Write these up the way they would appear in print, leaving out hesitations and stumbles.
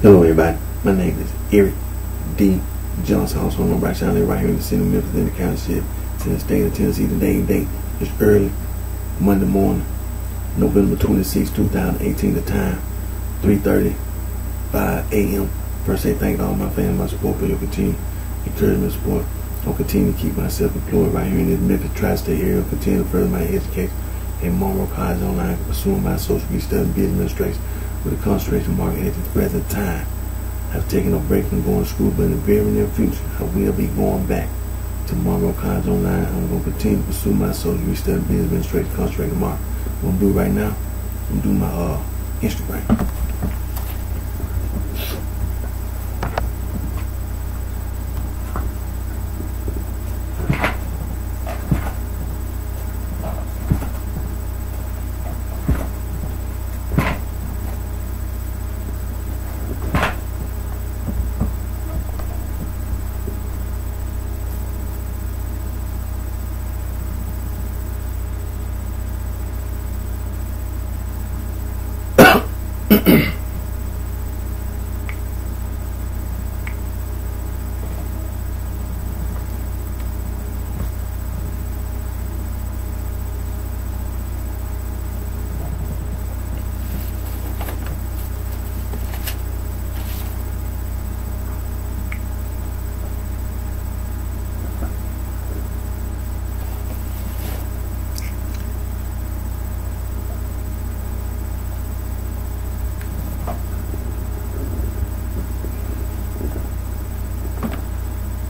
Hello everybody, my name is Eric D. Johnson, also known as BrightShine, right here in the city of Memphis, in the county ship, in the state of Tennessee. Today's date is early Monday morning, November 26, 2018. The time 3:35 a.m. First, say thank you to all my family, my support for your continued encouragement, support. I'll continue to keep myself employed right here in this Memphis tri-state area. I'll continue to further my education in Monroe College online, pursuing my associate study in business administration with a concentration mark at the present time. I've taken a break from going to school, but in the very near future, I will be going back to Monroe College online. I'm going to continue to pursue my associate study in business administration, concentration mark. What I'm going to do right now, I'm going to do my Instagram.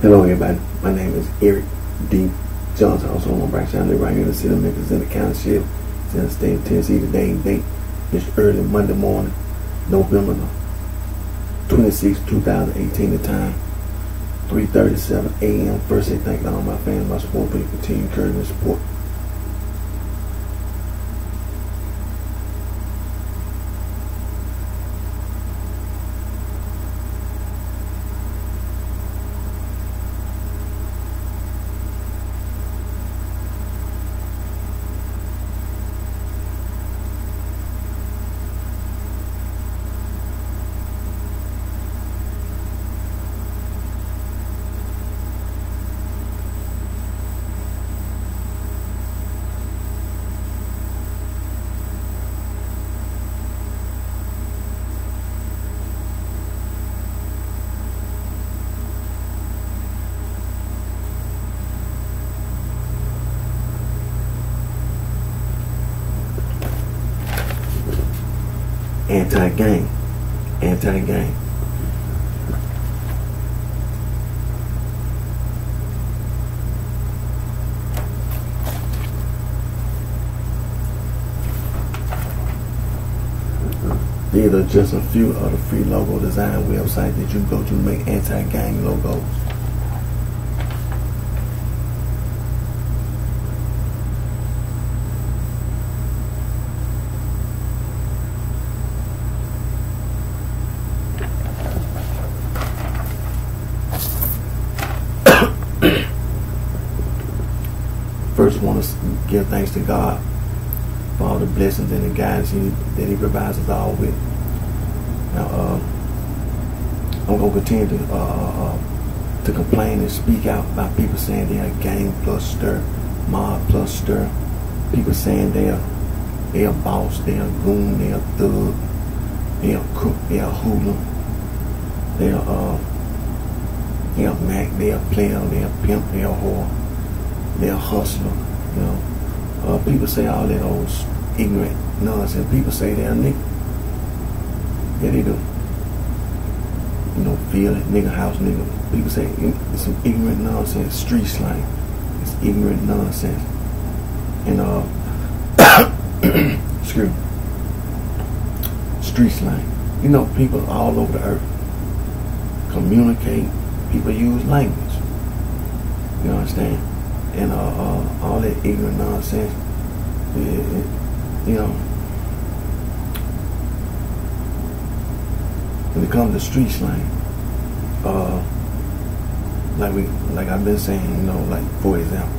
Hello everybody, my name is Eric D. Johnson, also on BrightShine, right here in the city of Memphis, in the county ship, in the state of Tennessee. Today's date is early Monday morning, November 26, 2018. The time 3:37 a.m. First, say thank you to all my fans, my support for your continued encouragement and support. Anti-gang. Anti-gang. These are just a few of the free logo design websites that you go to make anti-gang logos. First, want to give thanks to God for all the blessings and the guidance that He provides us all with. Now, I'm going to continue to complain and speak out about people saying they are gang plus stir, mob plus stir. People saying they are boss, they are goon, they are thug, they are crook, they are hoodlum, they are mac, they are player, they are pimp, they are whore. They're a hustler, you know. People say all that old ignorant nonsense. People say they're a nigga. Yeah, they do. You know, feel it, nigga house nigga. People say it's some ignorant nonsense, street slang. It's ignorant nonsense. And excuse me. Street slang. You know, people all over the earth communicate. People use language. You understand? And all that ignorant nonsense, you know, when it comes to street slang, like I've been saying, you know, like for example,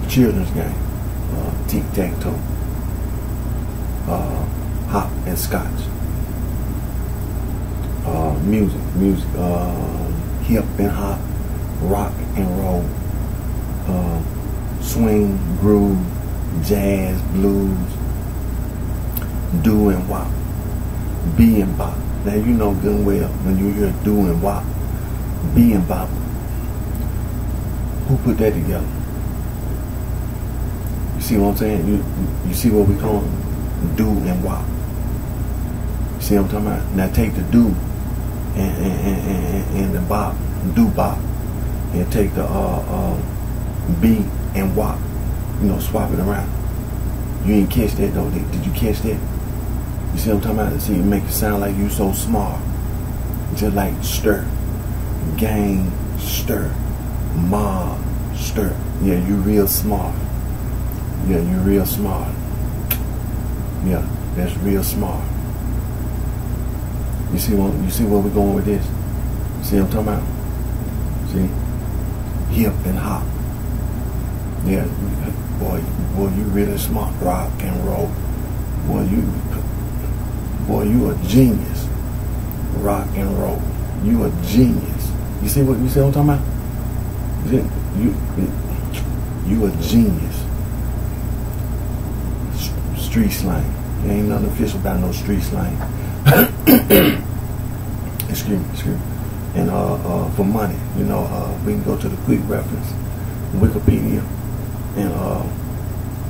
children's game, tic-tac-toe, hop and scotch, music, hip and hop, rock and roll, swing, groove, jazz, blues, do and wop, be and bop. Now you know good and well when you hear do and wop, be and bop, who put that together? You see what I'm saying? You see what we call them? Do and wop. You see what I'm talking about? Now take the do and the bop, do bop, and take the be and wop. You know, swap it around. You ain't catch that though. Did you catch that? You see what I'm talking about? See, it make it sound like you so smart. Just like stir, gang, stir, mob, stir. Yeah, you real smart. Yeah, you real smart. Yeah, that's real smart. You see where we're going with this? See what I'm talking about? See? Hip and hop. Yeah, boy, you really smart. Rock and roll. Boy, you a genius. Rock and roll. You a genius. You see what I'm talking about? You a genius. Street slang. There ain't nothing official about no street slang. excuse me. And for money, you know, we can go to the quick reference, Wikipedia, and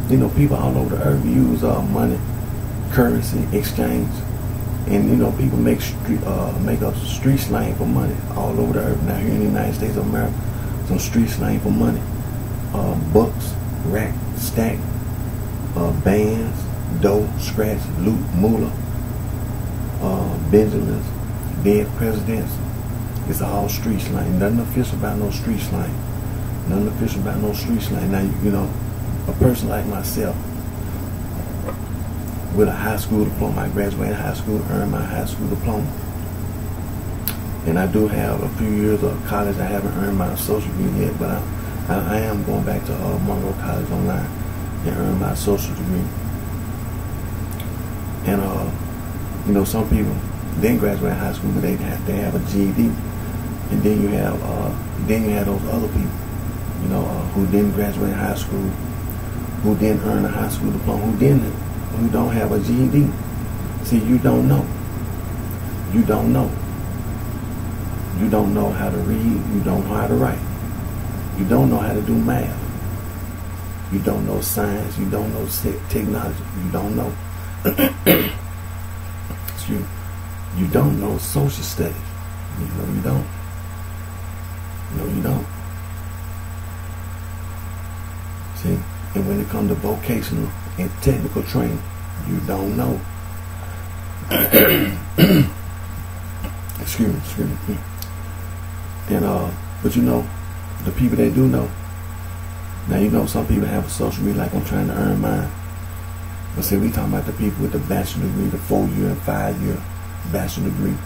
you know, people all over the earth use money, currency, exchange, and you know, people make up street slang for money all over the earth. Now here in the United States of America, some street slang for money: bucks, rack, stack, bands, dough, scratch, loot, moolah, Benjamins, dead presidents. It's all street slang. Nothing official about no street slang. Nothing official about no street slang. Now, you know, a person like myself with a high school diploma, I graduated high school, earned my high school diploma. And I do have a few years of college. I haven't earned my associate degree yet, but I am going back to Monroe College online and earn my associate degree. And you know, some people didn't graduate high school, but they have a GED. And then you have those other people, you know, who didn't graduate high school, who didn't earn a high school diploma, who don't have a GED. See, you don't know. You don't know. You don't know how to read. You don't know how to write. You don't know how to do math. You don't know science. You don't know technology. You don't know. Excuse me. You don't know social studies. You know you don't. No, you don't. See? And when it comes to vocational and technical training, you don't know. Excuse me. And but you know, the people that do know. Now you know some people have a social degree like I'm trying to earn mine. But see, we talking about the people with the bachelor degree, the 4-year and 5-year bachelor degree,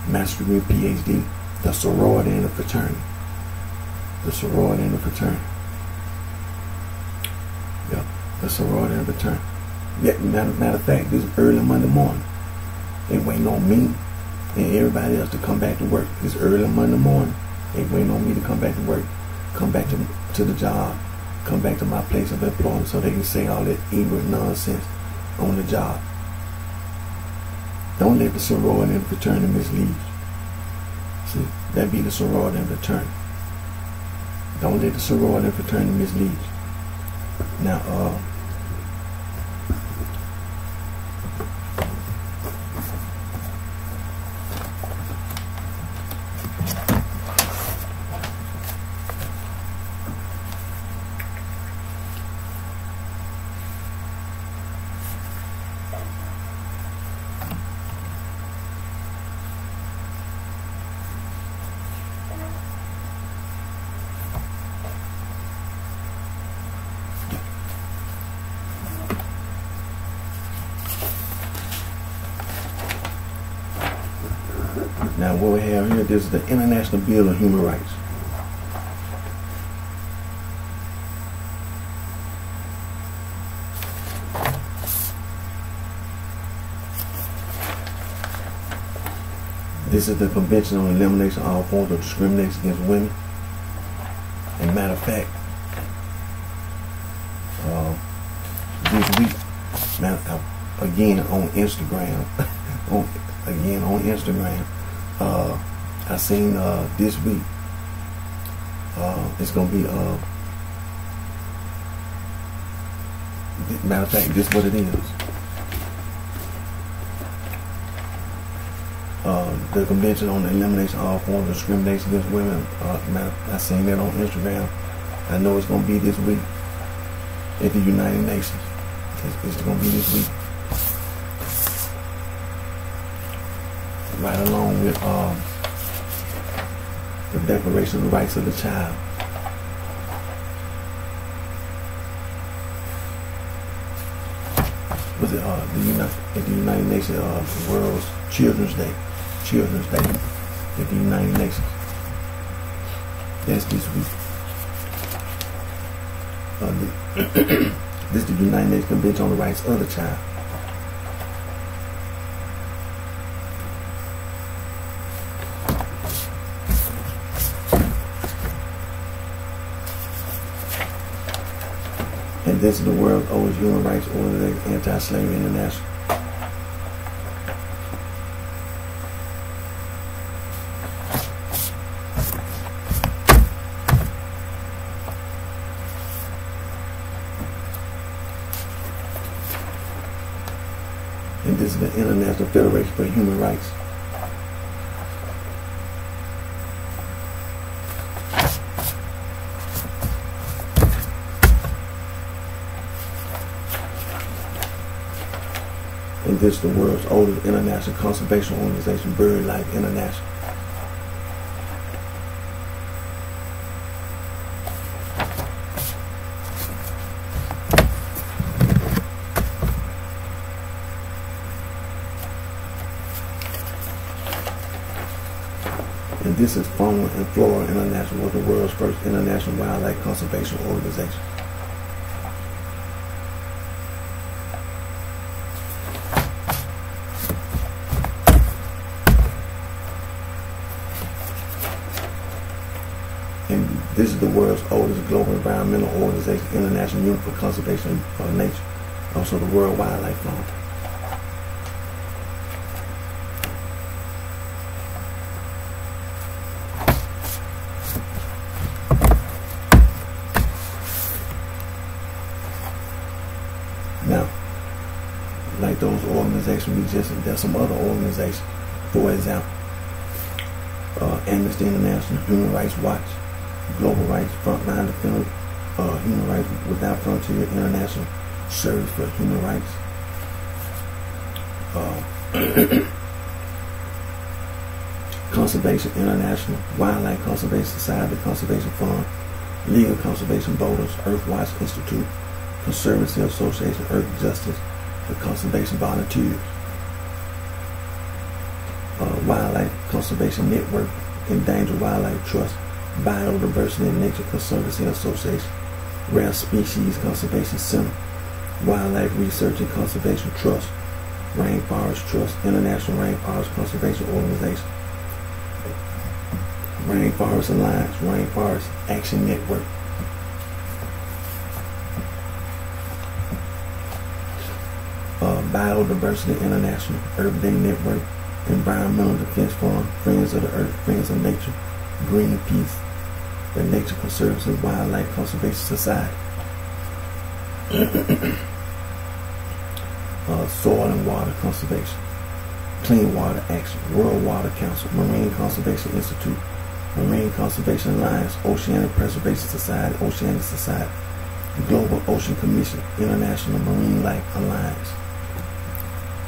master degree, PhD, the sorority and the fraternity. The sorority and the fraternity. Yeah, the sorority and the fraternity. Yeah, matter of fact, this is early Monday morning. They waiting on me and everybody else to come back to work. It's early Monday morning. They waiting on me to come back to work, come back to the job, come back to my place of employment so they can say all that ignorant nonsense on the job. Don't let the sorority and fraternity mislead you. See, that be the sorority and fraternity. Don't let the sorority and fraternity mislead you. Now, Now what we have here, this is the International Bill of Human Rights. This is the Convention on Elimination of All Forms of Discrimination Against Women. And matter of fact, this week, again on Instagram, on Instagram, I seen this week. It's gonna be matter of fact, this is what it is. The Convention on the Elimination of All Forms of Discrimination Against Women. I seen that on Instagram. I know it's gonna be this week at the United Nations. It's gonna be this week, right along with the Declaration of the Rights of the Child. Was it at the United Nations, the World's Children's Day at the United Nations. That's this week. This is the United Nations Convention on the Rights of the Child. And this is the world's oldest human rights organization, Anti-Slavery International. And this is the International Federation for Human Rights. And this is the world's oldest international conservation organization, BirdLife International. And this is Fauna and Flora International, was the world's first international wildlife conservation organization. And this is the world's oldest global environmental organization, International Union for Conservation of Nature, also the World Wildlife Fund. Now, like those organizations, there's some other organizations, for example, Amnesty International, Human Rights Watch, Global Rights Frontline Defender, Human Rights Without Frontier, International Service for Human Rights, Conservation International, Wildlife Conservation Society, Conservation Fund, Legal Conservation Voters, Earthwatch Institute, Conservancy Association, Earth Justice, the Conservation Volunteers, Wildlife Conservation Network, Endangered Wildlife Trust, Biodiversity and Nature Conservancy Association, Rare Species Conservation Center, Wildlife Research and Conservation Trust, Rainforest Trust, International Rainforest Conservation Organization, Rainforest Alliance, Rainforest Action Network, Biodiversity International, Earth Day Network, Environmental Defense Fund, Friends of the Earth, Friends of Nature, Greenpeace, the Nature Conservancy, Wildlife Conservation Society, Soil and Water Conservation, Clean Water Action, World Water Council, Marine Conservation Institute, Marine Conservation Alliance, Oceanic Preservation Society, Oceanic Society, the Global Ocean Commission, International Marine Life Alliance.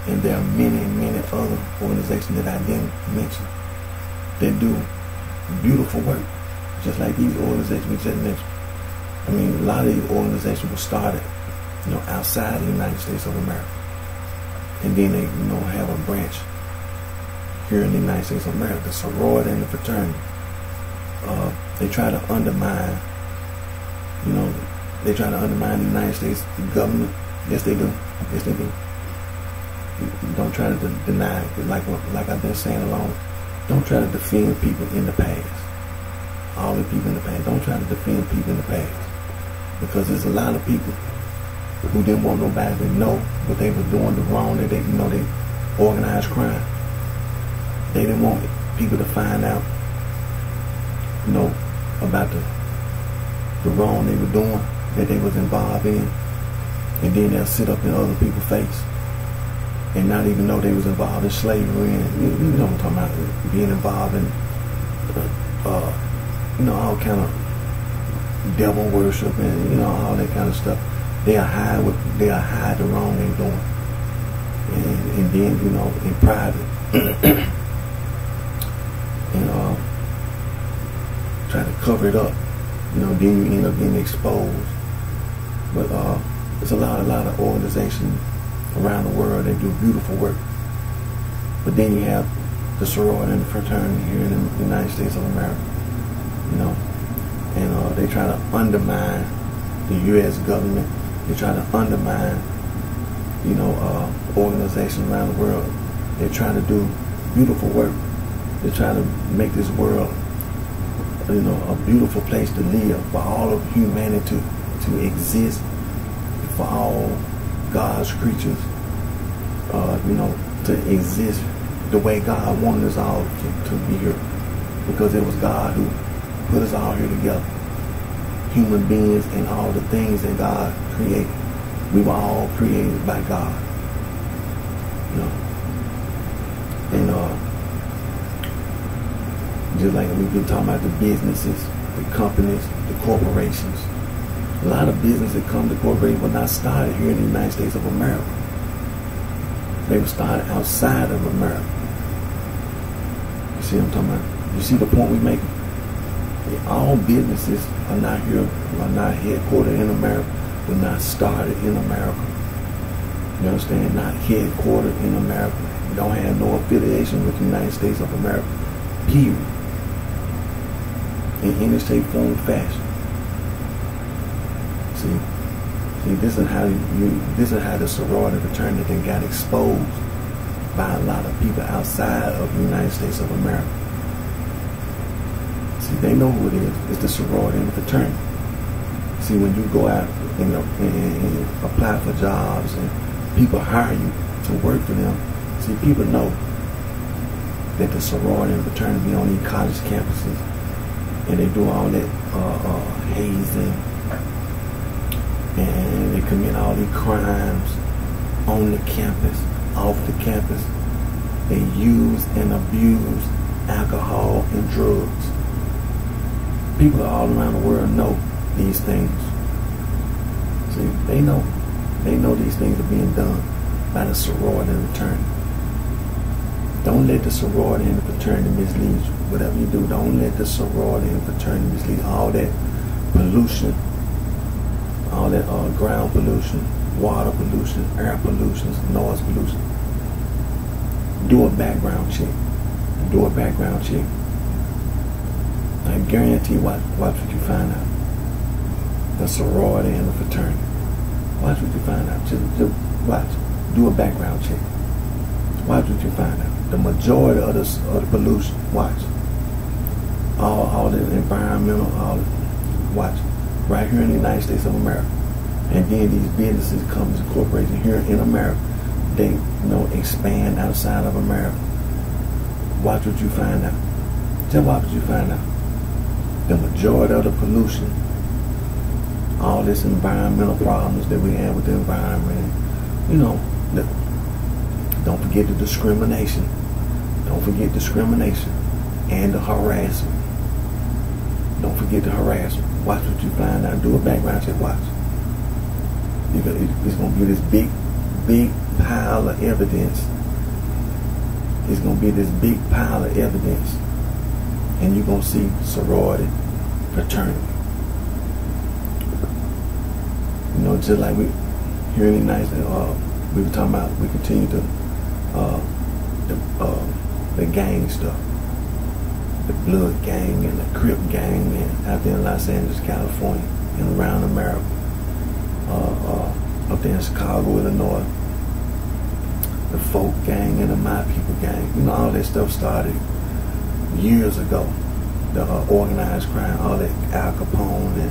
And there are many, many other organizations that I didn't mention that do beautiful work, just like these organizations we just mentioned. I mean, a lot of these organizations were started, outside the United States of America, and then they, have a branch here in the United States of America, the sorority and the fraternity. They try to undermine, they try to undermine the United States government. Yes, they do. Yes, they do. Don't try to deny it, like I've been saying along Don't try to defend people in the past. All the people in the past. Don't try to defend people in the past. Because there's a lot of people who didn't want nobody to know what they were doing, the wrong, that they, they organized crime. They didn't want people to find out, about the wrong they were doing, that they was involved in. And then they'll sit up in other people's face and not even know they was involved in slavery and, you know what I'm talking about, being involved in, all kind of devil worship and, all that kind of stuff. They'll hide the wrong they're doing. And then, in private, and try to cover it up. Then you end up getting exposed. But there's a lot of organizations around the world that do beautiful work. But then you have the sorority and the fraternity here in the United States of America, and they try to undermine the U.S. government. They try to undermine, organizations around the world. They try to do beautiful work. They try to make this world, a beautiful place to live for all of humanity to exist, for all God's creatures, to exist the way God wanted us all to be here, because it was God who put us all here together. Human beings and all the things that God created. We were all created by God. And just like we've been talking about the businesses, the companies, the corporations. A lot of businesses that come to corporations were not started here in the United States of America. They were started outside of America. You see what I'm talking about? You see the point we're making? All businesses are not here, are not headquartered in America, were not started in America. You understand? Not headquartered in America. Don't have no affiliation with the United States of America. Period. In any shape, form, fashion. See, this is how the sorority fraternity got exposed by a lot of people outside of the United States of America. See, they know who it is. It's the sorority and the fraternity. See, when you go out and apply for jobs and people hire you to work for them, see, people know that the sorority and fraternity be on these college campuses, and they do all that hazing, and they commit all these crimes on the campus, off the campus. They use and abuse alcohol and drugs. People all around the world know these things. See, they know these things are being done by the sorority and fraternity. Don't let the sorority and the fraternity mislead you. Whatever you do, don't let the sorority and fraternity mislead you. All that pollution, all that ground pollution, water pollution, air pollution, noise pollution. Do a background check. Do a background check. I guarantee, watch what you find out. The sorority and the fraternity. Watch what you find out. Just watch. Do a background check. Watch what you find out. The majority of the pollution. Watch. All the environmental. Watch. Right here in the United States of America. And then these businesses, companies, corporations here in America, they expand outside of America. Watch what you find out. Just watch what you find out. The majority of the pollution, all this environmental problems that we have with the environment, don't forget the discrimination. Don't forget discrimination and the harassment. Don't forget the harassment. Watch what you find out. Do a background check. Watch. It's going to be this big pile of evidence. It's going to be this big pile of evidence. And you're going to see sorority, fraternity. Just like we here in the United States, we were talking about, we continue to the gang stuff, the blood gang and the Crip gang, and out there in Los Angeles, California, and around America, up there in Chicago, Illinois, the folk gang and the My People gang. All that stuff started years ago. The organized crime, all that Al Capone and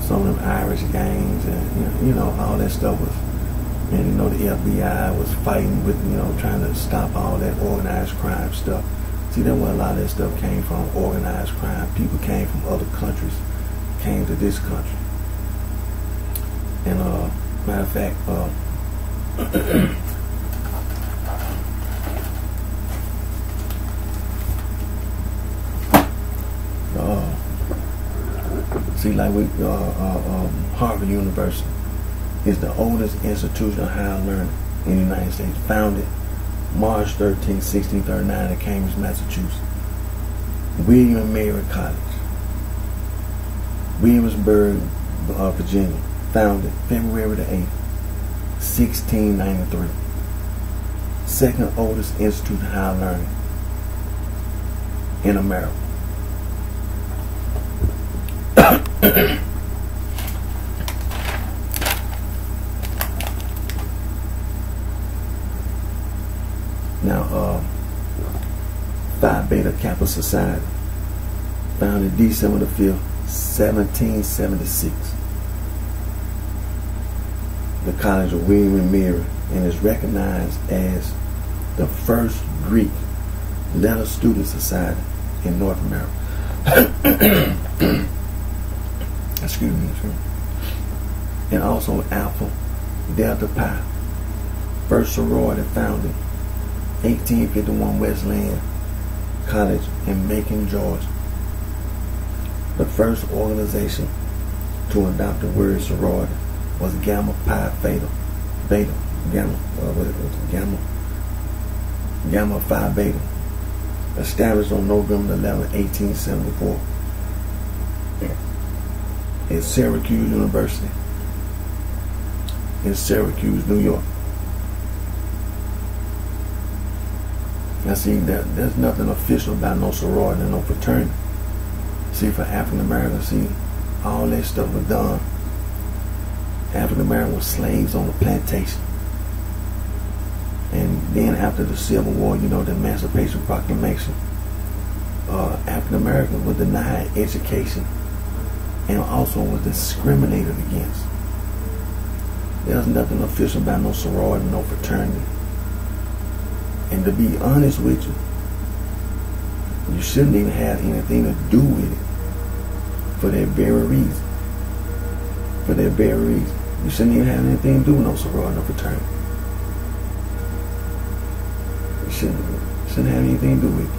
some of them Irish gangs, and all that stuff was. And the FBI was fighting with trying to stop all that organized crime stuff. See, that's where a lot of that stuff came from. Organized crime. People came from other countries, came to this country. And matter of fact, see, like with Harvard University is the oldest institution of higher learning in the United States, founded March 13, 1639 in Cambridge, Massachusetts. William and Mary College, Williamsburg, Virginia, founded February the 8th, 1693. Second oldest institute of higher learning in America. Now, Phi Beta Kappa Society, founded December the 5th, 1776. The College of William and Mary, and is recognized as the first Greek letter student society in North America. Excuse me. And also Alpha Delta Pi, first sorority founded 1851 Wesleyan College in Macon, Georgia. The first organization to adopt the word sorority was Gamma Pi Gamma Phi Beta, established on November 11, 1874 at Syracuse University in Syracuse, New York. Now see, there's nothing official about no sorority and no fraternity. See, for African Americans, see, all that stuff was done. African Americans were slaves on the plantation. And then after the Civil War, the Emancipation Proclamation, African Americans were denied education and also was discriminated against. There's nothing official about no sorority, no fraternity. And to be honest with you, you shouldn't even have anything to do with it for that very reason. For that very reason. You shouldn't even have anything to do with no sorority, no fraternity. You shouldn't have anything to do with it.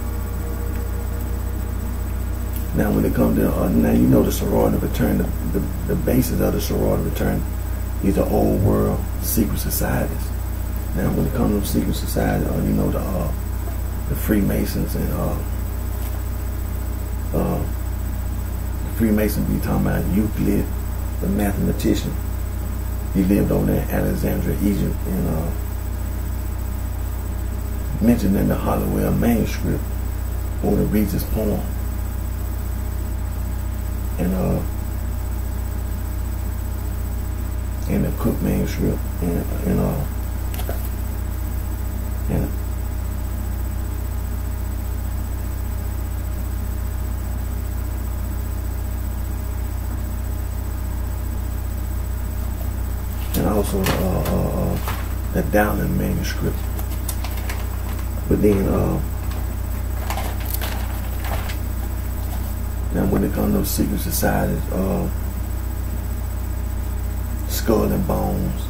Now when it comes to, the sorority and fraternity, the basis of the sorority and fraternity is the old world secret societies. Now, when it comes to secret society, the Freemasons and the Freemasons be talking about Euclid, the mathematician. He lived over there in Alexandria, Egypt, and mentioned in the Hollowell manuscript or the Regis poem, and in the Cook manuscript, and also the Dowling manuscript. But then now when it comes to secret societies, Skull and Bones,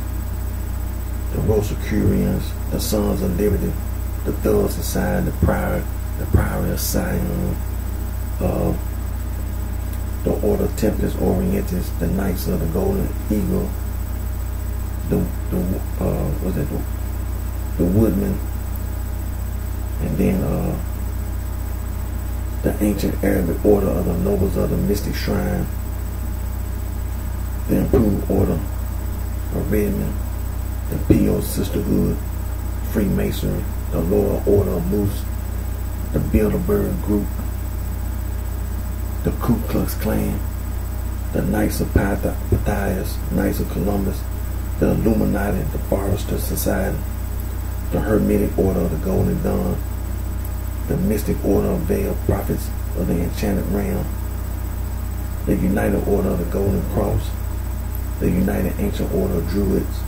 the Rosicrucians, the Sons of Liberty, the Third Society, the Priory of Sion, the Order Templis Orientis, the Knights of the Golden Eagle, the Woodmen, and then the Ancient Arabic Order of the Nobles of the Mystic Shrine, the Improved Order of Redmond, the Pio Sisterhood, Freemasonry, the Loyal Order of Moose, the Bilderberg Group, the Ku Klux Klan, the Knights of Pythias, Knights of Columbus, the Illuminati, the Forrester Society, the Hermetic Order of the Golden Dawn, the Mystic Order of Veiled Prophets of the Enchanted Realm, the United Order of the Golden Cross, the United Ancient Order of Druids,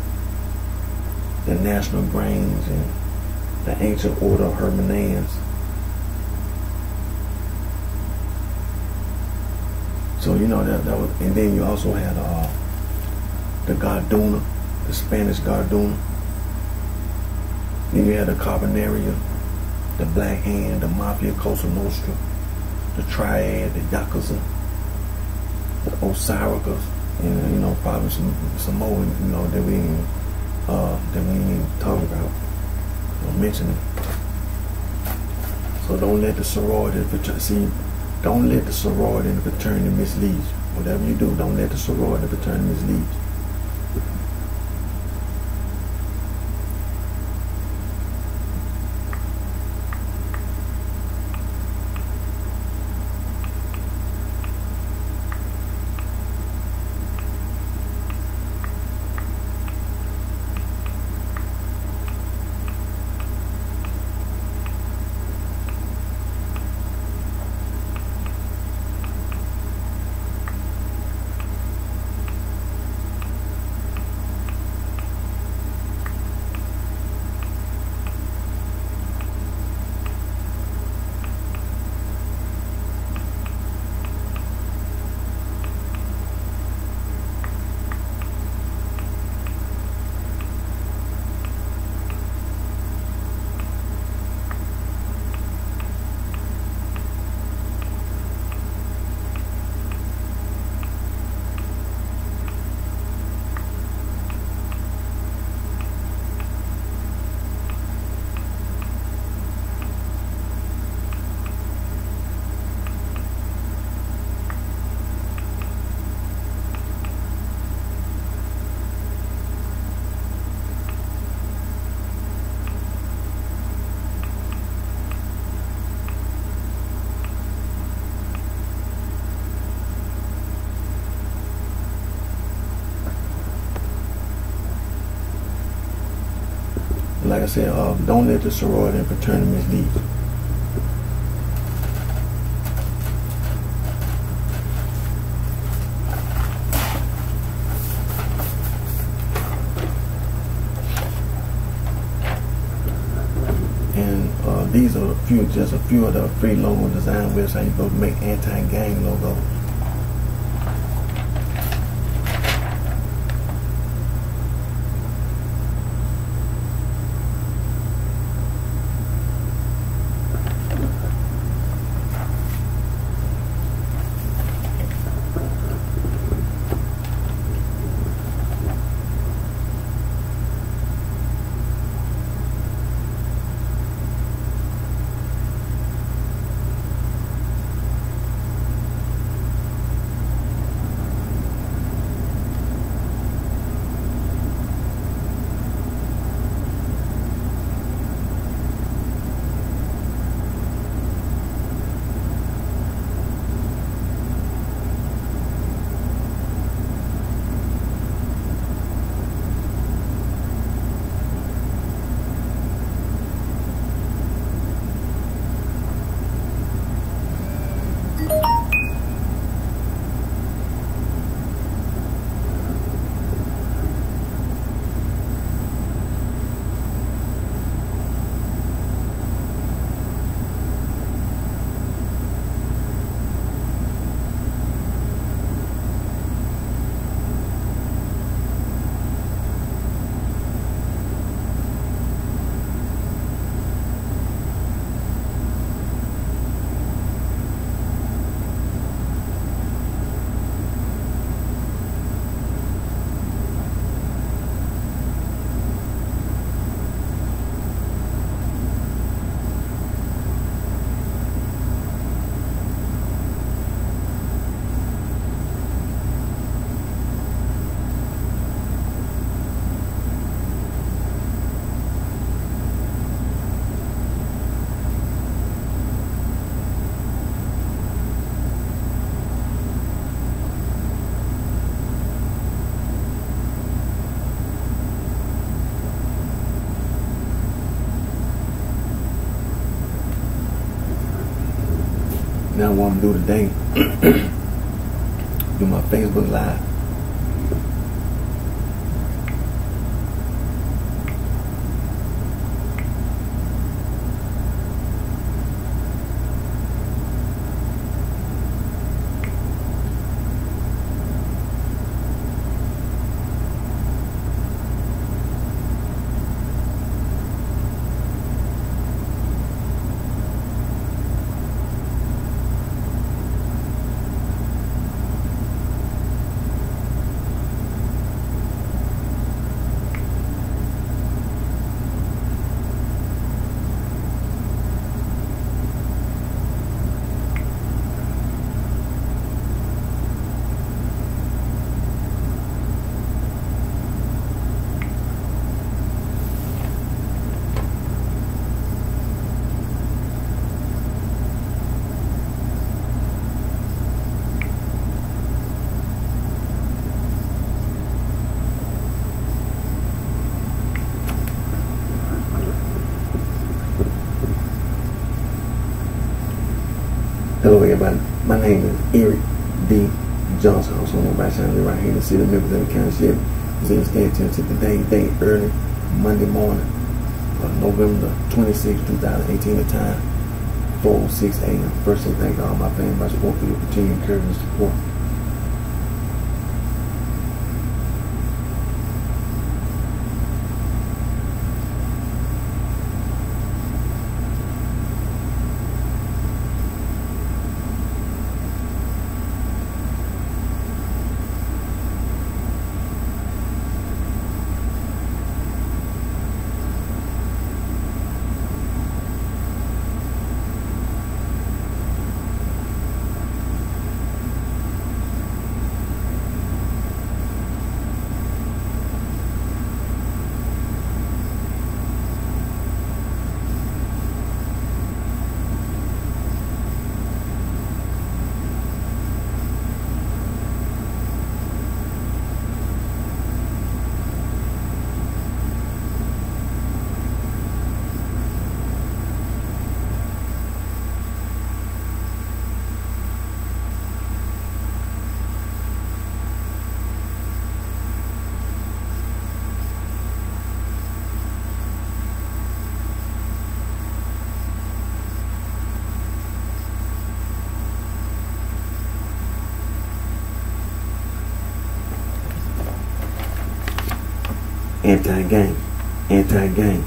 the National Grange, and the Ancient Order of Hermanans. So you know that was, and then you also had the Garduna, the Spanish Garduna. Then you had the Carbonaria, the Black Hand, the Mafia Cosa Nostra, the Triad, the Yakuza, the Osiricas, and you know probably some more you know that we ain't even talk about or mentioning. So don't let the sorority don't let the sorority and the fraternity mislead you. Whatever you do, don't let the sorority and the fraternity mislead you. Like I said, don't let the sorority and fraternity mislead you. And these are just a few of the free logo design websites you go to make anti-gang logos. what I'm gonna do today. Do my Facebook Live. Hello everybody, my name is Eric D. Johnson. I'm also on BrightShine right here in the city of Memphis and the county sheriff. It's in today, early Monday morning, November 26, 2018, the time 4:06 a.m. First thing, thank all my family by support for your continued encouragement and support. Anti-gang.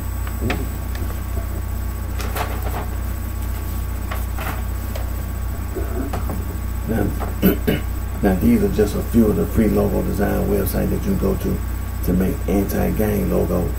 Now these are just a few of the free logo design websites that you can go to make anti-gang logos.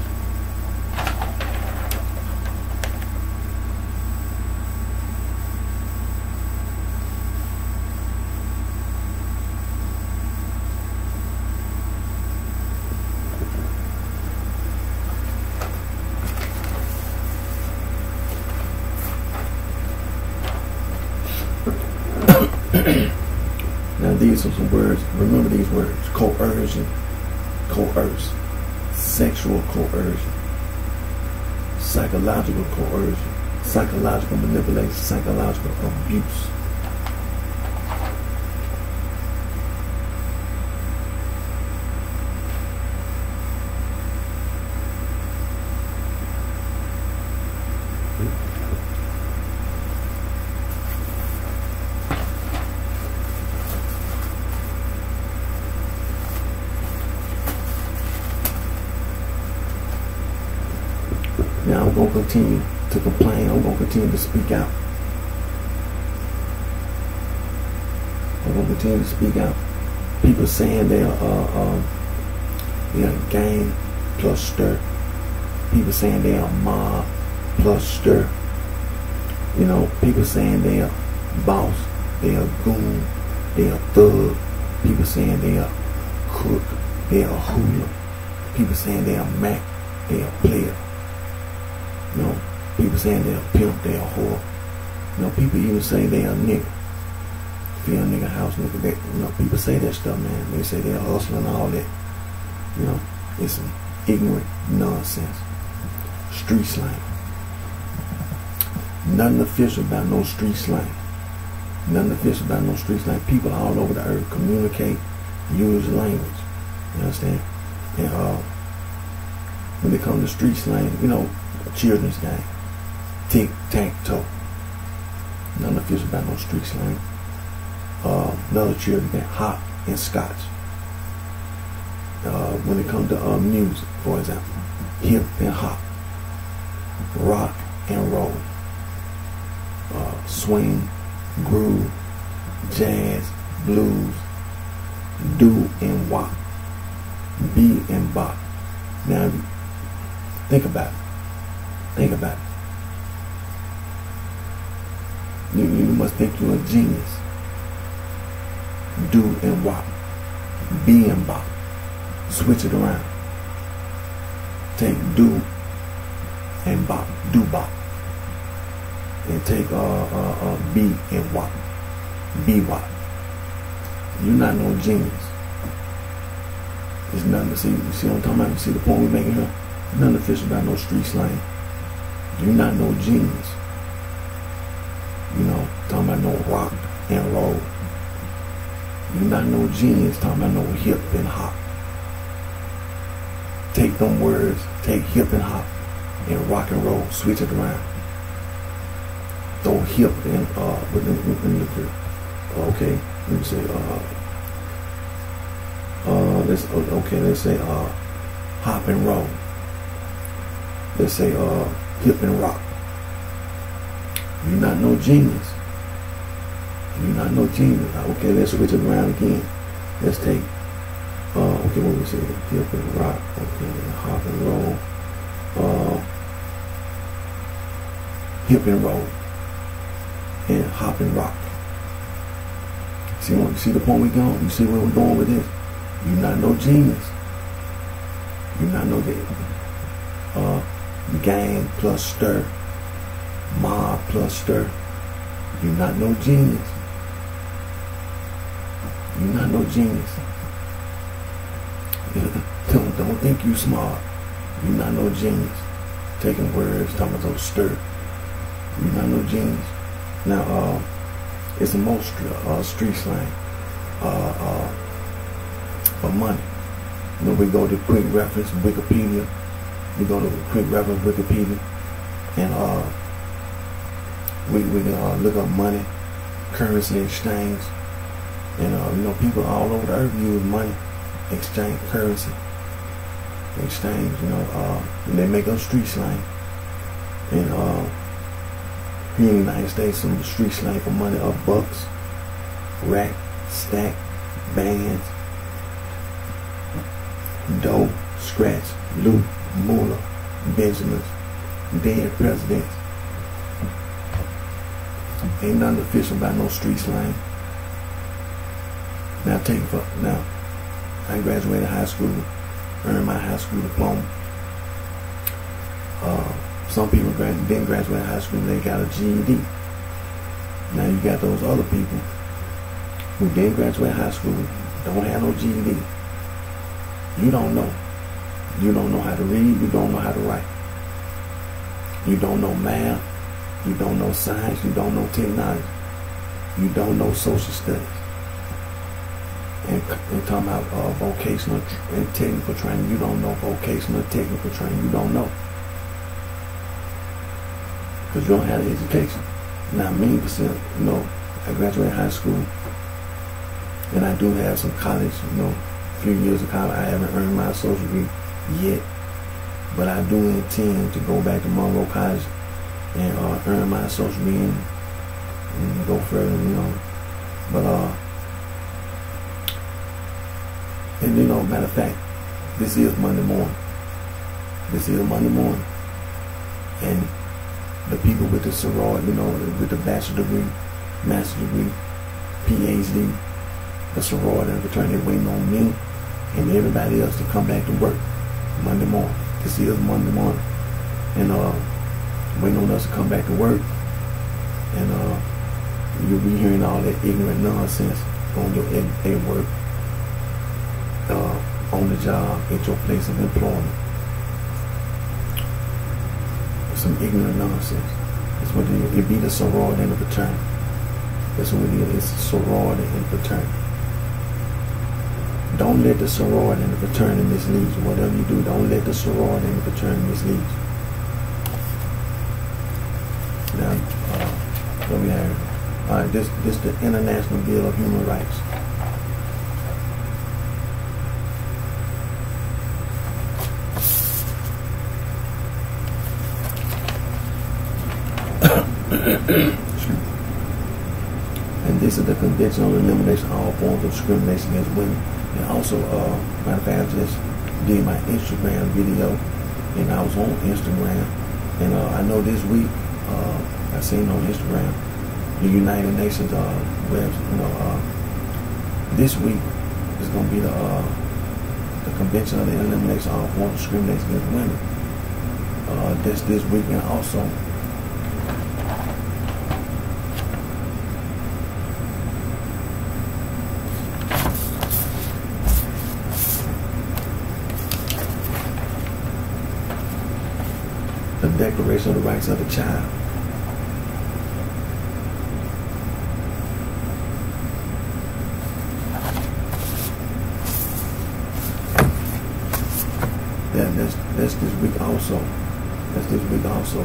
Now these are some words. Remember these words: coercion, coerce, sexual coercion, psychological coercion, psychological manipulation, psychological abuse. Now I'm going to continue to complain. I'm going to continue to speak out. I'm going to continue to speak out. People saying they're gang plus stir. People saying they're mob plus stir. You know, people saying they're boss, they're goon, they're thug. People saying they're crook, they're hooligan. People saying they're Mac, they're player. You know, people saying they're pimp, they're whore. You know, people even say they're a nigga. Feel nigga, house nigga. That, you know, people say that stuff, man. They say they're hustling and all that. You know, it's some ignorant nonsense. Street slang. Nothing official about no street slang. Nothing official about no street slang. People all over the earth communicate, use language. You understand? And when it comes to street slang, you know, a children's game, tic-tac-toe. Nothing official about no street slang. Another children's game, hop and scotch. When it comes to music, for example, hip and hop, rock and roll, swing, groove, jazz, blues, do and wop, be and bop. Now, think about it. Think about it. You must think you're a genius. Do and wop, be and bop. Switch it around. Take do and bop, do bop. And take be and wop, be wop. You're not no genius. There's nothing to see. You see what I'm talking about? You see the point we're making here? Nothing official about no street slang. You're not no genius. You know, talking about no rock and roll. You're not no genius talking about no hip and hop. Take them words, take hip and hop and rock and roll, switch it around. Throw hip and okay, let me say let's say hop and roll. Let's say hip and rock. You're not no genius. You're not no genius. Okay, let's switch it around again. Let's take okay, what we say? Hip and rock. Okay, hop and roll. Hip and roll. And hop and rock. See the point we're going? You see where we're going with this? You're not no genius. You're not no gang plus stir. Mob plus stir. You're not no genius. You're not no genius. Don't think you smart. You're not no genius. Taking words, talking about those stir. You're not no genius. Now, it's the most street slang for money. You know, we go to quick reference Wikipedia. We go to quick reference Wikipedia, and we look up money, currency exchange, and you know, people all over the earth use money, exchange, currency, exchange. You know, and they make up street slang, and here in the United States, some of the street slang for money are bucks, rack, stack, bands, dough, scratch, loot, moolah, Benjamins, dead presidents. Ain't nothing official about no street slang. Now I graduated high school, earned my high school diploma. Some people didn't graduate high school, they got a GED. Now you got those other people who didn't graduate high school, don't have no GED. You don't know. You don't know how to read, you don't know how to write. You don't know math, you don't know science, you don't know technology. You don't know social studies. And talking about vocational and technical training, you don't know vocational and technical training, you don't know. Because you don't have the education. Now, me, you know, I graduated high school, and I do have some college, you know, a few years of college. I haven't earned my associate degree yet, but I do intend to go back to Monroe College and earn my associate degree and go further, you know. But and you know, matter of fact, this is Monday morning. This is Monday morning, and the people with the sorority, you know, with the bachelor degree, master's degree, PhD, the sorority and fraternity waiting on me and everybody else to come back to work Monday morning. This is Monday morning, and waiting on us to come back to work, and you'll be hearing all that ignorant nonsense on your everyday work, on the job, at your place of employment. Some ignorant nonsense. That's what it be, the sorority and the fraternity. That's what it is. It's sorority and fraternity. Don't let the sorority and the fraternity mislead you. Whatever you do, don't let the sorority and the fraternity mislead you. Now, what we have, this is the International Bill of Human Rights. And this is the Convention on Elimination of All Forms of Discrimination Against Women. And also, matter of fact, I just did my Instagram video, and I was on Instagram. And I know this week, I seen on Instagram, the United Nations web, this week is going to be the Convention on the Elimination of All Forms of Discrimination Against Women. That's this weekend also. The Declaration of the Rights of the Child. That's this week also. That's this week also.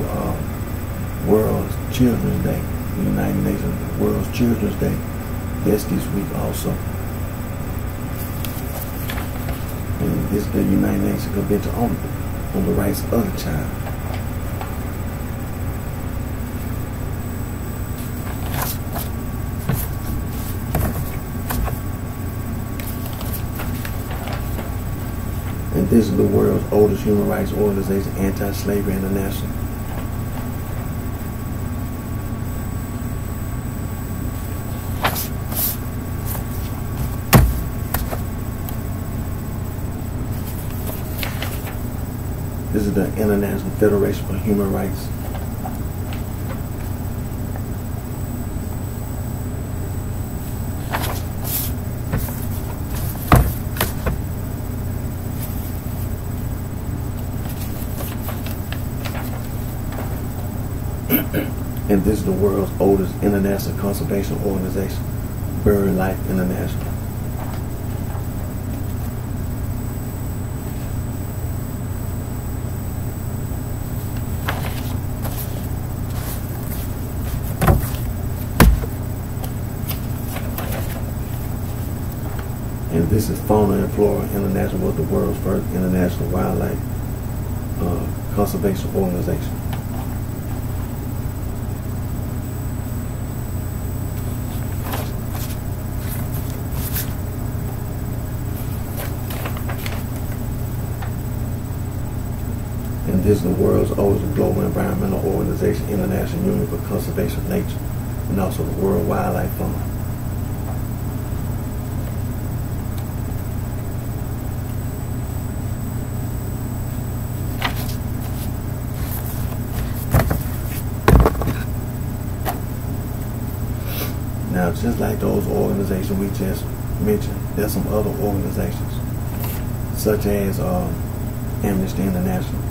World Children's Day. The United Nations World Children's Day. That's this week also. And this is the United Nations Convention on the Rights of the Child. And this is the world's oldest human rights organization, Anti-Slavery International. This is the International Federation for Human Rights. And this is the world's oldest international conservation organization, BirdLife International. And this is Fauna and Flora International, was the world's first international wildlife conservation organization. And this is the world's oldest global environmental organization, International Union for Conservation of Nature, and also the World Wildlife Fund. Now, just like those organizations we just mentioned, there's some other organizations, such as Amnesty International,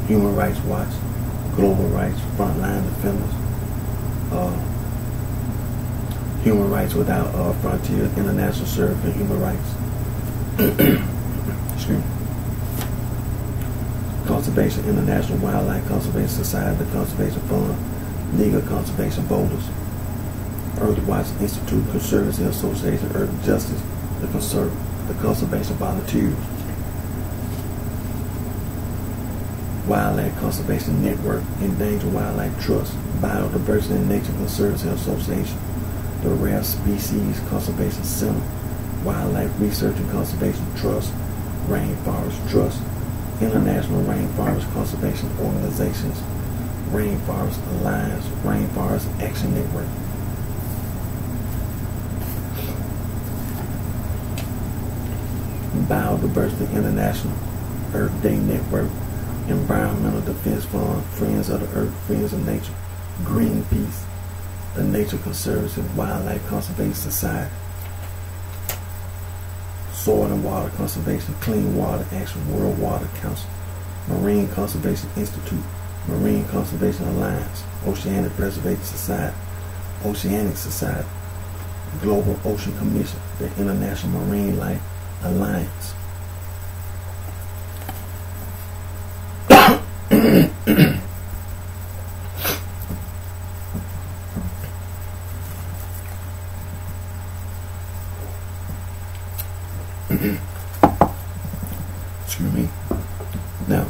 Human Rights Watch, Global Rights, Frontline Defenders, Human Rights Without Frontiers, International Service for Human Rights, excuse me. Conservation International, Wildlife Conservation Society, the Conservation Fund, Legal Conservation Voters, Earth Watch Institute, Conservancy Association, Earth Justice, the Conservation Volunteers, Wildlife Conservation Network, Endangered Wildlife Trust, Biodiversity and Nature Conservancy Association, the Rare Species Conservation Center, Wildlife Research and Conservation Trust, Rainforest Trust, International Rainforest Conservation Organizations, Rainforest Alliance, Rainforest Action Network. Biodiversity International, Earth Day Network, Environmental Defense Fund, Friends of the Earth, Friends of Nature, Greenpeace, the Nature Conservancy, Wildlife Conservation Society, Soil and Water Conservation, Clean Water Action, World Water Council, Marine Conservation Institute, Marine Conservation Alliance, Oceanic Preservation Society, Oceanic Society, Global Ocean Commission, the International Marine Life Alliance. Excuse me. Now,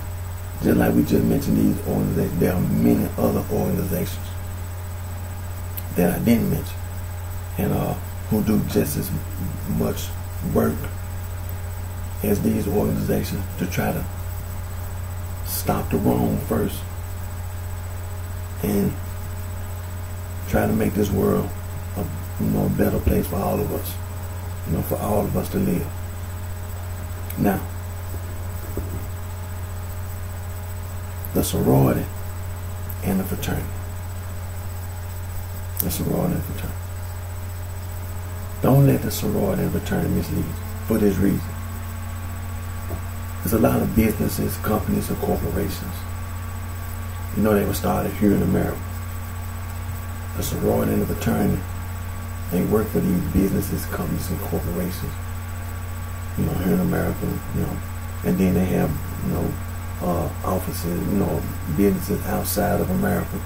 just like we just mentioned these organizations, there are many other organizations that I didn't mention, and who do just as much work as these organizations to try to stop the wrong first and try to make this world a better place for all of us, for all of us to live. Now, the sorority and the fraternity. The sorority and fraternity. Don't let the sorority and fraternity mislead you for this reason. There's a lot of businesses, companies, and corporations. They were started here in America. The sorority and the fraternity, they work for these businesses, companies, and corporations, here in America, and then they have, offices, businesses outside of America.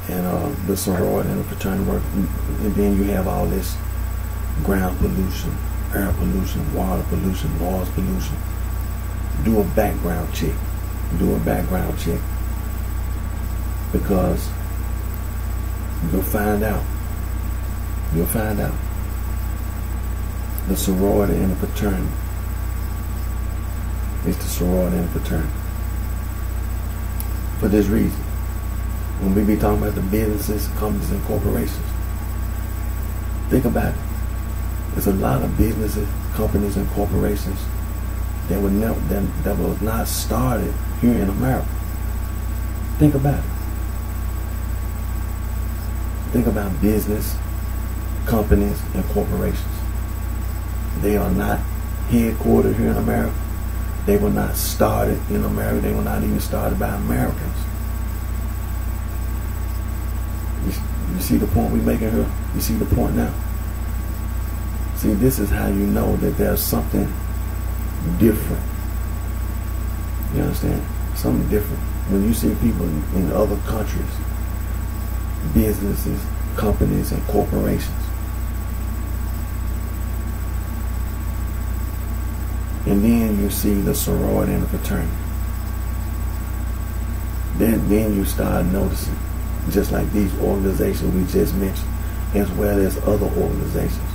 And the sorority and the fraternity work, and then you have all this ground pollution, air pollution, water pollution, noise pollution. Do a background check. Because you'll find out. The sorority and the fraternity. It's the sorority and the fraternity. For this reason, when we be talking about the businesses, companies, and corporations, think about it. There's a lot of businesses, companies, and corporations that was not started here in America. Think about it. Think about business, companies, and corporations. They are not headquartered here in America. They were not started in America. They were not even started by Americans. You see the point we're making here? You see the point now? See, this is how you know that there's something different. You understand? Something different. When you see people in other countries, businesses, companies, and corporations, and then you see the sorority and the fraternity, then you start noticing, just like these organizations we just mentioned, as well as other organizations.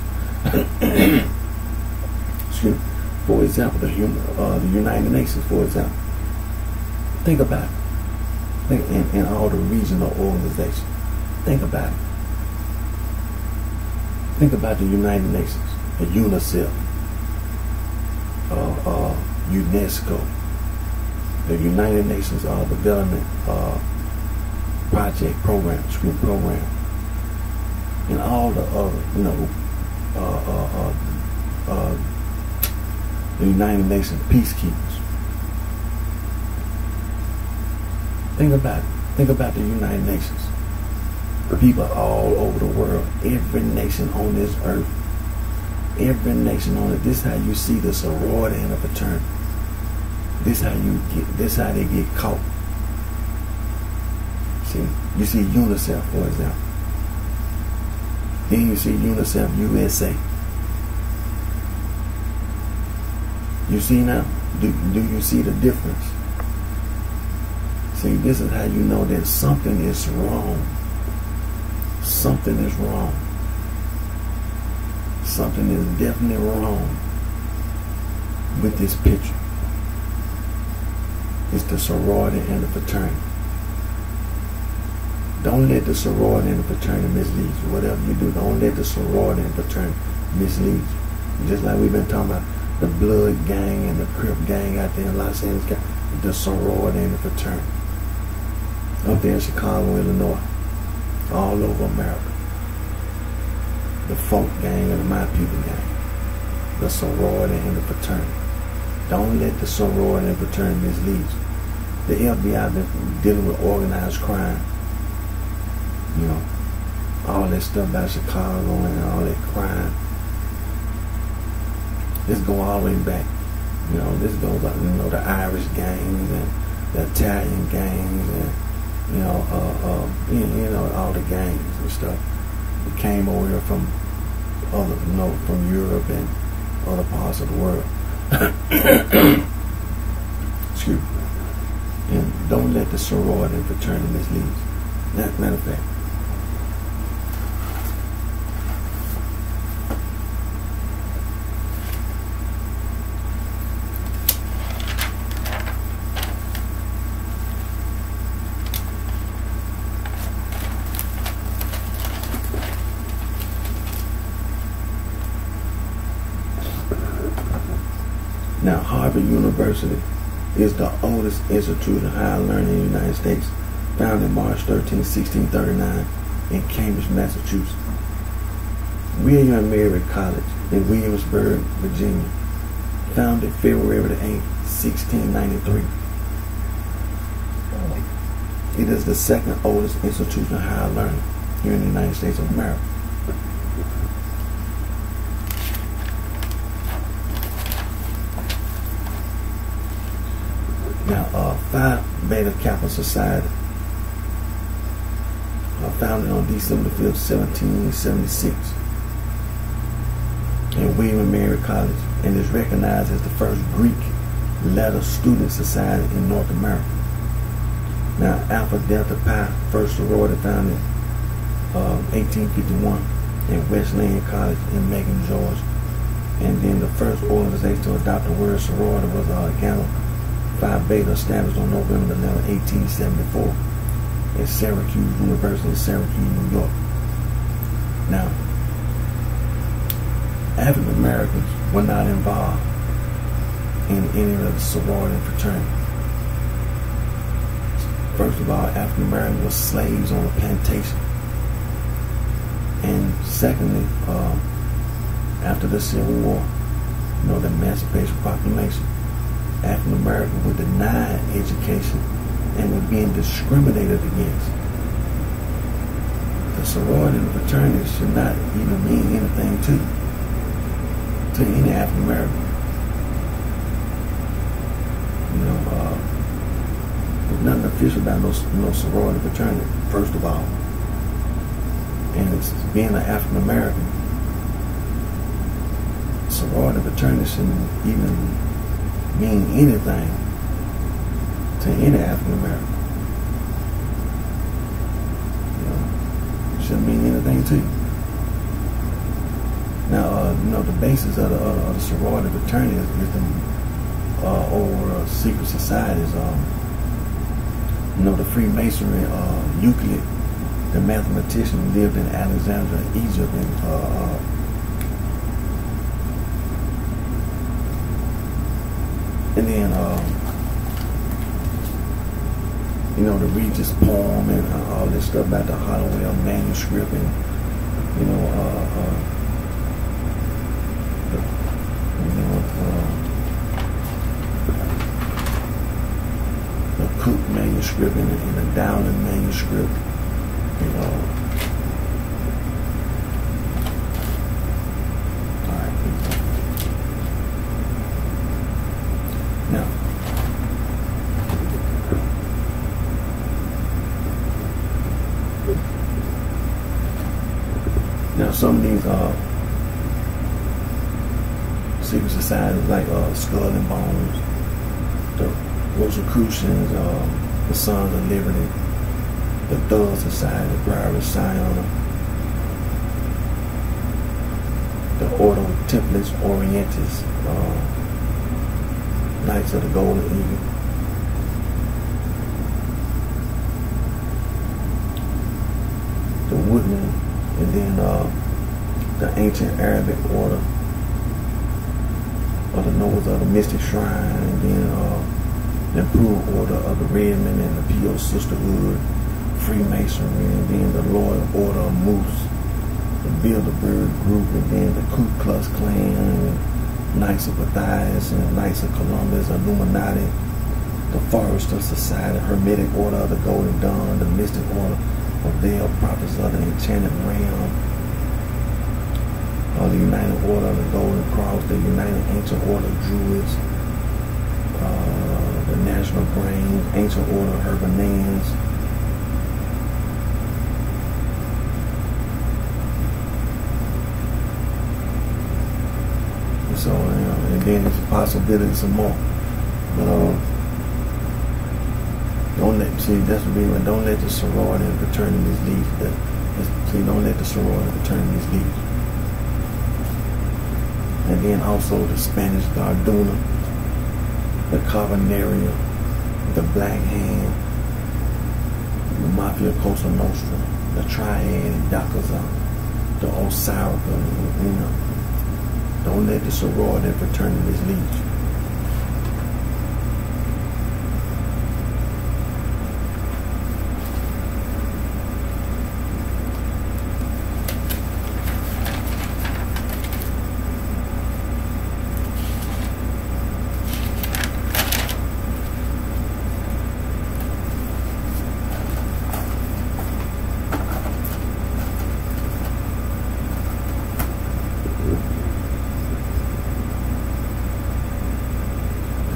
Excuse me. For example, the United Nations, for example. Think about it. And all the regional organizations. Think about it. Think about the United Nations, the UNICEF, UNESCO, the United Nations Development Project Program, and all the other, the United Nations peacekeepers. Think about it. Think about the United Nations. The people all over the world, every nation on this earth, every nation on it. This is how you see the sorority and the fraternity. This how they get caught. See, you see UNICEF, for example. Then you see UNICEF USA. You see now? Do you see the difference? See, this is how you know that something is wrong. Something is wrong. Something is definitely wrong with this picture. It's the sorority and the fraternity. Don't let the sorority and the fraternity mislead you. Whatever you do, don't let the sorority and fraternity mislead you. Just like we've been talking about the blood gang and the Crip gang out there in Los Angeles, the sorority and the fraternity. Up there in Chicago, Illinois, all over America. The folk gang and the My People gang. The sorority and the fraternity. Don't let the sorority and fraternity mislead you. The FBI been dealing with organized crime, all that stuff about Chicago and all that crime. This go all the way back. This goes up, the Irish gangs and the Italian gangs and, all the gangs and stuff. It came over here from from Europe and other parts of the world. Excuse me. And don't let the sorority and fraternity mislead you. Matter of fact. Now, Harvard University is the oldest institute of higher learning in the United States, founded March 13, 1639 in Cambridge, Massachusetts. William and Mary College in Williamsburg, Virginia, founded February 8, 1693. It is the second oldest institution of higher learning here in the United States of America. Now, Phi Beta Kappa Society, founded on December 5th, 1776, in William and Mary College, and is recognized as the first Greek letter student society in North America. Now, Alpha Delta Pi, first sorority founded 1851 in Wesleyan College in Macon, Georgia, and then the first organization to adopt the word sorority was Gamma Phi Beta, established on November 11, 1874 at Syracuse University in Syracuse, New York. Now, African Americans were not involved in any of the sorority and fraternity. First of all, African Americans were slaves on a plantation. And secondly, after the Civil War, the Emancipation Proclamation, African Americans were denied education and were being discriminated against. The sorority and fraternity should not even mean anything to any African American. There's nothing official about no sorority and fraternity, first of all. And it's being an African American, sorority and fraternity shouldn't even mean anything to any African American. It shouldn't mean anything to you. Now, the basis of the sorority fraternity is the old secret societies. The Freemasonry. Euclid, the mathematician, lived in Alexandria, Egypt, and then the Regis poem and all this stuff about the Hollowell manuscript and the Cook manuscript and the Dowling manuscript, Now, some of these secret societies, like Skull and Bones, the Rosicrucians, the Sons of Liberty, the Thug Society, the Bride of Sion, the Order of Templates Orientis, Knights of the Golden Eagle, the Woodman, and then the ancient Arabic order of the Nobles of the Mystic Shrine, and then the improved order of the Redmen and the P.O. Sisterhood, Freemasonry, and then the Loyal Order of Moose, the Bilderberg Group, and then the Ku Klux Klan, and Knights of Matthias, and Knights of Columbus, Illuminati, the Forester Society, Hermetic Order of the Golden Dawn, the Mystic Order, of Baal prophets of the enchanted realm, of the United Order of the Golden Cross, the United Ancient Order of Druids, the National Brains, Ancient Order of Herbanans, and so, and then there's a possibility some more. But don't let don't let the sorority and fraternities lead. Don't let the sorority and fraternities lead. And then also the Spanish Garduna, the Carbonaria, the Black Hand, the Mafia Cosa Nostra, the Triad, Yakuza, the Osirica. Don't let the sorority and fraternities lead you.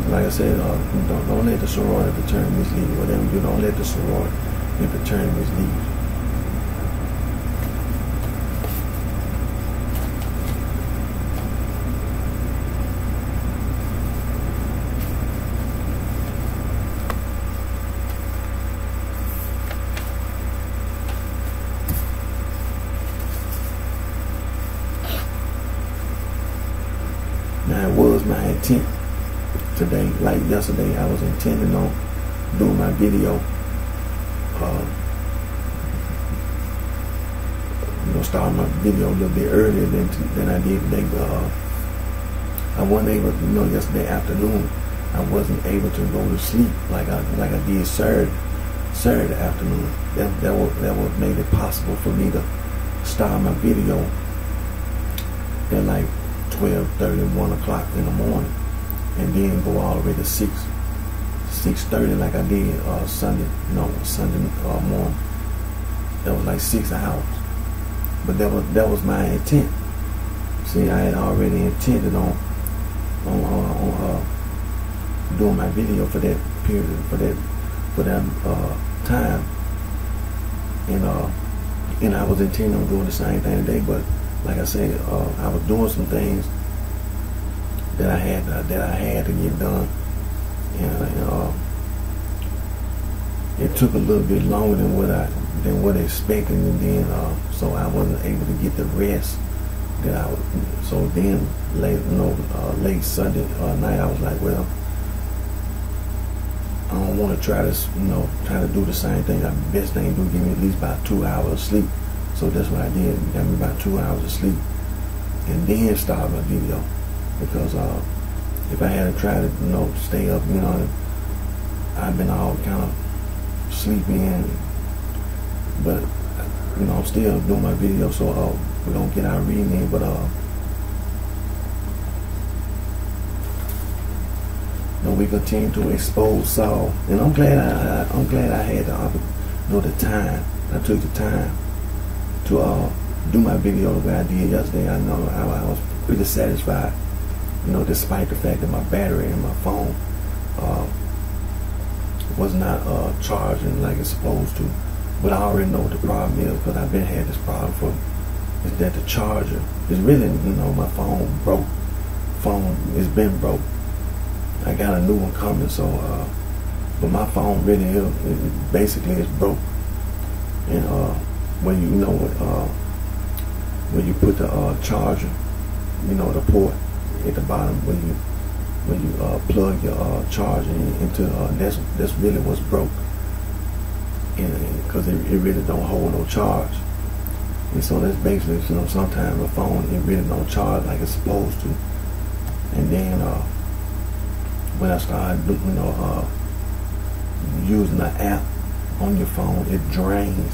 Like I said, don't let the sorority and fraternities lead you. Whatever you do, don't let the sorority and fraternities lead you. Now, it was my intent today, like yesterday, I was intending on doing my video, starting my video a little bit earlier than I did today, but I wasn't able to, yesterday afternoon, I wasn't able to go to sleep like I did Saturday afternoon. That what made it possible for me to start my video at like 12:30, 1 o'clock in the morning, and then go all the way to 6:30 like I did Sunday morning. That was like 6 hours. But that was my intent. See, I had already intended on doing my video for that period, for that time, and I was intending on doing the same thing today. But like I said, I was doing some things that I had to get done, and it took a little bit longer than what I expected, and then so I wasn't able to get the rest that I was. So then late Sunday night, I was like, well, I don't want to try to do the same thing. The best thing to do, give me at least about 2 hours of sleep. So that's what I did. Got me about 2 hours of sleep, and then start my video. Because if I had to try to stay up, I've been all kind of sleepy, but I'm still doing my video, so we're gonna get our reading in. But we continue to expose Saul, and I'm glad I had the time. I took the time to do my video the way I did yesterday. I know I was pretty satisfied, despite the fact that my battery in my phone was not charging like it's supposed to. But I already know what the problem is, because I've been had this problem is that the charger is really, my phone broke. Phone has been broke. I got a new one coming, so but my phone really is basically is broke. And when when you put the charger, the port at the bottom, when you plug your charger into that's really what's broke, and because it really don't hold no charge. And so that's basically, sometimes the phone, it really don't charge like it's supposed to. And then when I started using the app on your phone, it drains.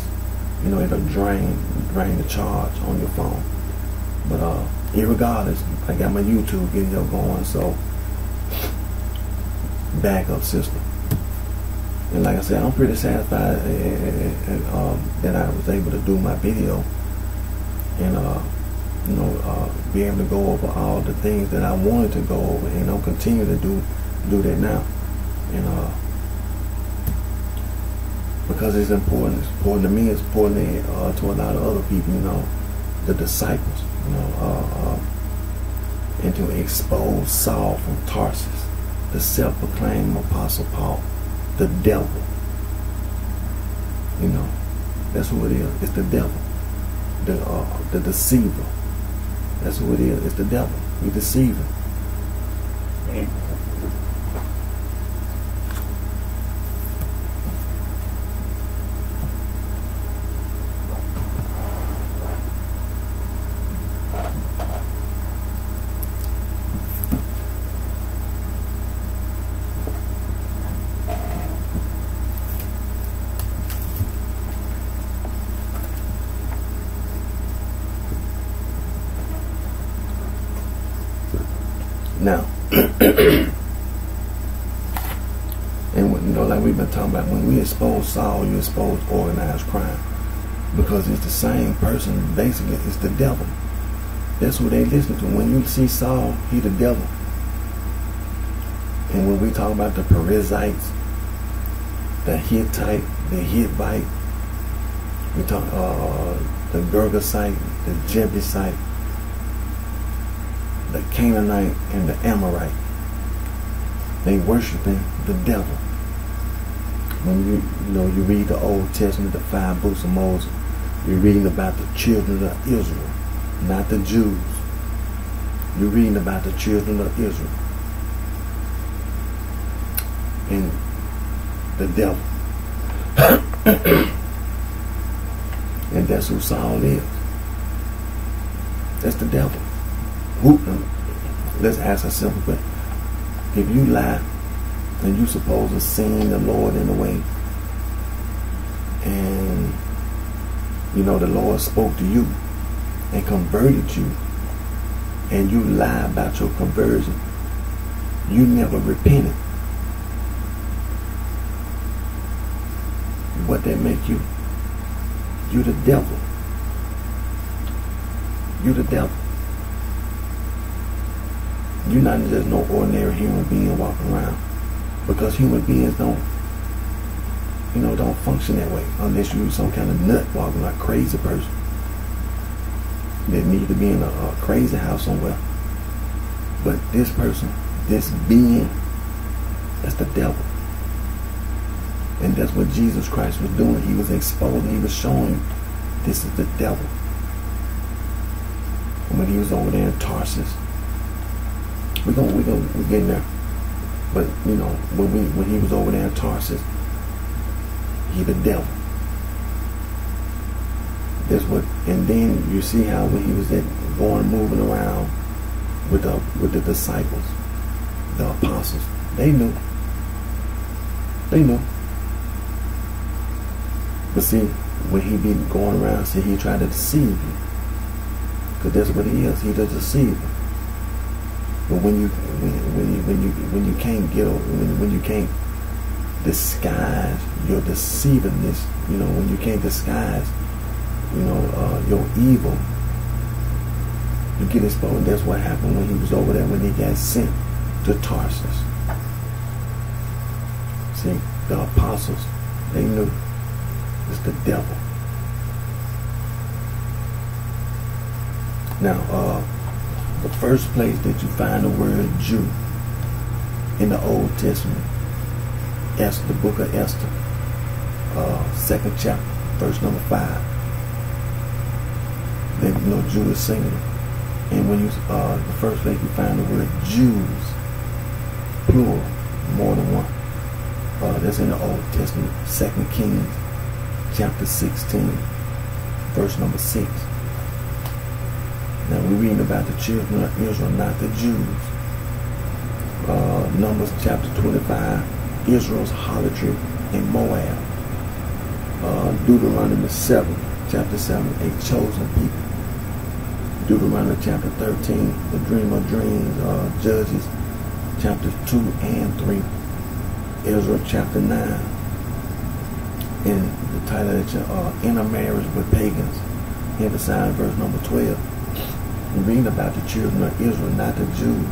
It'll drain the charge on your phone. But irregardless, I got my YouTube video going, so backup system. And like I said, I'm pretty satisfied that I was able to do my video and be able to go over all the things that I wanted to go over, and I'll continue to do that now. And because it's important. It's important to me. It's important to a lot of other people. The disciples. And to expose Saul from Tarsus, the self-proclaimed Apostle Paul, the devil. That's who it is. It's the devil, the deceiver. That's who it is. It's the devil. You deceiver. Now, and like we've been talking about, when we expose Saul, you expose organized crime, because it's the same person. Basically, it's the devil. That's who they listen to. When you see Saul, he the devil. And when we talk about the Perizzites, the Hittite, the Hivite, we talk the Girgasite, the Jebusite, the Canaanite, and the Amorite. They worshiping the devil. When you read the Old Testament, the 5 books of Moses, you're reading about the children of Israel, not the Jews. You're reading about the children of Israel and the devil. And that's who Saul is. That's the devil. Let's ask a simple question. If you lie and you supposed to sing the Lord in a way, and the Lord spoke to you and converted you, and you lie about your conversion, you never repented, what that make you? You the devil. You the devil. You're not just no ordinary human being walking around, because human beings don't function that way unless you're some kind of nut walking like a crazy person that need to be in a crazy house somewhere. But this person, this being, that's the devil. And that's what Jesus Christ was doing. He was exposing, he was showing you this is the devil. And when he was over there in Tarsus, we're getting there. But when he was over there in Tarsus, he the devil. That's what. And then you see how when he was moving around with the disciples, the apostles, they knew. But see, when he be going around, see, he tried to deceive you, because that's what he is. He the deceiver. But when you can't when you can't disguise your deceivingness, when you can't disguise, your evil, you get exposed. That's what happened when he was over there, when he got sent to Tarsus. See, the apostles, they knew it's the devil. Now, the first place that you find the word Jew in the Old Testament, Esther, the book of Esther, 2nd chapter, verse number 5. Then Jew is singular. And when you the first place you find the word Jews, plural, more than one. That's in the Old Testament, 2 Kings, chapter 16, verse number 6. Now we're reading about the children of Israel, not the Jews. Numbers chapter 25, Israel's harlotry in Moab. Deuteronomy chapter 7, a chosen people. Deuteronomy chapter 13, the dream of dreams. Judges chapter 2 and 3. Israel chapter 9, in the title that intermarriage with pagans, emphasized verse number 12. We're reading about the children of Israel, not the Jews.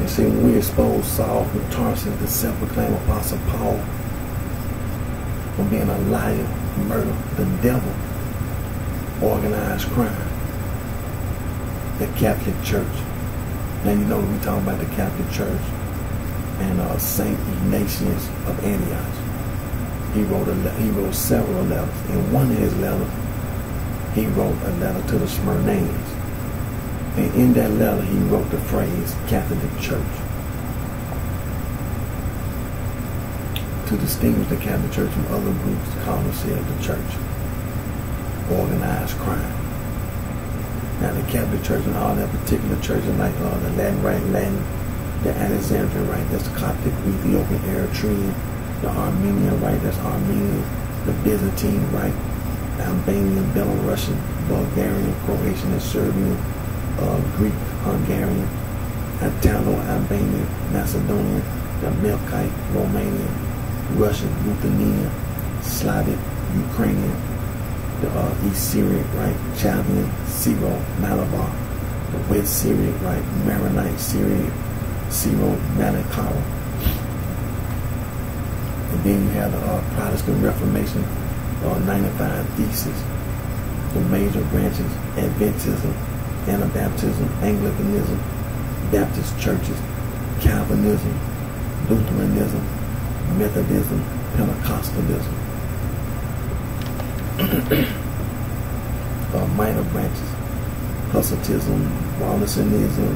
And see, when we expose Saul from Tarsus, the self-proclaimed Apostle Paul, from being a liar, murder, the devil, organized crime, the Catholic Church. Now you know we talking about the Catholic Church and Saint Ignatius of Antioch. He wrote several letters. In one of his letters, he wrote a letter to the Smyrnaeans, and in that letter he wrote the phrase Catholic Church to distinguish the Catholic Church from other groups that call themselves the Church. Organized crime. Now the Catholic Church and all that particular churches like the Latin Rite, the Alexandrian Rite, that's the Coptic, Ethiopian, Eritrean, the Armenian Rite, that's Armenian, the Byzantine Rite, Albanian, Belarusian, Bulgarian, Croatian, and Serbian, Greek, Hungarian, Italo-Albanian, Macedonian, the Melkite, Romanian, Russian, Lithuanian, Slavic, Ukrainian, the East Syriac Rite, Chaldean, Syro, Malabar, the West Syriac Rite, Maronite, Syriac, Syro, Malakara. And then you have the Protestant Reformation, 95 Theses, the major branches, Adventism, Anabaptism, Anglicanism, Baptist churches, Calvinism, Lutheranism, Methodism, Pentecostalism. Minor branches, Hussitism, Wallaceanism,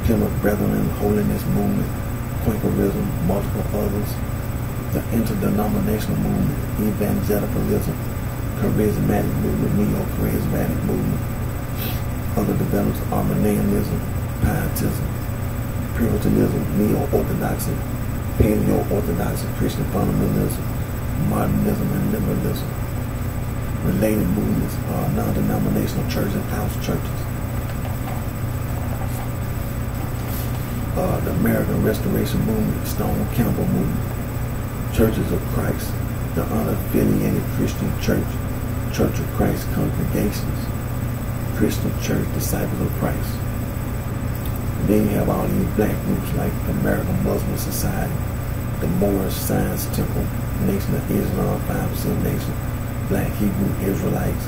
Plymouth Brethren, Holiness Movement, Quakerism, multiple others, the interdenominational movement, evangelicalism, charismatic movement, neo-charismatic movement, other developments, Arminianism, Pietism, Puritanism, Neo-Orthodoxy, Paleo-Orthodoxy, Christian fundamentalism, modernism, and liberalism. Related movements are non-denominational churches and house churches. The American Restoration Movement, Stone Campbell Movement, Churches of Christ, the Unaffiliated Christian Church, Church of Christ Congregations, Christian Church, Disciples of Christ. And then you have all these black groups like the American Muslim Society, the Moorish Science Temple, Nation of Islam, 5% Nation, Black Hebrew Israelites,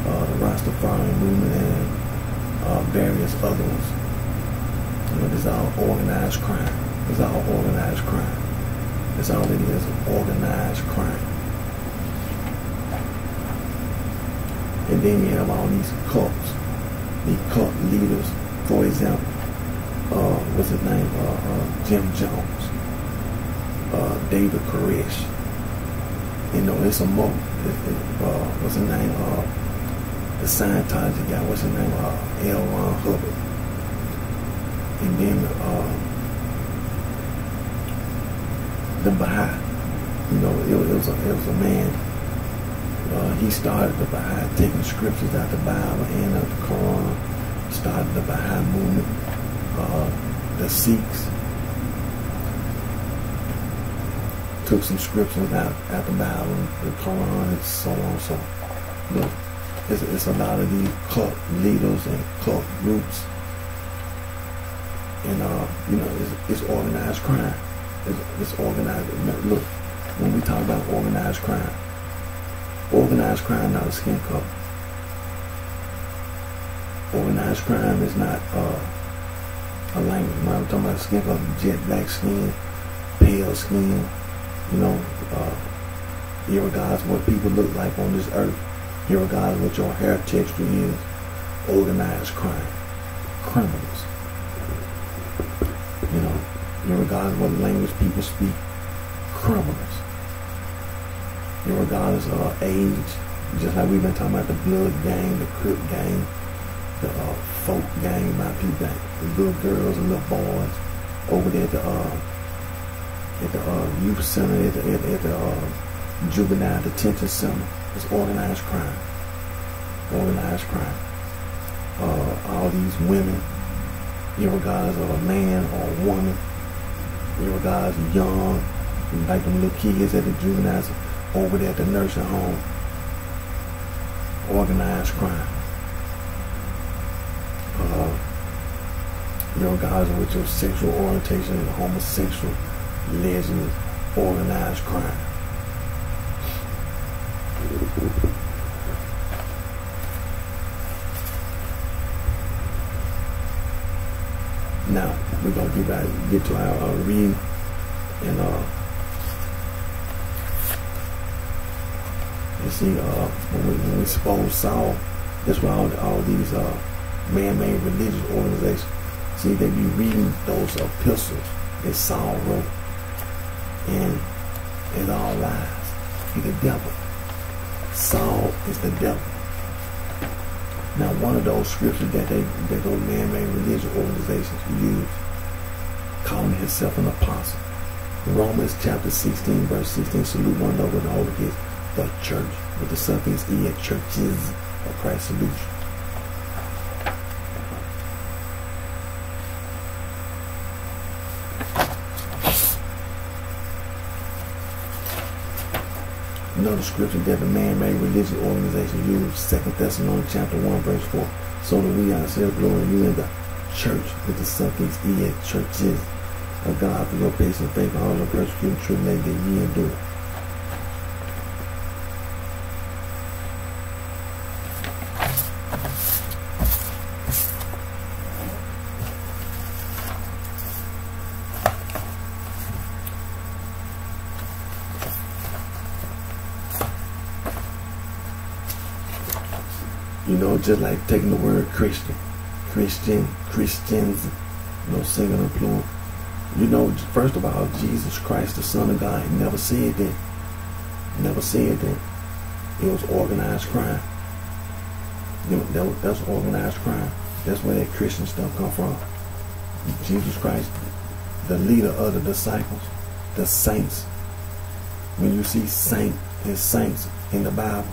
the Rastafarian movement, and various other ones. You know, this is all organized crime. It's all organized crime. That's all it is, organized crime. And then you have all these cults, these cult leaders. For example, what's his name? Jim Jones, David Koresh. You know, it's a more. What's his name? The Scientology guy. What's his name? L. Ron Hubbard. And then the Baha'i. You know, it was a man. He started the Baha'i, taking scriptures out the Bible and out the Quran. Started the Baha'i movement. The Sikhs took some scriptures out the Bible, the Quran, and so on. So, look, it's a lot of these cult leaders and cult groups, and you know, it's organized crime. It's organized. Look, when we talk about organized crime, not a skin color. Organized crime is not a language. When I'm talking about skin color, jet black skin, pale skin. You know, irregardless of what people look like on this earth, irregardless of what your hair texture is, organized crime, criminals. You know, irregardless of what language people speak, criminals. Irregardless of age, just like we've been talking about the blood gang, the crip gang, the folk gang, my people, the little girls and little boys over there at the youth center, at the juvenile detention center. It's organized crime. Organized crime. all these women, regardless of a man or a woman, regardless of young, like them little kids at the juveniles over there at the nursing home. Organized crime. Regardless of what your sexual orientation is, homosexual, lesbian, organized crime. Now we're gonna get to our reading, and you see, when we suppose Saul, that's why all these man-made religious organizations, see, they be reading those epistles that Saul wrote, and it's all lies. He's the devil. Saul is the devil. Now, one of those scriptures that those man-made religious organizations use, calling himself an apostle. Romans chapter 16, verse 16, salute one another with the Holy Ghost. The church, with the suffix E, churches of Christ salute you. Another scripture that the man-made religious organization used, 2 Thessalonians chapter 1, verse 4. So that we ourselves glory you in the church, with the suffix E, churches of God, for your patient faith and all the persecution tribulation that ye endure. Just like taking the word Christian, Christians, singular and plural. First of all, Jesus Christ, the Son of God, he never said that. Never said that. It was organized crime. That's organized crime. That's where that Christian stuff come from. Jesus Christ, the leader of the disciples, the saints. When you see saint and saints in the Bible,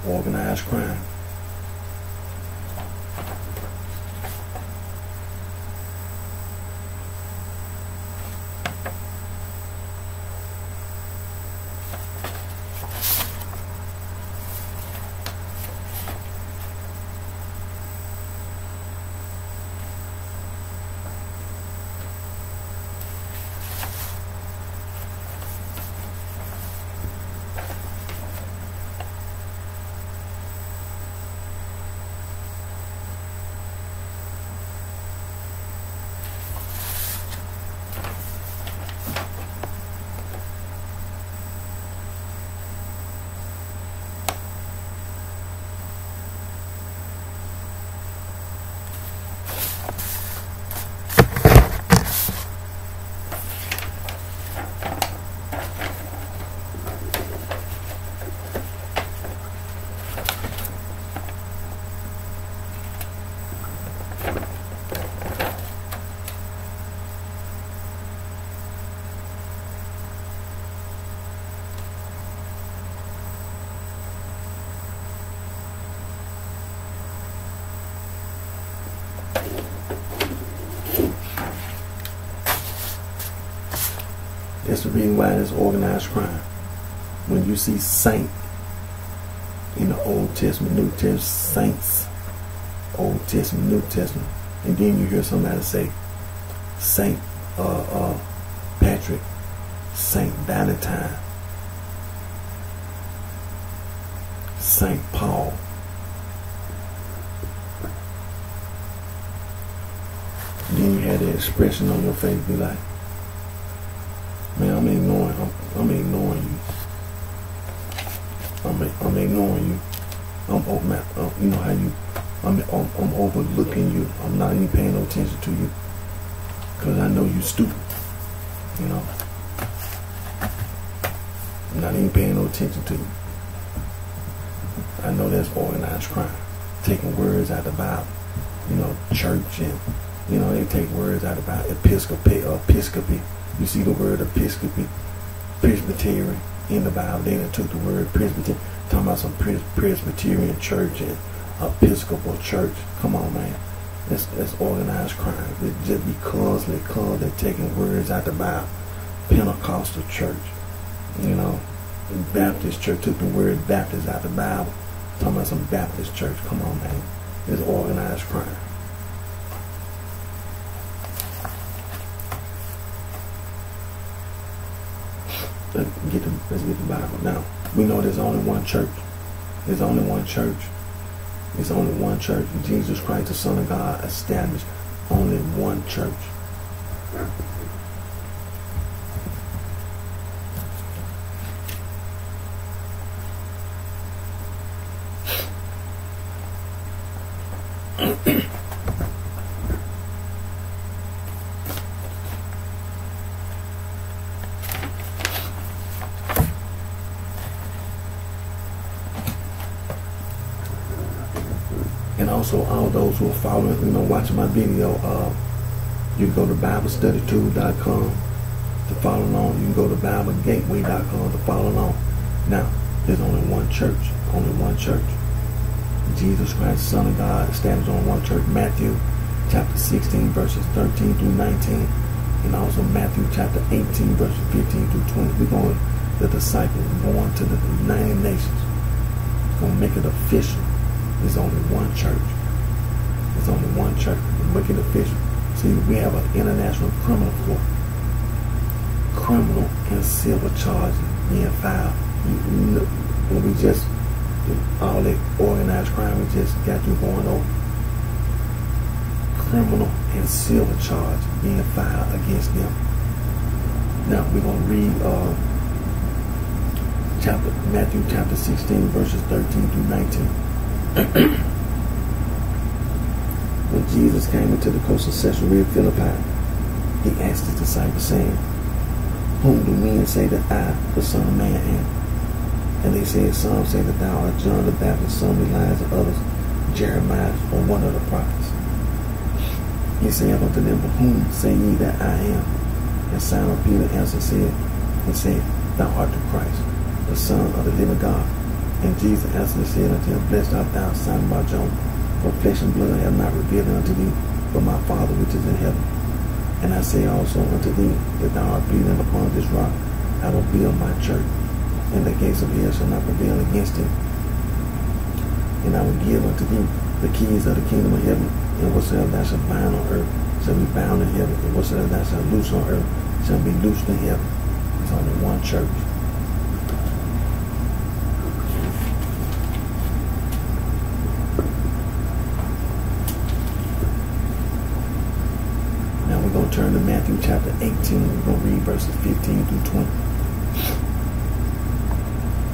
organized crime. That's the reason why it's organized crime. When you see saint in the Old Testament, New Testament, saints, Old Testament, New Testament, and then you hear somebody say Saint Patrick, Saint Valentine, Saint Paul. Then you have the expression on your face, be like, man, I'm ignoring you. I'm ignoring you. You know how you, I'm overlooking you. I'm not even paying no attention to you because I know you stupid. I'm not even paying no attention to you. I know that's organized crime. Taking words out of the Bible. Church and, they take words out of the Bible. Episcopy. You see the word Episcopy, Presbyterian in the Bible. Then it took the word Presbyterian, talking about some Presbyterian church and Episcopal Church. Come on, man. It's organized crime. It's just because they're taking words out the Bible. Pentecostal church, Baptist church took the word Baptist out the Bible. Talking about some Baptist church. Come on, man. It's organized crime. Let's get the Bible. Now, we know there's only one church. There's only one church. There's only one church. Jesus Christ, the Son of God, established only one church. And also, all those who are following, watching my video, you can go to BibleStudyTool.com to follow along. You can go to BibleGateway.com to follow along. Now, there's only one church. Only one church. Jesus Christ, Son of God, established on one church. Matthew chapter 16, verses 13 through 19. And also Matthew chapter 18, verses 15 through 20. We're going, the disciples going to the United Nations. Going to make it official. There's only one church. There's only one church. Make it official. See, we have an international criminal court. Criminal and civil charges being filed. When we just, all that organized crime we just got you going over. Criminal and civil charge being filed against them. Now, we're going to read Matthew chapter 16, verses 13 through 19. When Jesus came into the coast of Caesarea Philippi, he asked his disciples, saying, "Whom do men say that I, the Son of Man, am?" And they said, "Some say that thou art John the Baptist, some Elias, and others Jeremiah, or one of the prophets." He said unto them, "But whom say ye that I am?" And Simon Peter answered and said, "Thou art the Christ, the Son of the living God." And Jesus answered and said unto him, "Blessed art thou, Simon Bar-Jonah, for flesh and blood have not revealed it unto thee, but my Father which is in heaven. And I say also unto thee, that thou art Peter, and upon this rock I will build my church, and the gates of hell shall not prevail against it. And I will give unto thee the keys of the kingdom of heaven, and whatsoever thou shalt bind on earth shall be bound in heaven, and whatsoever thou shalt loose on earth shall be loosed in heaven." There's only one church. We're going to turn to Matthew chapter 18. We're going to read verses 15 through 20.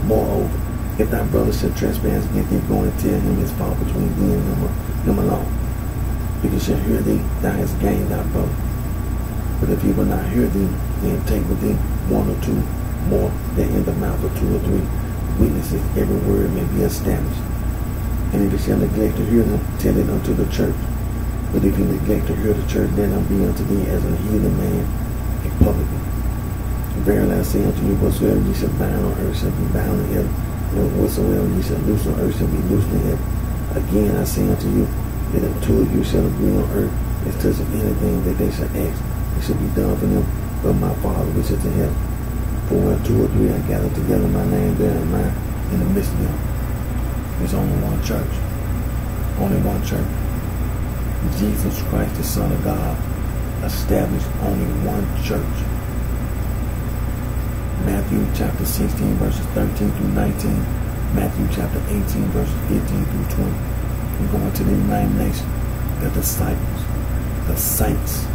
"Moreover, if thy brother shall trespass against thee, go and tell him his fault between thee and him alone. If he shall hear thee, thou hast gained thy brother. But if he will not hear thee, then take with thee one or two more, that in the mouth of two or three witnesses every word may be established. And if he shall neglect to hear them, tell it unto the church. But if you neglect to hear the church, then I'll be unto thee as an heathen man, a publican. Verily I say unto you, whatsoever ye shall bind on earth shall be bound in heaven, and whatsoever ye shall loose on earth shall be loosed in heaven. Again I say unto you, that if two of you shall agree on earth as touching anything that they shall ask, it shall be done for them by my Father which is in heaven. For where two or three are gathered together in my name, there am I in the midst of them." There's only one church. Only one church. Jesus Christ, the Son of God, established only one church. Matthew chapter 16, verses 13 through 19. Matthew chapter 18, verses 15 through 20. We're going to the United Nations. The disciples, the saints,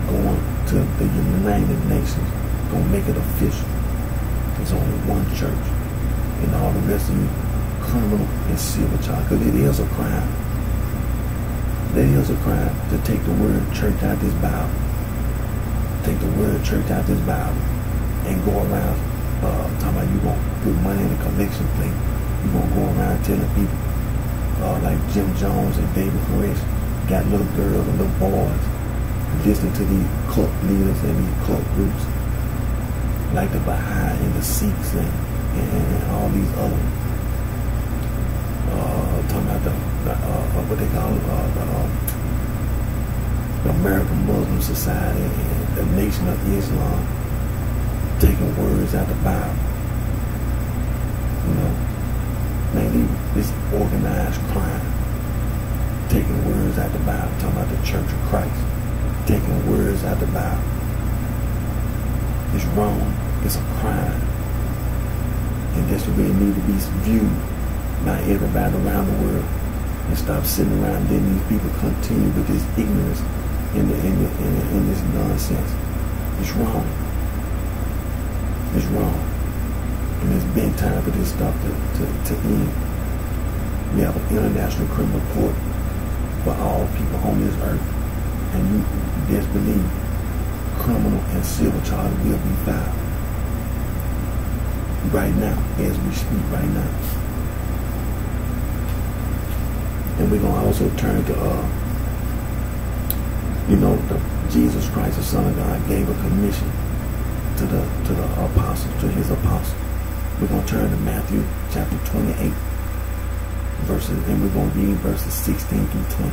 going to the United Nations, going to make it official. There's only one church. And all the rest of you, criminal and civil charge, because it is a crime. It is a crime to take the word church out this Bible. Take the word church out this Bible and go around talking about you going to put money in the collection plate. You're going to go around telling people like Jim Jones and David Koresh got little girls and little boys listening to these cult leaders and these cult groups like the Baha'i and the Sikhs and all these other talking about what they call the American Muslim Society and the Nation of Islam, taking words out of the Bible. You know, mainly this organized crime, taking words out of the Bible, talking about the Church of Christ, taking words out of the Bible. It's wrong. It's a crime. And that's the way it needs to be viewed by everybody around the world. And stop sitting around letting these people continue with this ignorance and this nonsense. It's wrong. It's wrong. And it's been time for this stuff to end. We have an international criminal court for all people on this earth. And you best believe criminal and civil charges will be filed. Right now, as we speak right now. And we're going to also turn to, Jesus Christ, the Son of God, gave a commission to the apostles, to his apostles. We're going to turn to Matthew chapter 28, and we're going to read verses 16 through 20.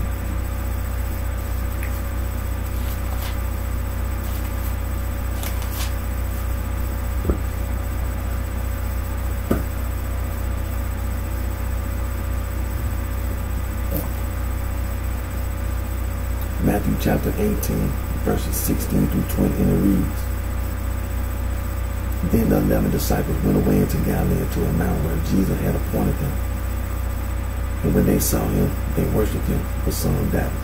Matthew chapter 18, verses 16 through 20, and it reads, Then the 11 disciples went away into Galilee to a mountain where Jesus had appointed them. And when they saw him, they worshipped him, but some doubted.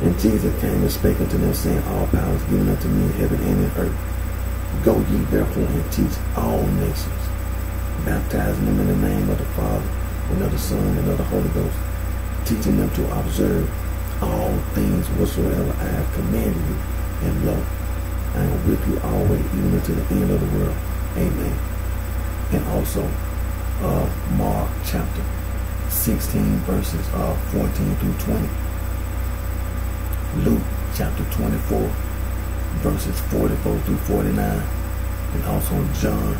And Jesus came and spake unto them, saying, All power is given unto me in heaven and in earth. Go ye therefore and teach all nations, baptizing them in the name of the Father, and of the Son, and of the Holy Ghost, teaching them to observe all things whatsoever I have commanded you, and lo, I am with you always, even unto the end of the world. Amen. And also Mark chapter 16, verses 14 through 20. Luke chapter 24, verses 44 through 49. And also John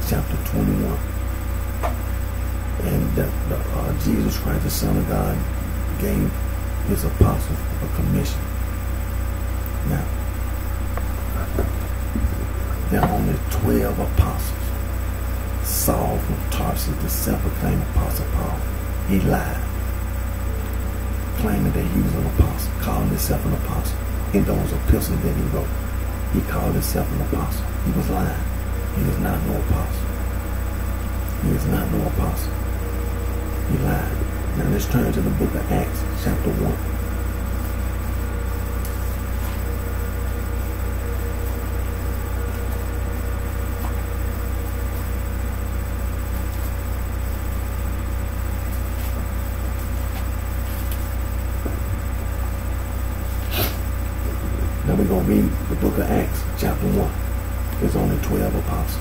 chapter 21. And Jesus Christ, the Son of God, gave his apostles a commission. Now, there are only 12 apostles. Saul from Tarsus, the self-proclaimed apostle Paul, he lied, claiming that he was an apostle, calling himself an apostle. In those epistles that he wrote, he called himself an apostle. He was lying. He is not no apostle. He is not no apostle. He lied. Now let's turn to the book of Acts, chapter 1. Now we're going to read the book of Acts, chapter 1. There's only 12 apostles.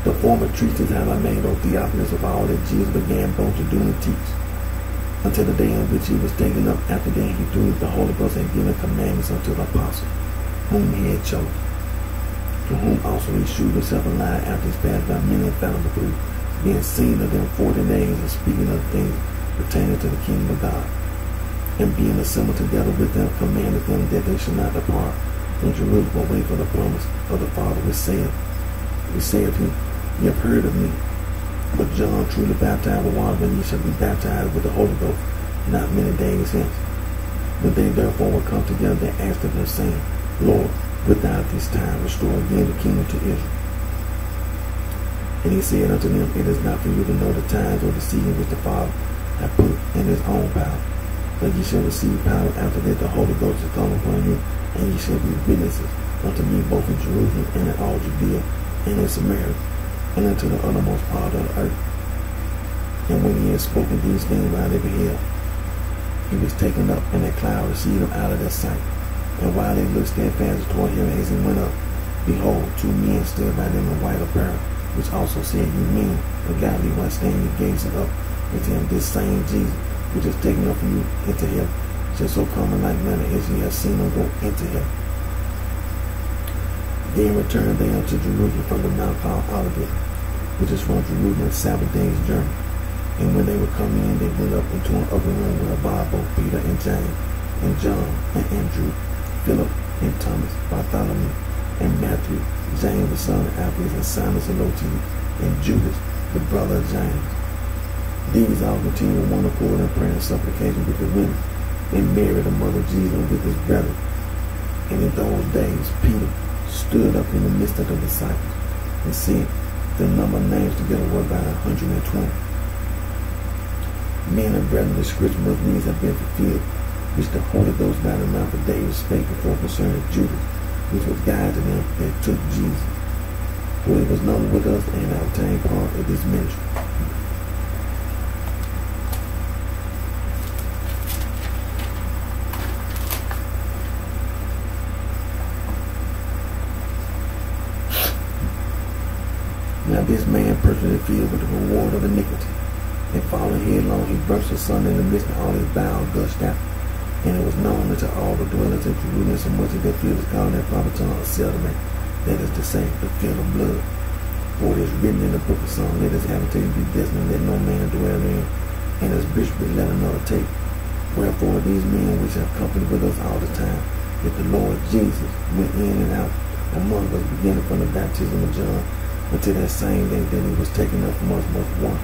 The former treatise have I made, O Theophilus, of all that Jesus began both to do and teach, until the day in which he was taken up. After that he through the Holy Ghost had given commandments unto the apostles, whom he had chosen, to whom also he shewed himself alive after his passed by many infallible proofs, being seen of them 40 days, and speaking of things pertaining to the kingdom of God. And being assembled together with them, commanded them that they should not depart from Jerusalem, but wait for the promise of the Father, which saith he, Ye have heard of me, but John truly baptized with water, but ye shall be baptized with the Holy Ghost not many days hence. When they therefore were come together, they asked of him, saying, Lord, wilt thou at this time restore again the kingdom to Israel? And he said unto them, It is not for you to know the times or the season which the Father hath put in his own power, but ye shall receive power after that the Holy Ghost is come upon you, and ye shall be witnesses unto me both in Jerusalem and in all Judea and in Samaria, and unto the uttermost part of the earth. And when he had spoken these things while they beheld, he was taken up, and a cloud received him out of their sight. And while they looked steadfastly toward him as he went up, behold, 2 men stood by them in white apparel, which also said, Ye men of Galilee, why stand ye gazing up into him? This same Jesus, which is taken up from you into heaven, shall so come in like manner as ye have seen him go into heaven. Then returned they unto Jerusalem from the mount called Olivet, which is from Jerusalem, 7 days' journey. And when they were come in, they went up into an upper room where abode both Peter and James, and John, and Andrew, Philip, and Thomas, Bartholomew, and Matthew, James the son of Alphaeus, and Simon Zelotes, and Judas, the brother of James. These all continued with one accord in prayer and supplication with the women, and Mary, the mother of Jesus, with his brethren. And in those days Peter stood up in the midst of the disciples, and said, the number of names together were about 120. Men and brethren, the scripture must needs have been fulfilled, which the Holy Ghost by the mouth of David spake before concerning Judas, which was guide to them that took Jesus. For he was known with us and obtained part of this ministry. Now this man personally filled with the reward of iniquity, and falling headlong, he burst asunder in the midst of all his bowels gushed out. And it was known unto all the dwellers in Jerusalem, so much that their field is called in their proper tongue a settlement, that is to say, the field of blood. For it is written in the book of Psalms, let his habitation be desolate, let no man dwell in, and his bishopric let another take. Wherefore these men which have company with us all the time, that the Lord Jesus went in and out among us, beginning from the baptism of John, until that same day that he was taken up from us, must one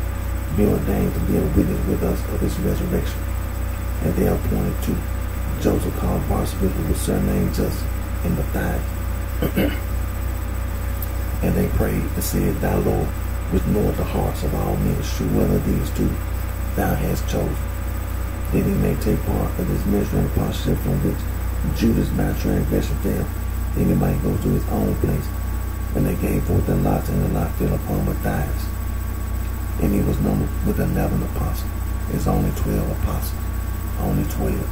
be ordained to be a witness with us of his resurrection. And they appointed two, Joseph called Barsabas, who was surnamed Justus, and Matthias. And they prayed and said, Thou Lord, which knoweth the hearts of all men, shew whether these two thou hast chosen, that he may take part of this ministry and apostleship from which Judas by transgression fell, that he might go to his own place. And they gave forth their lots, and the lot fell upon Matthias. And he was numbered with 11 apostles. There's only 12 apostles. Only 12.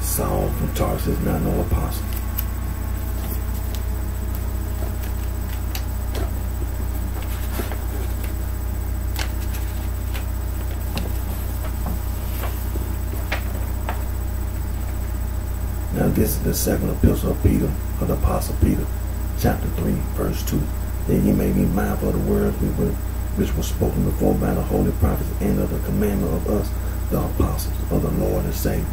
Saul from Tarsus, not no apostle. Now this is the second epistle of Peter, of the Apostle Peter, chapter 3, verse 2. That ye may be mindful of the words which were spoken before by the holy prophets, and of the commandment of us, the apostles of the Lord and Savior.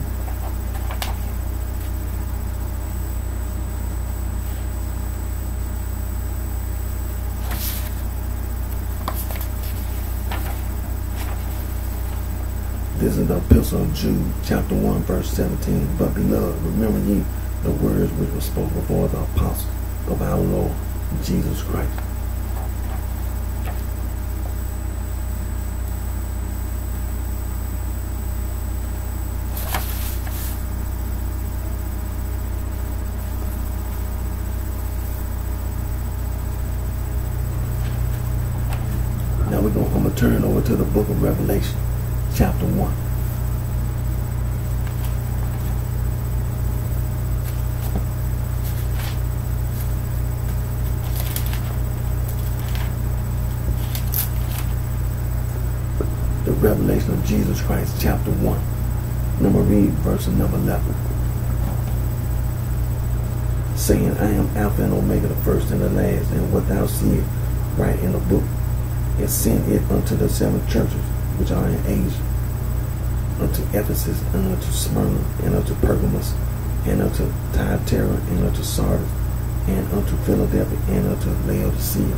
This is the epistle of Jude, chapter 1, verse 17. But beloved, remember ye the words which were spoken before the apostles of our Lord Jesus Christ. Now I'm going to turn over to the book of Revelation, chapter 1. The revelation of Jesus Christ, chapter 1. I'm going to read verse number 11. Saying, I am Alpha and Omega, the first and the last, and what thou seest, write in the book, and send it unto the 7 churches which are in Asia, unto Ephesus, and unto Smyrna, and unto Pergamos, and unto Thyatira, and unto Sardis, and unto Philadelphia, and unto Laodicea.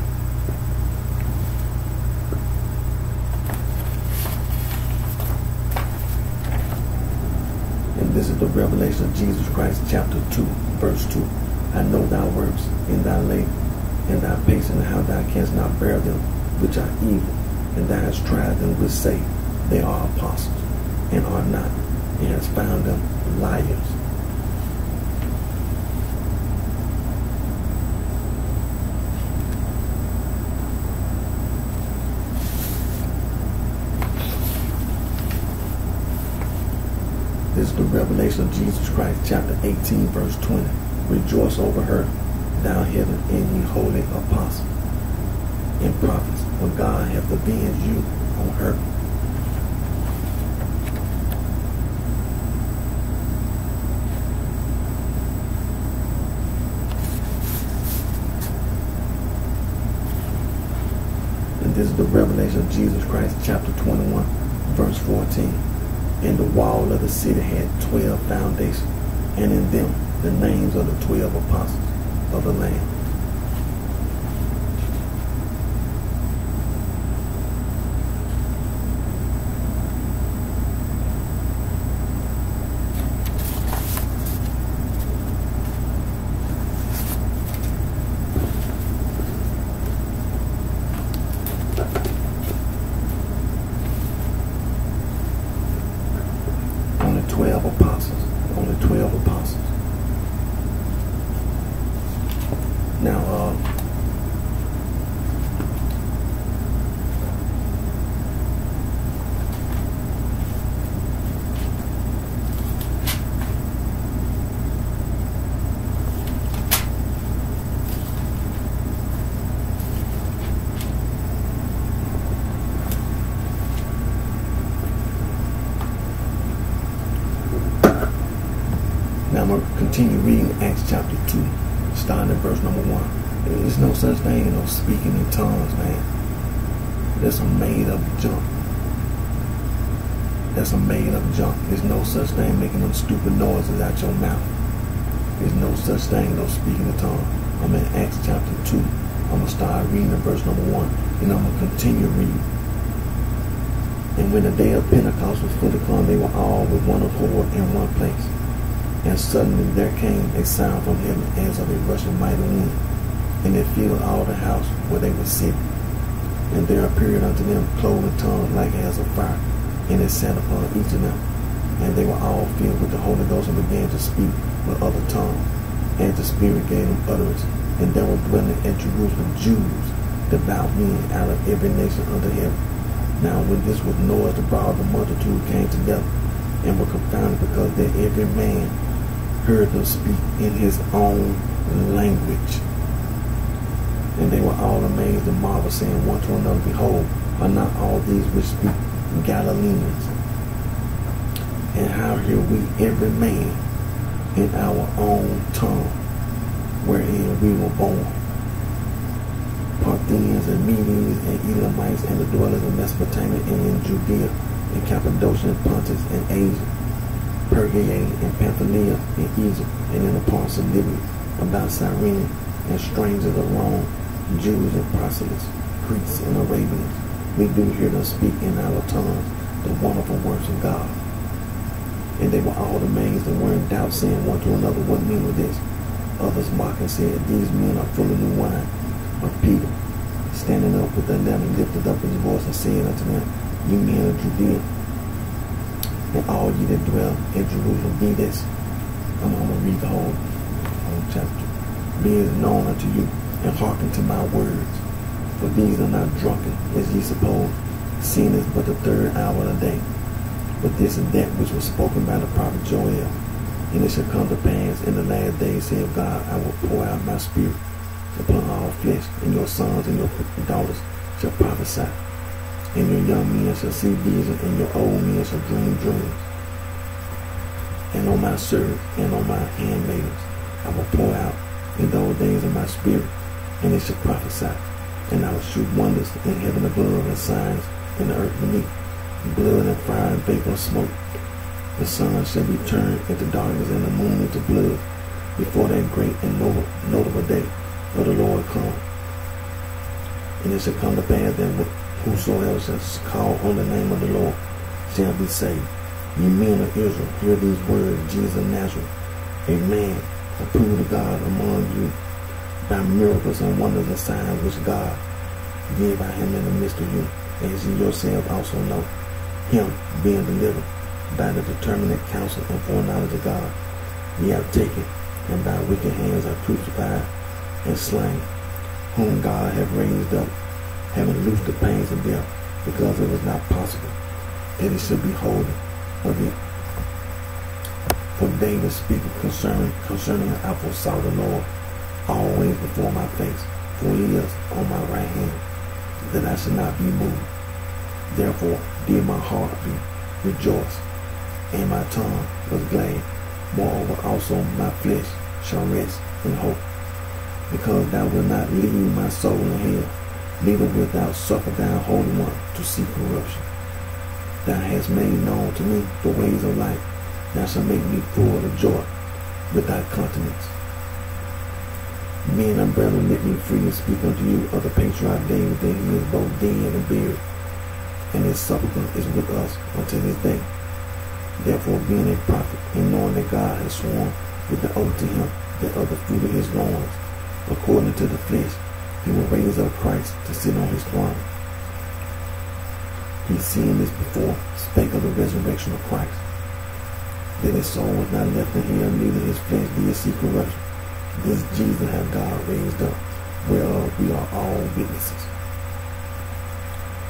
And this is the revelation of Jesus Christ, chapter 2, verse 2. I know thy works, and thy labor, and thy patience, and how thou canst not bear them which are evil, and thou hast tried them which say they are apostles, and are not, and hast found them liars. This is the revelation of Jesus Christ, chapter 18, verse 20. Rejoice over her, thou heaven, and ye holy apostles and prophets, for God hath avenged you on her. resurrection of Jesus Christ, chapter 21, verse 14. And the wall of the city had 12 foundations, and in them the names of the 12 apostles of the Lamb. Only 12 apostles. Only 12 apostles. Now, I'm going to continue reading Acts chapter 2, starting at verse number 1. There's no such thing as no speaking in tongues, man. That's some made up junk. That's some made up junk. There's no such thing making them stupid noises out your mouth. There's no such thing, no speaking in tongues. I'm in Acts chapter 2. I'm going to start reading at verse number 1, and I'm going to continue reading. And when the day of Pentecost was fully come, they were all with one accord in one place. And suddenly there came a sound from heaven as of a rushing mighty wind, and it filled all the house where they were sitting. And there appeared unto them cloven tongues like as of fire, and it sat upon each of them. And they were all filled with the Holy Ghost and began to speak with other tongues, and the Spirit gave them utterance. And there were dwelling at Jerusalem Jews, devout men out of every nation under heaven. Now when this was noised abroad, the multitude came together, and were confounded, because that every man heard them speak in his own language. And they were all amazed and marveled, saying one to another, Behold, are not all these which speak Galileans? And how hear we every man in our own tongue, wherein we were born? Parthians and Medes and Elamites, and the dwellers in Mesopotamia and in Judea and Cappadocia and Pontus and Asia, Pergae and Pamphylia and Egypt, and in the parts of Libya about Cyrene, and strangers of Rome, Jews and proselytes, Greeks and Arabians. We do hear them speak in our tongues the wonderful works of God. And they were all amazed and were in doubt, saying one to another, What meaneth this? Others mocking said, These men are full of new wine. But Peter, standing up with the 11, lifted up his voice and said unto them, Ye men of Judea, and all ye that dwell in Jerusalem, be this. I'm going to read the whole chapter. Be it known unto you, and hearken to my words. For these are not drunken, as ye suppose, seeing is but the third hour of the day. But this is that which was spoken by the prophet Joel. And it shall come to pass in the last days, saith God, I will pour out my spirit upon all flesh, and your sons and your daughters shall prophesy. And your young men shall see visions, and your old men shall dream dreams. And on my servants and on my handmaidens I will pour out in those days of my spirit, and they shall prophesy. And I will shoot wonders in heaven above, and signs in the earth beneath, blood and fire and vapor of smoke. The sun shall be turned into darkness, and the moon into blood, before that great and notable day of the Lord come. And it shall come to pass that whosoever shall call on the name of the Lord shall be saved. Ye men of Israel, hear these words, Jesus of Nazareth, a man approved of God among you by miracles and wonders and signs which God gave by him in the midst of you, as ye yourselves also know, him being delivered by the determinate counsel and foreknowledge of God, ye have taken, and by wicked hands are crucified and slain, whom God hath raised up, having loosed the pains of death, because it was not possible that he should be holy of it. For David speaking concerning I foresaw the Lord always before my face, for he is on my right hand, that I should not be moved. Therefore did my heart be rejoiced, and my tongue was glad. Moreover also my flesh shall rest in hope, because thou wilt not leave my soul in hell, neither wilt thou suffer thy Holy One to see corruption. Thou hast made known to me the ways of life. Thou shalt make me full of joy with thy countenance. Men and brethren, let me freely speak unto you of the patriarch David, that he is both dead and buried, and his sepulchre is with us until this day. Therefore, being a prophet, and knowing that God has sworn with the oath to him that of the fruit of his loins, according to the flesh, he will raise up Christ to sit on his throne. He, seeing this before, spake of the resurrection of Christ, that his soul was not left in hell, neither his flesh did see corruption. This Jesus hath God raised up, whereof we are all witnesses.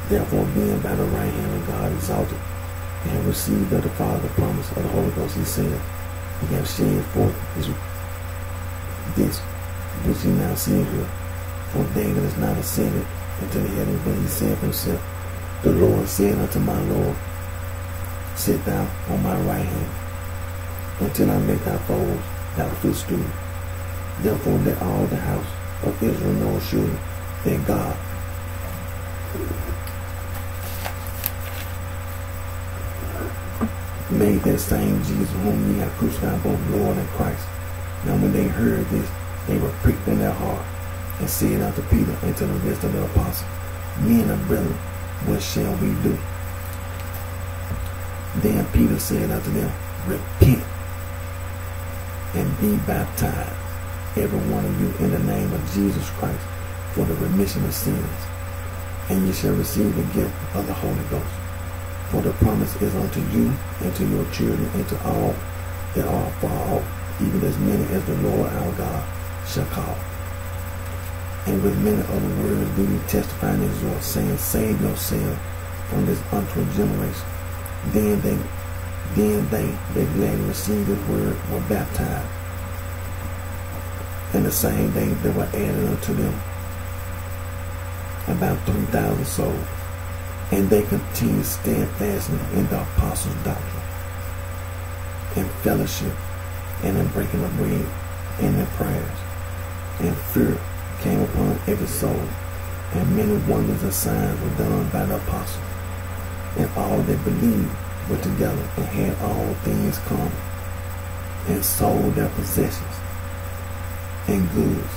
Therefore, being by the right hand of God exalted, and have received of the Father the promise of the Holy Ghost, he said, he hath shed forth this which ye now see here. For David is not ascended into the heavens, but he said himself, the Lord said unto my Lord, sit thou on my right hand, until I make thy foes thy footstool. Therefore let all the house of Israel know surely that God made that same Jesus whom ye have crucified, both Lord and Christ. Now when they heard this, they were pricked in their heart, and said unto Peter and to the rest of the apostles, Men and brethren, what shall we do? Then Peter said unto them, Repent, and be baptized, every one of you, in the name of Jesus Christ, for the remission of sins, and ye shall receive the gift of the Holy Ghost. For the promise is unto you, and to your children, and to all that are far off, even as many as the Lord our God shall call. And with many other words do ye testify and exhort, saying, Save yourselves from this untoward generation. Then they that gladly received this word were baptized. And the same day there were added unto them about 3,000 souls. And they continued steadfastly in the apostles' doctrine, in fellowship, and in breaking of bread, and in prayers. And fear came upon every soul, and many wonders and signs were done by the apostles. And all that believed were together, and had all things common, and sold their possessions and goods,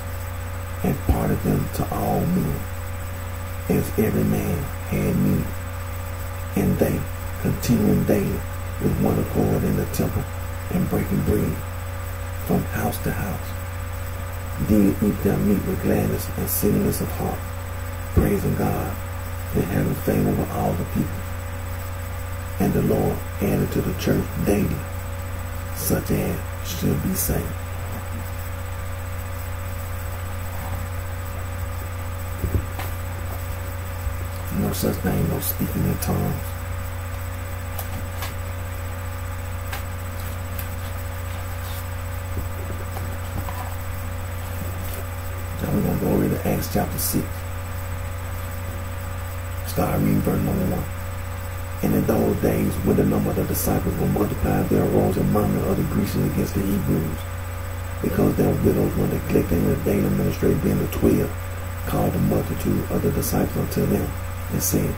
and parted them to all men, as every man had need. And they, continuing daily with one accord in the temple, and breaking bread from house to house, did eat their meat with gladness and singleness of heart, praising God, and having favor with all the people. And the Lord added to the church daily such as should be saved. No such thing, no speaking in tongues. Now we're going to go over to Acts chapter 6. Start reading verse number 1. And in those days, when the number of the disciples were multiplied, there arose a murmur of the Grecians against the Hebrews, because their widows were neglecting the daily ministry. Then the 12 called the multitude of the disciples unto them, and said,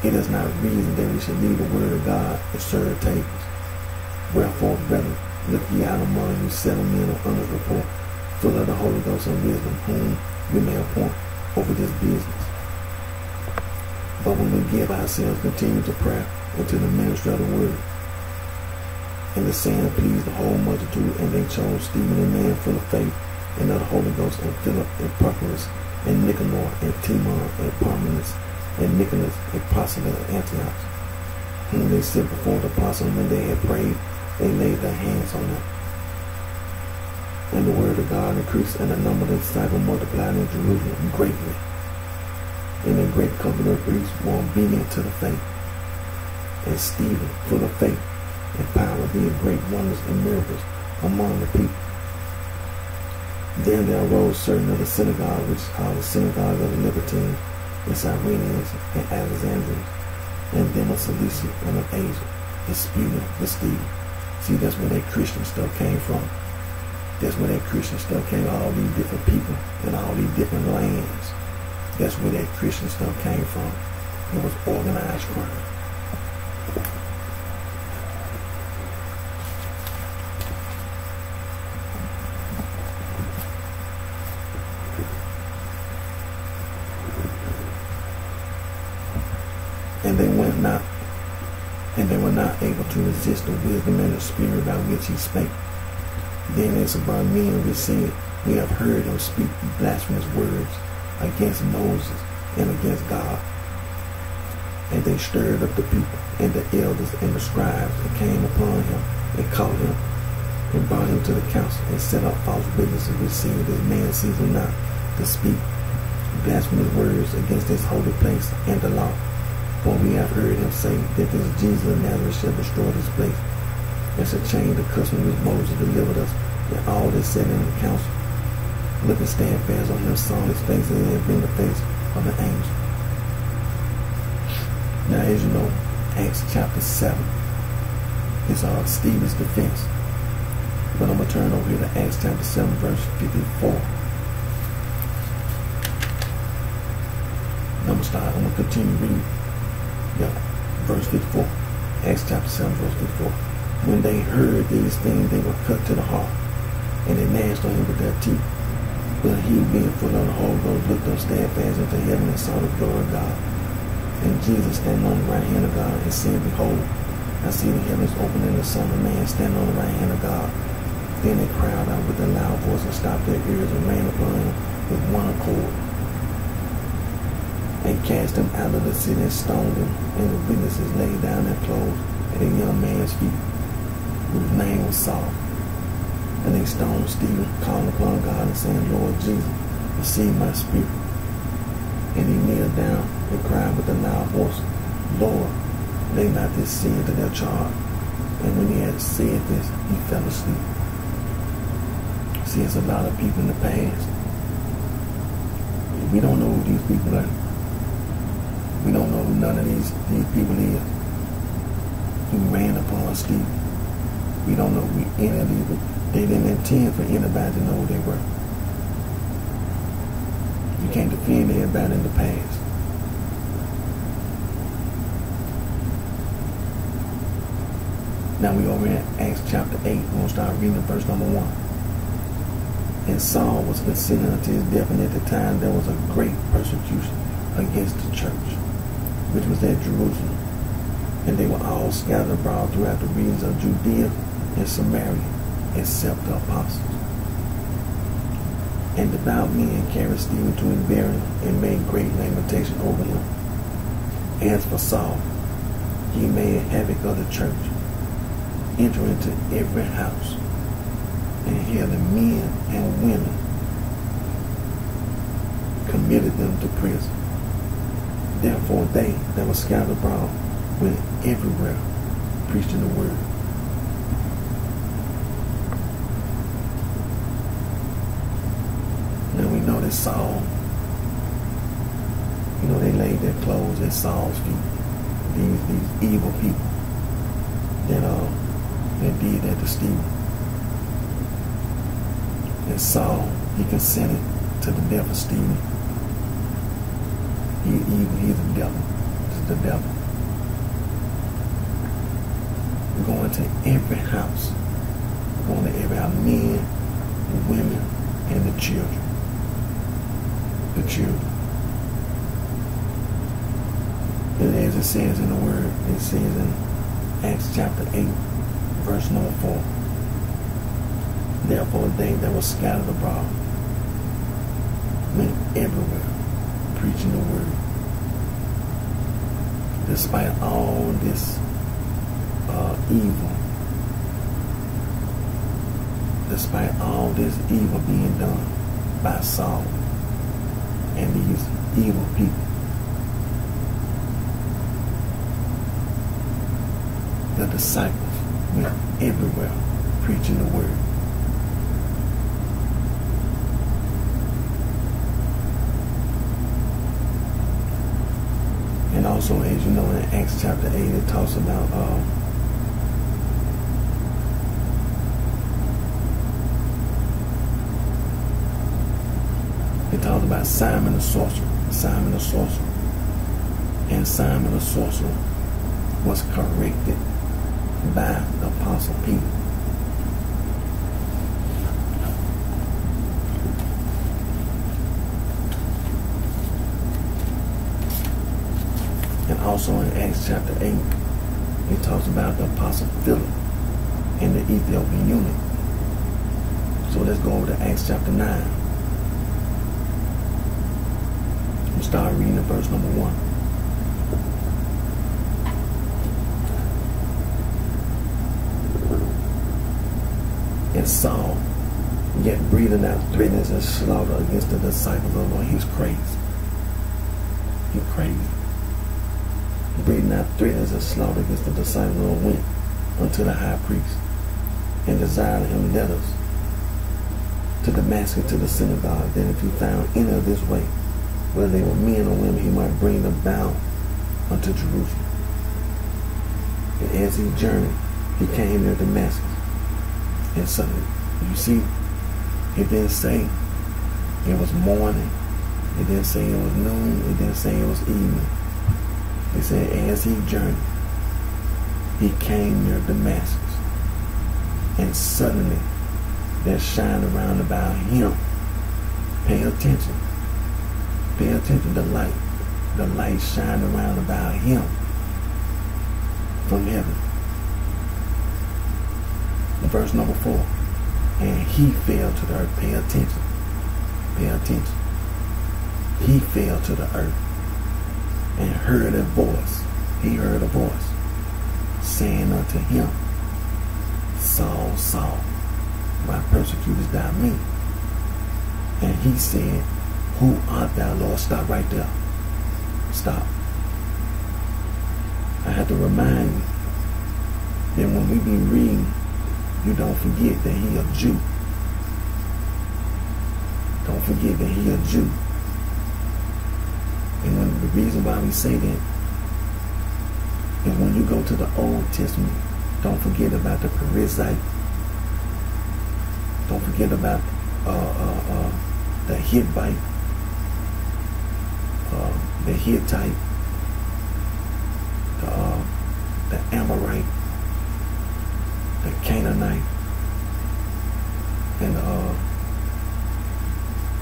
It is not reason that we should leave the word of God and serve tables. Wherefore, brethren, look ye out among you 7 men of honest report, full of the Holy Ghost and wisdom, whom we may appoint over this business. But when we give ourselves continue to prayer and to the ministry of the word, and the saying pleased the whole multitude, and they chose Stephen, a man full of faith and of the Holy Ghost, and Philip, and Prochorus, and Nicanor, and Timon, and Parmenas, and Nicholas, a proselyte of Antioch, whom they set before the apostles. When they had prayed, they laid their hands on them. And the word of God increased, and the number of the disciples multiplied in Jerusalem greatly. And a great company of Greeks were obedient to the faith. And Stephen, full of faith and power, did great wonders and miracles among the people. Then there arose certain of the synagogue, which is called the synagogue of the Libertines, and Cyrenians, and Alexandrians, and them of Cilicia and of Asia, disputing with Stephen. See, that's where that Christian stuff came from. That's where that Christian stuff came, all these different people and all these different lands. That's where that Christian stuff came from. It was organized crime. And they were not able to resist the wisdom and the spirit by which he spake. Then as about men we said, we have heard him speak blasphemous words against Moses and against God. And they stirred up the people and the elders and the scribes and came upon him and caught him and brought him to the council and set up false witnesses which said, this man ceases not to speak blasphemous words against this holy place and the law. For we have heard him say that this Jesus of Nazareth shall destroy this place and shall change the custom which Moses delivered us. And all that sat in the council, looking steadfast on him, saw his face as it had been the face of an angel. Now, as you know, Acts chapter 7 is Stephen's defense. But I'm going to turn over here to Acts chapter 7, verse 54. I'm going to continue reading. Verse 54. Acts chapter 7, verse 54. When they heard these things, they were cut to the heart, and they gnashed on him with their teeth. But he, being full of the Holy Ghost, looked up steadfast into heaven and saw the glory of God, and Jesus standing on the right hand of God, and said, Behold, I see the heavens open and the Son of Man standing on the right hand of God. Then they cried out with a loud voice and stopped their ears and ran upon him with one accord, and cast him out of the city and stoned him. And the witnesses laid down their clothes at a young man's feet, whose name was Saul. And they stoned Stephen, calling upon God and saying, Lord Jesus, receive my spirit. And he kneeled down and cried with a loud voice, Lord, lay not this sin to their charge. And when he had said this, he fell asleep. See, it's a lot of people in the past. We don't know who these people are. We don't know who none of these people is who ran upon Stephen. We don't know who any of these, they didn't intend for anybody to know who they were. You can't defend everybody in the past. Now we over in Acts chapter 8. We're going to start reading verse number 1. And Saul was considered unto his death, and at the time there was a great persecution against the church, which was at Jerusalem. And they were all scattered abroad throughout the regions of Judea and Samaria, except the apostles. And devout men carried Stephen to his burial and made great lamentation over him. As for Saul, he made havoc of the church, entering into every house, and having men and women, committed them to prison. Therefore they that were scattered abroad went everywhere preaching the word. Now we know that Saul, they laid their clothes at Saul's feet. These evil people that did that to Stephen. And Saul, he consented to the death of Stephen. He's the devil. He's the devil. We're going to every house. We're going to every house. Men, women, and the children. The children. And as it says in the word, it says in Acts chapter 8, verse number 4. Therefore they that were scattered abroad went everywhere preaching the word. Despite all this evil, despite all this evil being done by Saul and these evil people, the disciples went everywhere preaching the word. And also, as you know, in Acts chapter 8, it talks about Simon the sorcerer. Simon the sorcerer. And Simon the sorcerer was corrected by the Apostle Peter. And also in Acts chapter 8, it talks about the Apostle Philip and the Ethiopian eunuch. So let's go over to Acts chapter 9. We'll start reading at verse number 1. And Saul, yet breathing out threatenings and slaughter against the disciples of the Lord. He's crazy. He's crazy. Breathing out threatenings and slaughter against the disciples of the Lord, went unto the high priest and desired him letters to Damascus, to the synagogue, that if he found any of this way, whether they were men or women, he might bring them bound unto Jerusalem. And as he journeyed, he came near Damascus. And suddenly, you see, it didn't say it was morning. It didn't say it was noon. It didn't say it was evening. It said as he journeyed, he came near Damascus. And suddenly, there shined around about him. Pay attention. Pay attention to the light. The light shined around about him from heaven. Verse number 4. And he fell to the earth. Pay attention. Pay attention. He fell to the earth and heard a voice. He heard a voice saying unto him, Saul, Saul, why persecutest thou me? And he said, Who art thou, Lord? Stop right there. Stop. I have to remind you that when we be reading, you don't forget that he a Jew. Don't forget that he a Jew. And when the reason why we say that is when you go to the Old Testament, don't forget about the Perizzite. Don't forget about the Hittite, the Hittite, the Amorite, the Canaanite, and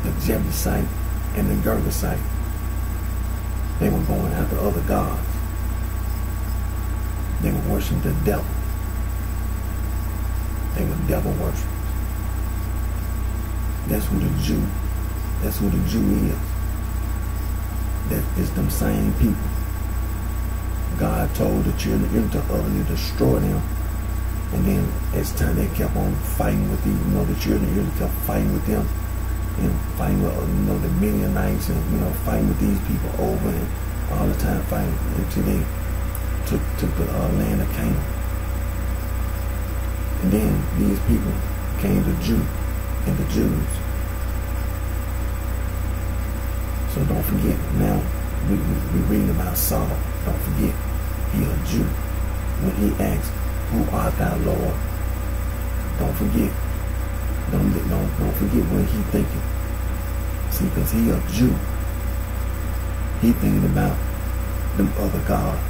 the Jebusite and the Girgasite. They were going after other gods. They were worshiping the devil. They were devil worshippers. That's who the Jew is. That is them same people. God told the children of Israel to utterly destroy them. And then as time they kept on fighting with the children of Israel kept fighting with them and fighting with the Midianites and fighting with these people over and all the time fighting until they took the land of Canaan. And then these people came to the Jews. So don't forget, now we reading about Saul. Don't forget, he a Jew. When he asked, Who art thou, Lord? Don't forget. Don't forget what he thinking. See, because he a Jew. He thinking about them other gods.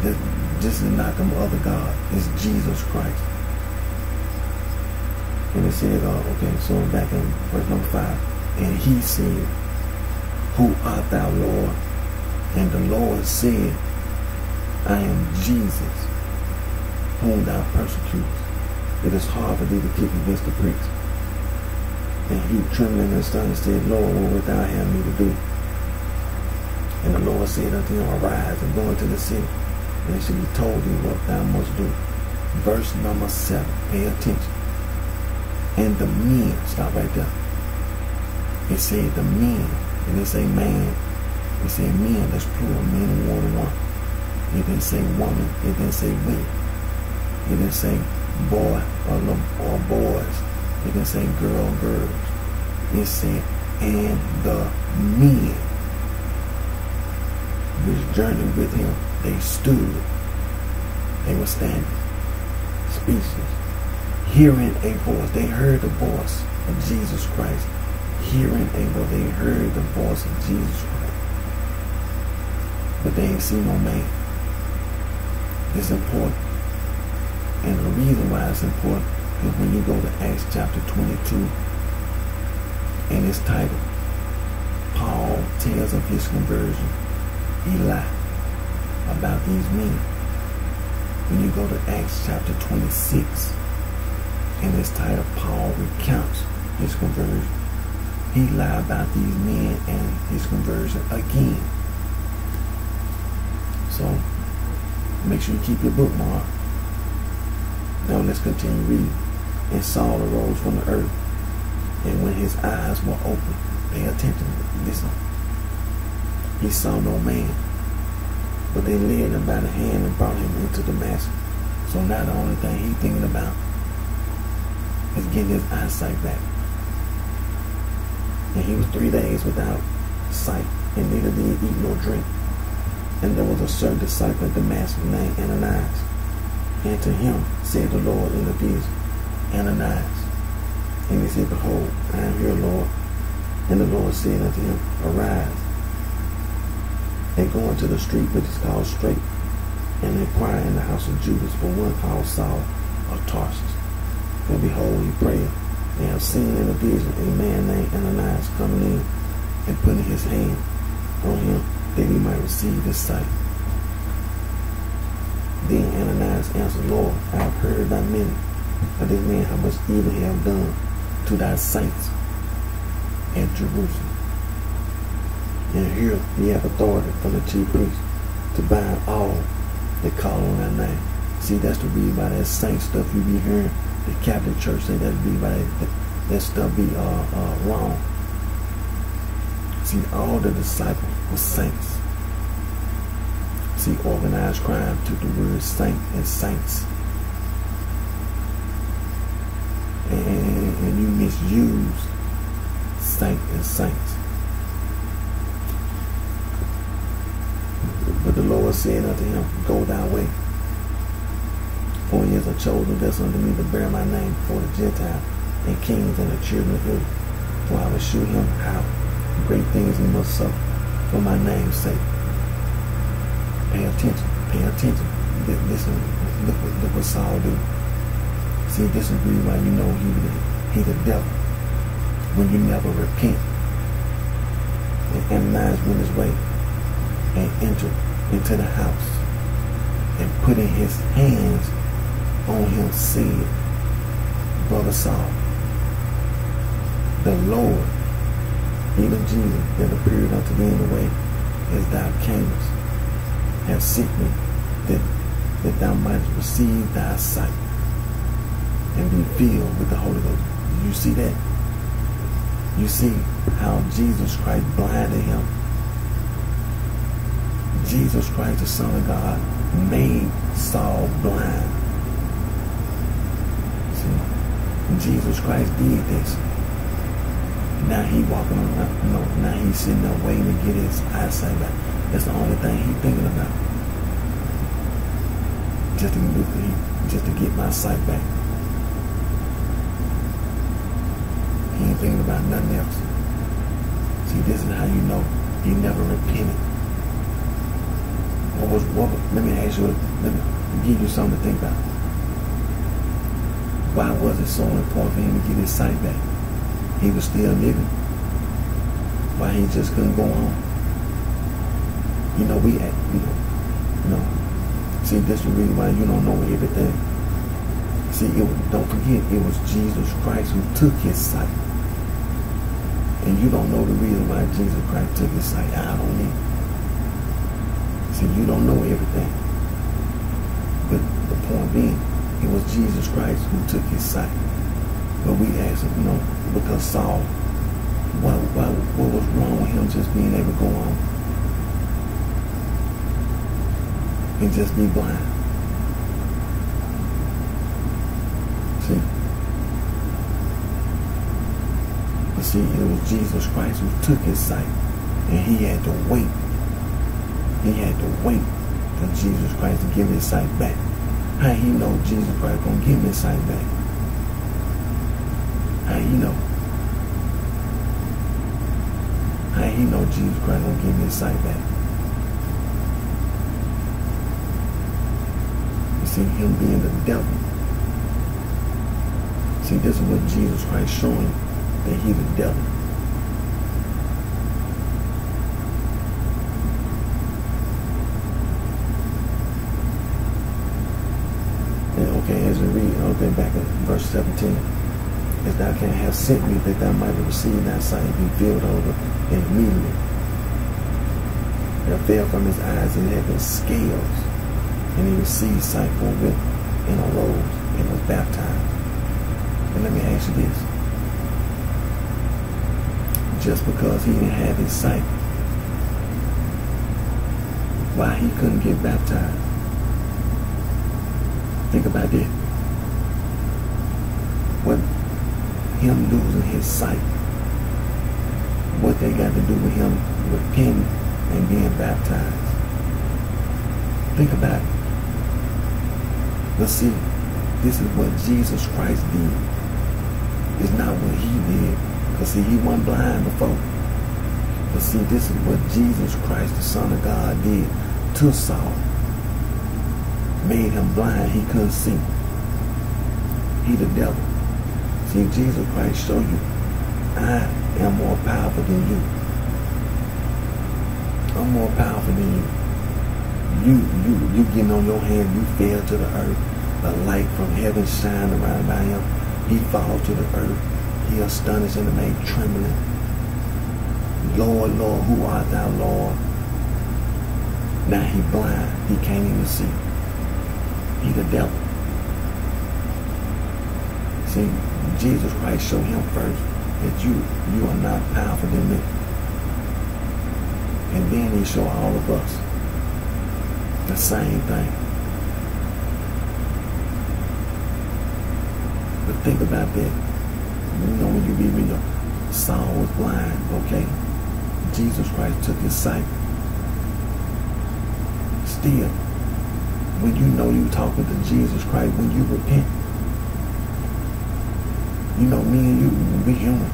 This is not them other gods. It's Jesus Christ. And it said, okay, so back in verse number 5. And he said, Who art thou, Lord? And the Lord said, I am Jesus, whom thou persecutest. It is hard for thee to kick against the pricks. And he trembling and stunned said, Lord, what wilt thou have me to do? And the Lord said unto him, Arise and go into the city, and it shall be told thee what thou must do. Verse number 7. Pay attention. And the men, stop right there. It said the men, and it say man. It said men, that's plural, men and woman, one. It didn't say woman. It didn't say women. It didn't say boy or boys. It didn't say girl or girls. It said, and the men which journeyed with him, they stood. They were standing, speechless, hearing a voice. They heard the voice of Jesus Christ, hearing able. They heard the voice of Jesus Christ, but they ain't seen no man. It's important. And the reason why it's important is when you go to Acts chapter 22, and it's titled, Paul Tells of His Conversion. He lied about these men. When you go to Acts chapter 26, and it's titled, Paul Recounts His Conversion. He lied about these men and his conversion again. So, make sure you keep your bookmark. Now let's continue reading. And Saul arose from the earth, and when his eyes were open, pay attention, listen. He saw no man, but they led him by the hand and brought him into Damascus. So now the only thing he's thinking about is getting his eyesight back. And he was 3 days without sight, and neither did he eat nor drink. And there was a certain disciple of Damascus named Ananias. And to him said the Lord in a vision, Ananias. And he said, Behold, I am here, Lord. And the Lord said unto him, Arise, and go into the street which is called Straight, and inquire in the house of Judas for one called Saul of Tarsus. For behold, he prayed, and have seen in a vision a man named Ananias coming in and putting his hand on him that he might receive his sight. Then Ananias answered, Lord, I have heard thy many of this man how much evil he have done to thy saints at Jerusalem. And here he hath authority from the chief priest to bind all that call on thy name. See, that's the reason why that saint stuff you be hearing the Catholic Church say that be why that stuff be wrong. See, all the disciples were saints. See, organized crime took the word saint and saints, and you misuse saint and saints. But the Lord said unto him, Go thy way, for he is a chosen vessel unto me to bear my name before the Gentiles and kings and the children of Israel. For I will shew him how great things he must suffer for my name's sake. Pay attention. Pay attention. Listen. Look what Saul do. See, this is the reason why you know he the devil. When you never repent. And Ananias went his way and entered into the house and putting his hands on him said, Brother Saul, the Lord, even Jesus, that appeared unto thee in the way as thou camest, have sent me that thou mightest receive thy sight and be filled with the Holy Ghost. You see that? You see how Jesus Christ blinded him. Jesus Christ, the Son of God, made Saul blind. See, Jesus Christ did this. Now he walking around, now he's sitting there waiting to get his eyesight back. That's the only thing he's thinking about. Just to get my sight back. He ain't thinking about nothing else. See, this is how you know he never repented. Let me ask you, let me give you something to think about. Why was it so important for him to get his sight back? He was still living. Why he just couldn't go on? You know, see, this is the reason why you don't know everything. See, don't forget, it was Jesus Christ who took his sight. And you don't know the reason why Jesus Christ took his sight. I don't need. See, you don't know everything. But the point being, it was Jesus Christ who took his sight. But we asked him, because Saul, what was wrong with him just being able to go on and just be blind? See? But see, it was Jesus Christ who took his sight, and he had to wait. He had to wait for Jesus Christ to give his sight back. How he know Jesus Christ gonna give his sight back? How he know? How he know Jesus Christ gonna give me his sight back? You see, him being the devil. See, this is what Jesus Christ showing, that he the devil. Okay, as we read, okay, back in verse 17, as thou canst have sent me, that thou might receive thy sight and be filled over, and immediately there fell from his eyes and had been scales, and he received sight forthwith, and arose, and was baptized. And let me ask you this. Just because he didn't have his sight, why he couldn't get baptized? Think about that. What him losing his sight, what they got to do with him repenting and being baptized. Think about it. But see, this is what Jesus Christ did. It's not what he did. Because see, he wasn't blind before. But see, this is what Jesus Christ, the Son of God, did to Saul. Made him blind. He couldn't see. He the devil. See, Jesus Christ show you, I am more powerful than you. I'm more powerful than you. You getting on your hand, you fell to the earth. The light from heaven shine around about him. He falls to the earth. He astonished and made trembling. Lord, Lord, who art thou, Lord? Now he blind. He can't even see. He the devil. See, Jesus Christ showed him first that you are not powerful than me. And then he showed all of us the same thing. But think about that. You know, when you read Saul was blind, okay? Jesus Christ took his sight. Still, when you know you talking to Jesus Christ, when you repent, you know, me and you, we human.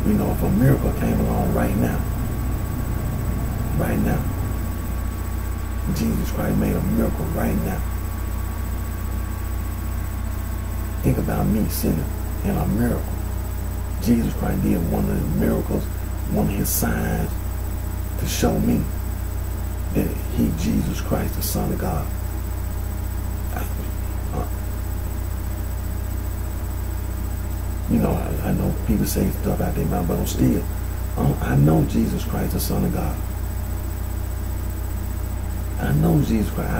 You know, if a miracle came along right now, Jesus Christ made a miracle right now. Think about me sinning in a miracle. Jesus Christ did one of the miracles, one of his signs to show me that he, Jesus Christ, the Son of God. You know, I know people say stuff out there, but I'm still, I know Jesus Christ, the Son of God. I know Jesus Christ.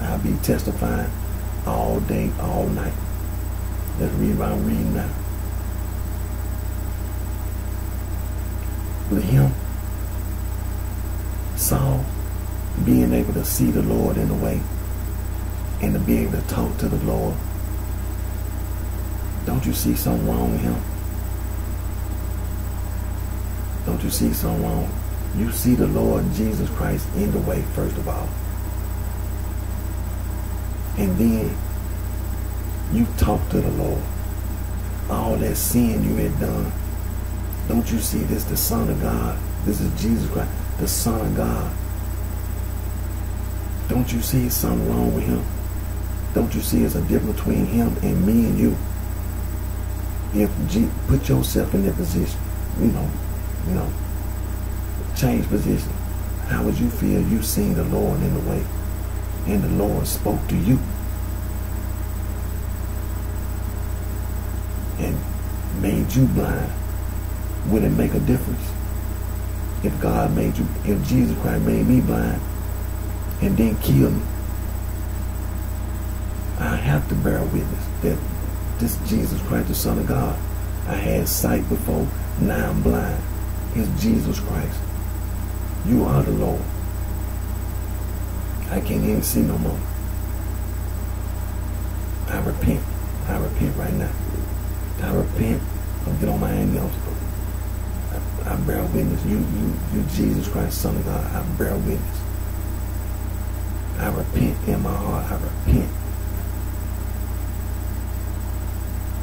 I'll be testifying all day, all night. Let's read what I'm reading now. With him, Saul, being able to see the Lord in a way and to be able to talk to the Lord. Don't you see something wrong with him? Don't you see something wrong? You see the Lord Jesus Christ in the way, first of all. And then you talk to the Lord. All that sin you had done. Don't you see this, the Son of God? This is Jesus Christ, the Son of God. Don't you see something wrong with him? Don't you see there's a difference between him and me and you? If put yourself in that position, you know, change position. How would you feel you seen the Lord in the way and the Lord spoke to you and made you blind? Would it make a difference? If God made you, if Jesus Christ made me blind and then killed me, I have to bear witness that this Jesus Christ, the Son of God, I had sight before, now I'm blind. It's Jesus Christ. You are the Lord. I can't even see no more. I repent. I repent right now. I repent. I'll get on my hands. I bear witness. You Jesus Christ, Son of God, I bear witness. I repent in my heart. I repent.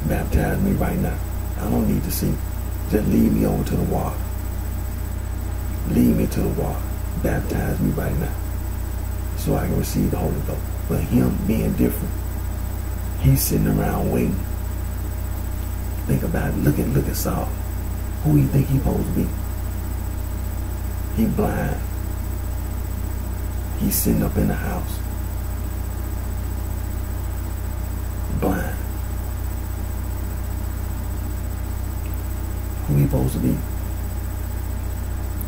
Baptize me right now. I don't need to see. Just lead me over to the water. Lead me to the water. Baptize me right now so I can receive the Holy Ghost. But him being different, he's sitting around waiting. Think about it. Look at Saul. Who do you think he's supposed to be? He blind. He's sitting up in the house. Blind. Who he supposed to be?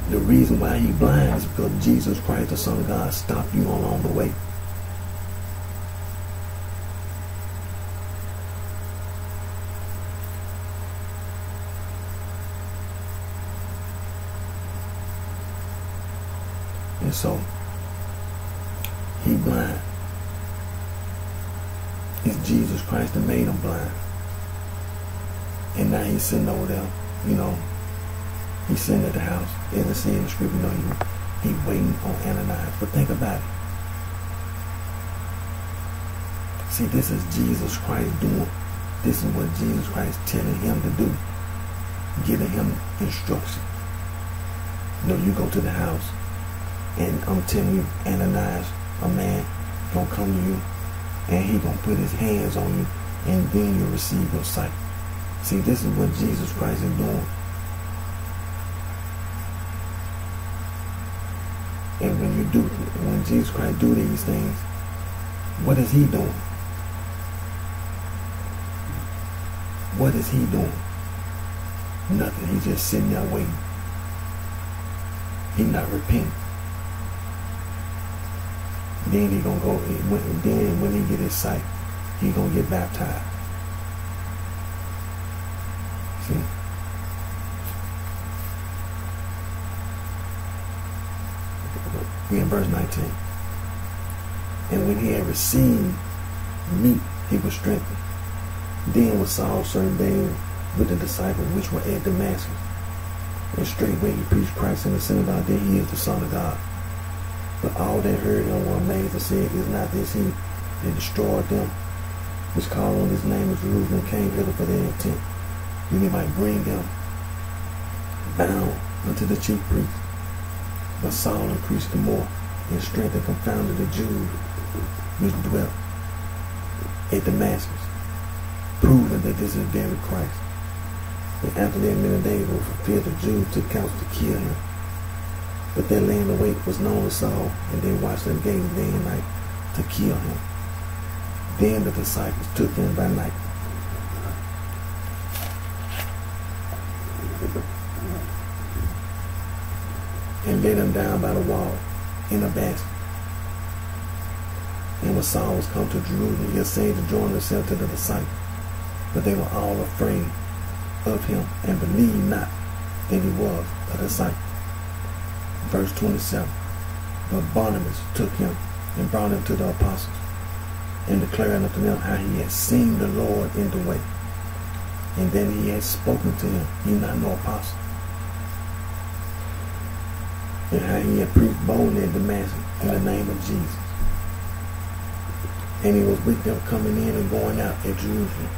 The reason why he blind is because Jesus Christ, the Son of God, stopped you along the way. And so, he blind. It's Jesus Christ that made him blind. And now he's sitting over there, he's sitting at the house. As I say in the scripture, he's waiting on Ananias. But think about it. See, this is Jesus Christ doing. This is what Jesus Christ is telling him to do. Giving him instruction. You go to the house. And I'm telling you, Ananias, a man, gonna come to you, and he gonna put his hands on you, and then you'll receive your sight. See, this is what Jesus Christ is doing. And when Jesus Christ do these things, what is he doing? What is he doing? Nothing. He's just sitting there waiting. He's not repenting. Then he gonna go. Then when he get his sight, he gonna get baptized. See. We in verse 19. And when he had received meat, he was strengthened. Then was Saul certain days with the disciples which were at Damascus. And straightway he preached Christ in the synagogue that he is the Son of God. But all that heard him were amazed and said, is not this he that destroyed them, which called on his name of Jerusalem, came hither for their intent? Then he might bring them bound unto the chief priest. But Saul increased the more in strength and confounded the Jews which dwelt at Damascus, proving that this is very Christ. And after that many days were fulfilled, the Jews took counsel to kill him. But their laying await was known to Saul, and they watched them day and night to kill him. Then the disciples took him by night. And laid him down by the wall in a basket. And when Saul was come to Jerusalem, he essayed to join himself to the disciples. But they were all afraid of him, and believed not that he was a disciple. Verse 27. But Barnabas took him and brought him to the apostles, and declared unto them how he had seen the Lord in the way, and then he had spoken to him, he not no apostle, and how he had preached boldly in Damascus in the name of Jesus. And he was with them coming in and going out at Jerusalem.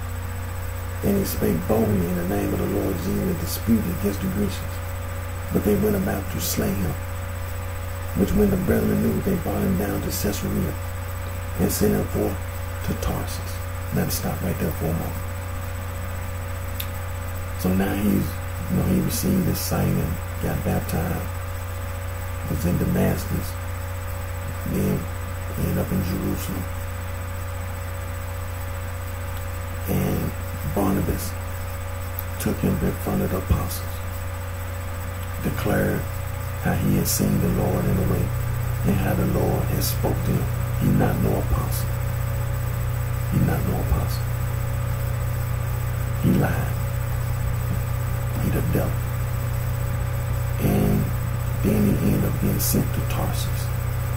And he spake boldly in the name of the Lord Jesus and disputed against the Grecians. But they went about to slay him. Which when the brethren knew, they brought him down to Caesarea and sent him forth to Tarsus. Now to stop right there for a moment. So now he received his sight and got baptized. Was in Damascus. Then ended up in Jerusalem. And Barnabas took him in front of the apostles, declared how he had seen the Lord in the way, and how the Lord had spoke to him. He not no apostle. He not no apostle. He lied. He the devil. And then he ended up being sent to Tarsus.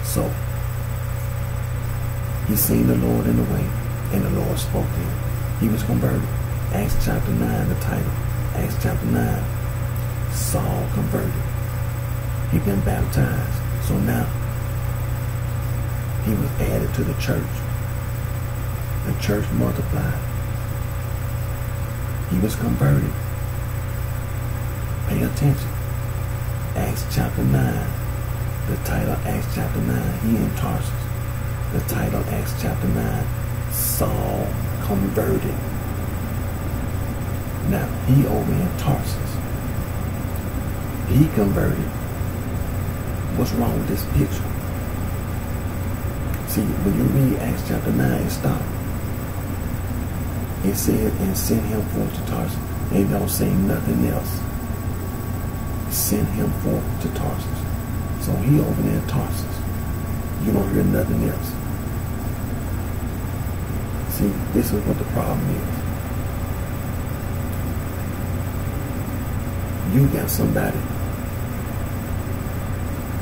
So he seen the Lord in the way, and the Lord spoke to him. He was converted. Acts chapter 9, the title. Acts chapter 9. Saul converted. He been baptized. So now he was added to the church. The church multiplied. He was converted. Pay attention. Acts chapter 9. The title Acts chapter 9, he in Tarsus. The title Acts chapter 9, Saul converted. Now, he over in Tarsus. He converted. What's wrong with this picture? See, when you read Acts chapter 9, it stops. It said, and sent him forth to Tarsus. They don't say nothing else. Sent him forth to Tarsus. So he over there in Tarsus. You don't hear nothing else. See, this is what the problem is. You got somebody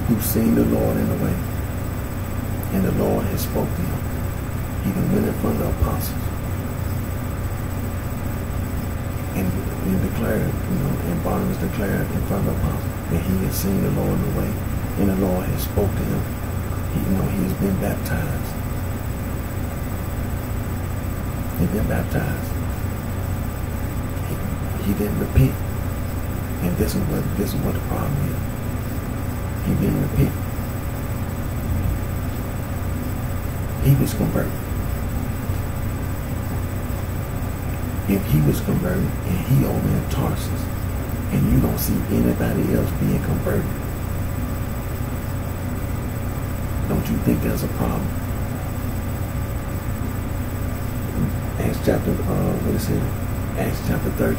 who's seen the Lord in the way, and the Lord has spoke to him. He done went in front of the apostles and declared, and Barnabas declared in front of the apostles that he had seen the Lord in the way, and the Lord has spoke to him. He has been baptized. He's been baptized. He didn't repent. And this is what the problem is. He didn't repent. He was converted. If he was converted and he over in Tarsus, and you don't see anybody else being converted, don't you think there's a problem? Acts chapter, what is it? Acts chapter 30.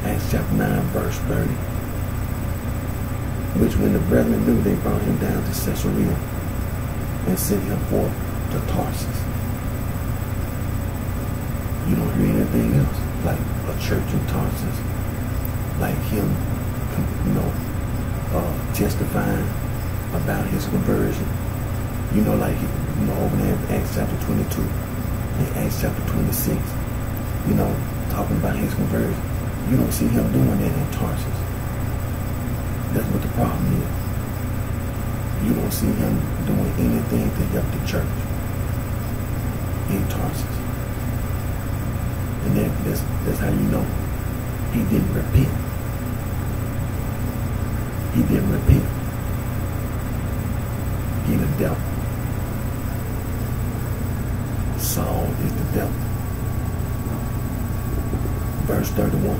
Acts chapter 9, verse 30. Which when the brethren knew, they brought him down to Caesarea and sent him forth to Tarsus. You don't hear anything else, like a church in Tarsus, like him, testifying about his conversion. Like over there in Acts chapter 22, in Acts chapter 26, talking about his conversion. You don't see him doing that in Tarsus. That's what the problem is. You don't see him doing anything to help the church in Tarsus. And that's how you know he didn't repent. He didn't repent. He the devil. Saul is the devil. Verse 31.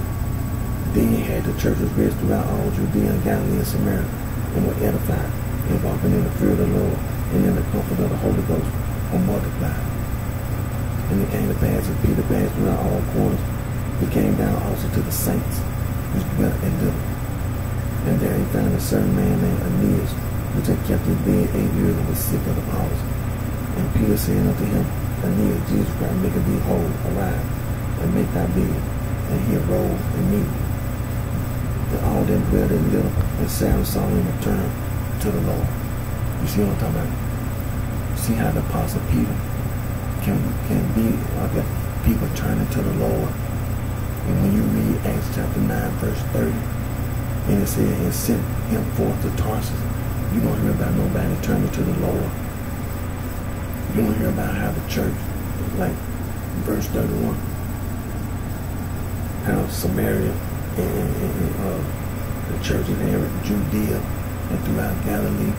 Then had the churches rest throughout all Judea and Galilee and Samaria, and were edified, and walking in the fear of the Lord, and in the comfort of the Holy Ghost, were multiplied. And it came to pass as Peter passed throughout all corners, he came down also to the saints, which dwelt at Lydda. And there he found a certain man named Aeneas, which had kept his bed 8 years and was sick of the palsy. And Peter said unto him, Aeneas, Jesus Christ maketh thee whole, arise, and make thy bed. And he arose immediately. And all them dwelt in Lydda, and Sarah saw him return to the Lord. You see what I'm talking about? See how the Apostle Peter can be like people turning to the Lord. And when you read Acts chapter 9, verse 30, and it said, and sent him forth to Tarsus, you don't hear about nobody turning to the Lord. You don't hear about how the church, like verse 31, how Samaria and the churches there in Judea and throughout Galilee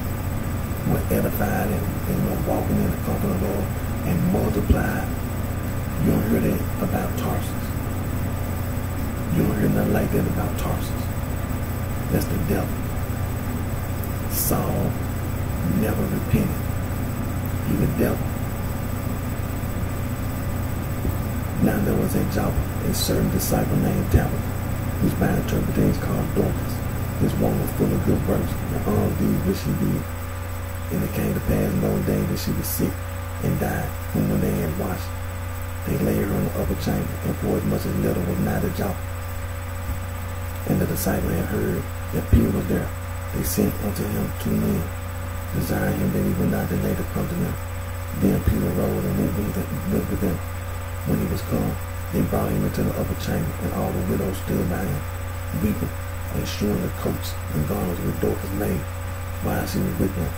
were edified and walking in the comfort of the Lord and multiplied. You don't hear that about Tarsus. You don't hear nothing like that about Tarsus. That's the devil. Saul never repented. He the devil. Now there was at Joppa a certain disciple named Tabitha, whose by interpretation is called Dorcas. This woman was full of good works, and all of these which she did. And it came to pass in those days that she was sick and died, whom when they had washed, they laid her in the upper chamber, and for as much as little was nigh to Joppa. And the disciple had heard that Peter was there. They sent unto him 2 men, desiring him that he would not delay to come to them. Then Peter rose and went with them. When he was come, they brought him into the upper chamber, and all the widows stood by him, weeping, and shewing the coats and garments which Dorcas made, while she was with them.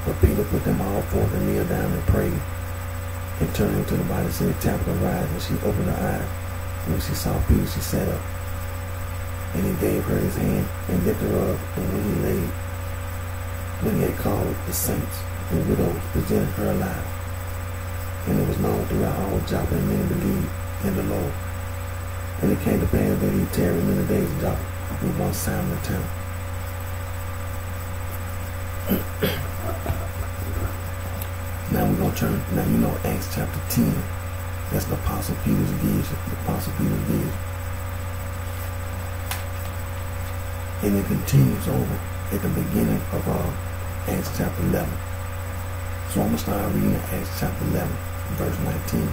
But Peter put them all forth and kneeled down and prayed, and turning to the body said, Tabitha, rise. And she opened her eyes. And when she saw Peter, she sat up. And he gave her his hand and lifted her up, and when he had called the saints and widows, presented her alive. And it was known throughout all Joppa, and many believed in the Lord. And it came to pass that he tarried many days in Joppa with one Simon the town. Now we're going to turn, now you know Acts chapter 10. That's the Apostle Peter's vision. The Apostle Peter's vision. And it continues over at the beginning of Acts chapter 11. So I'm going to start reading Acts chapter 11, verse 19.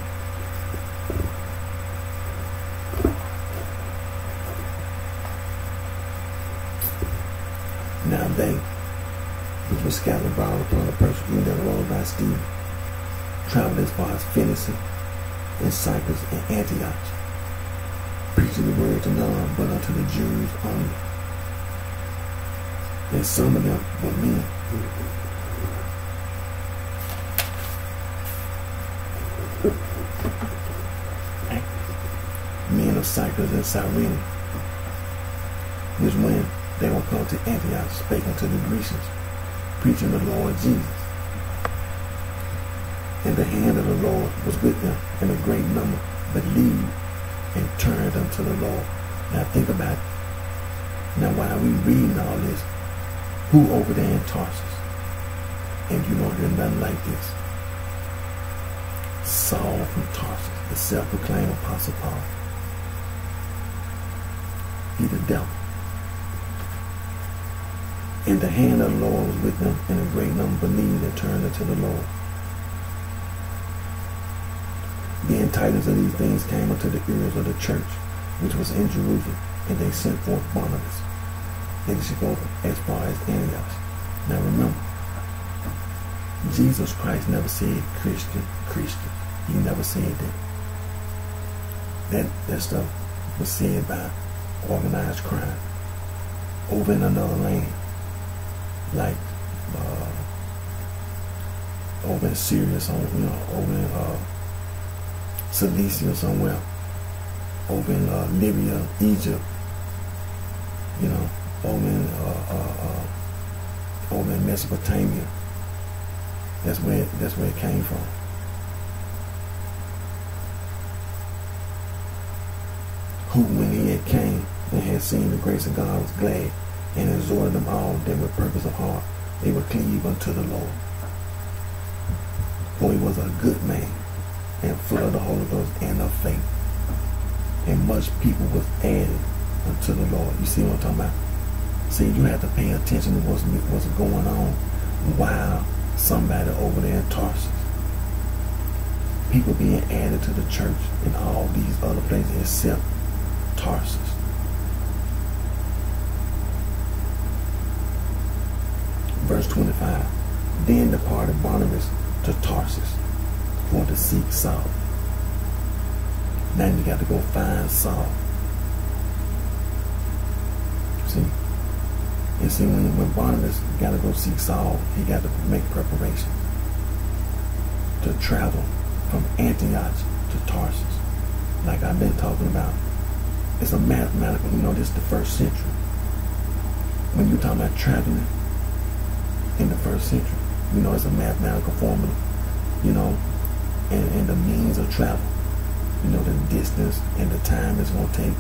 Now they, which were scattered abroad upon the persecution that arose by Stephen, traveled as far as Phoenicia and Cyprus and Antioch, preaching the word to none but unto the Jews only. And some of them were men. Men of Cyprus and Cyrene, which when they were come to Antioch, spake unto the Grecians, preaching the Lord Jesus. And the hand of the Lord was with them, and a great number believed and turned unto the Lord. Now think about it. Now while we reading all this, who over there in Tarsus? And you don't hear nothing like this. Saul from Tarsus, the self-proclaimed Apostle Paul. He the devil. And the hand of the Lord was with them, and a great number believed and turned unto the Lord. The tidings of these things came unto the ears of the church, which was in Jerusalem, and they sent forth Barnabas, and they should go as far as Antioch. Now remember, Jesus Christ never said Christian. He never said that. That stuff was said by organized crime over in another land, like over in Syria, over in Cilicia somewhere, over in Libya, Egypt, over in Mesopotamia. That's where it came from. Who, when he had came and had seen the grace of God, was glad, and exhorted them all that with purpose of heart they would cleave unto the Lord. For he was a good man, and full of the Holy Ghost and of faith, and much people was added unto the Lord. You see what I'm talking about? See, you have to pay attention to what's going on while somebody over there in Tarsus, people being added to the church in all these other places except Tarsus. Verse 25. Then departed Barnabas to Tarsus for to seek Saul. Now you got to go find Saul. See? And see, when Barnabas got to go seek Saul, he got to make preparations to travel from Antioch to Tarsus. Like I've been talking about. It's a mathematical, this is the first century. When you're talking about traveling in the first century, it's a mathematical formula, and the means of travel, the distance and the time it's going to take.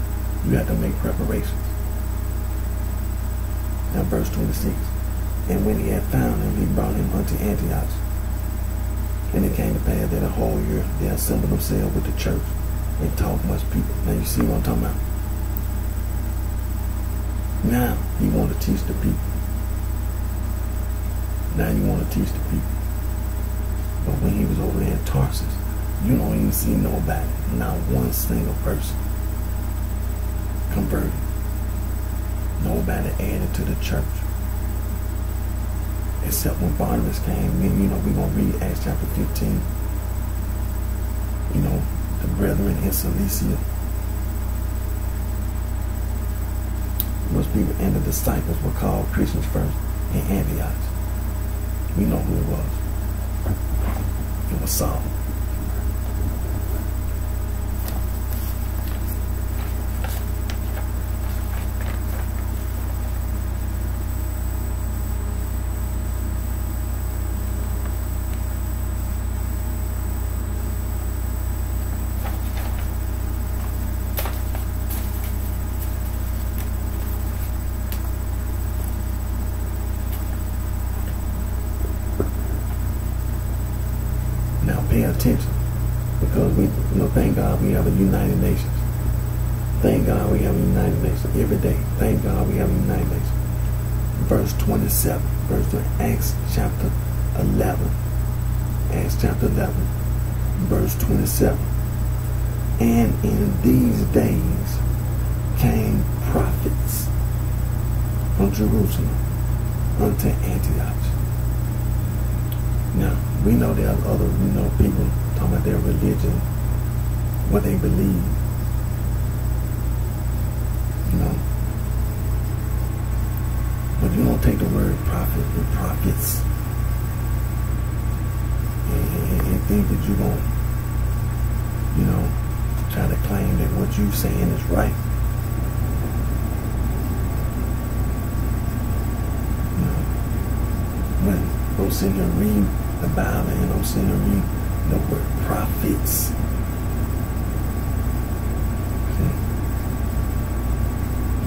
You have to make preparations. Now verse 26. And when he had found him, he brought him unto Antioch. And it came to pass that a whole year they assembled themselves with the church and taught much people. Now you see what I'm talking about? Now he want to teach the people. Now you want to teach the people. But when he was over there in Tarsus, you don't even see nobody, not one single person converted. Nobody added to the church. Except when Barnabas came. We're going to read Acts chapter 15. The brethren in Cilicia. Most people and the disciples were called Christians first in Antioch. We know who it was. It was Saul. pay attention, because we, thank God we have a United Nations. Thank God we have a United Nations every day. Thank God we have a United Nations. Verse 27, verse 20, Acts chapter 11. Acts chapter 11, verse 27. And in these days came prophets from Jerusalem unto Antioch. Now, we know there are other, people talking about their religion, what they believe. But you don't take the word prophet and prophets and think that you're going to, try to claim that what you're saying is right. When I'm sitting here read the Bible and I'm sitting here read the word prophets.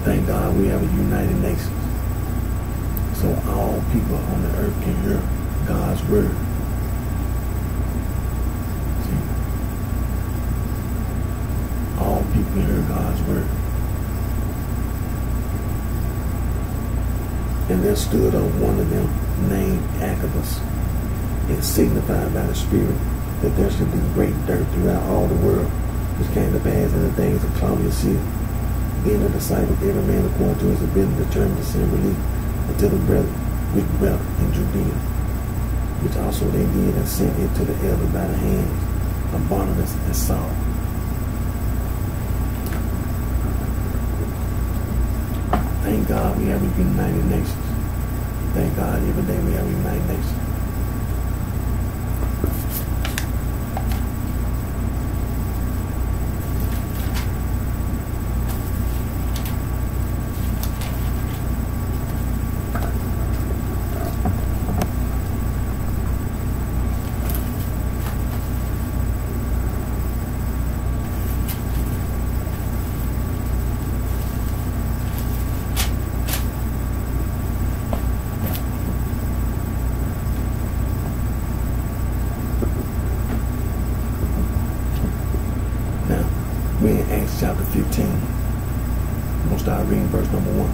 Thank God we have a United Nations. So all people on the earth can hear God's word. See? All people can hear God's word. And there stood up one of them named Agabus. It signified by the Spirit that there should be great dearth throughout all the world, which came to pass in the days of Claudius Caesar. Then the disciples, every man according to his ability, determined to send relief unto the brethren which dwelt in Judea, which also they did, and sent it to the elders by the hands of Barnabas and Saul. Thank God we have a United Nations. Thank God every day we have a United Nations. We're in Acts chapter 15. I'm going to start reading verse number 1.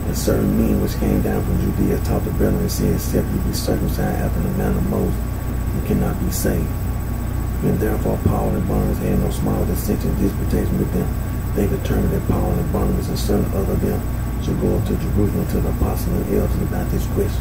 And certain men which came down from Judea taught the brethren and said, except you be circumcised after the manner of Moses, you cannot be saved. And therefore Paul and Barnabas had no small dissension and disputation with them. They determined that Paul and Barnabas and certain other of them should go up to Jerusalem to the apostles and elders about this question.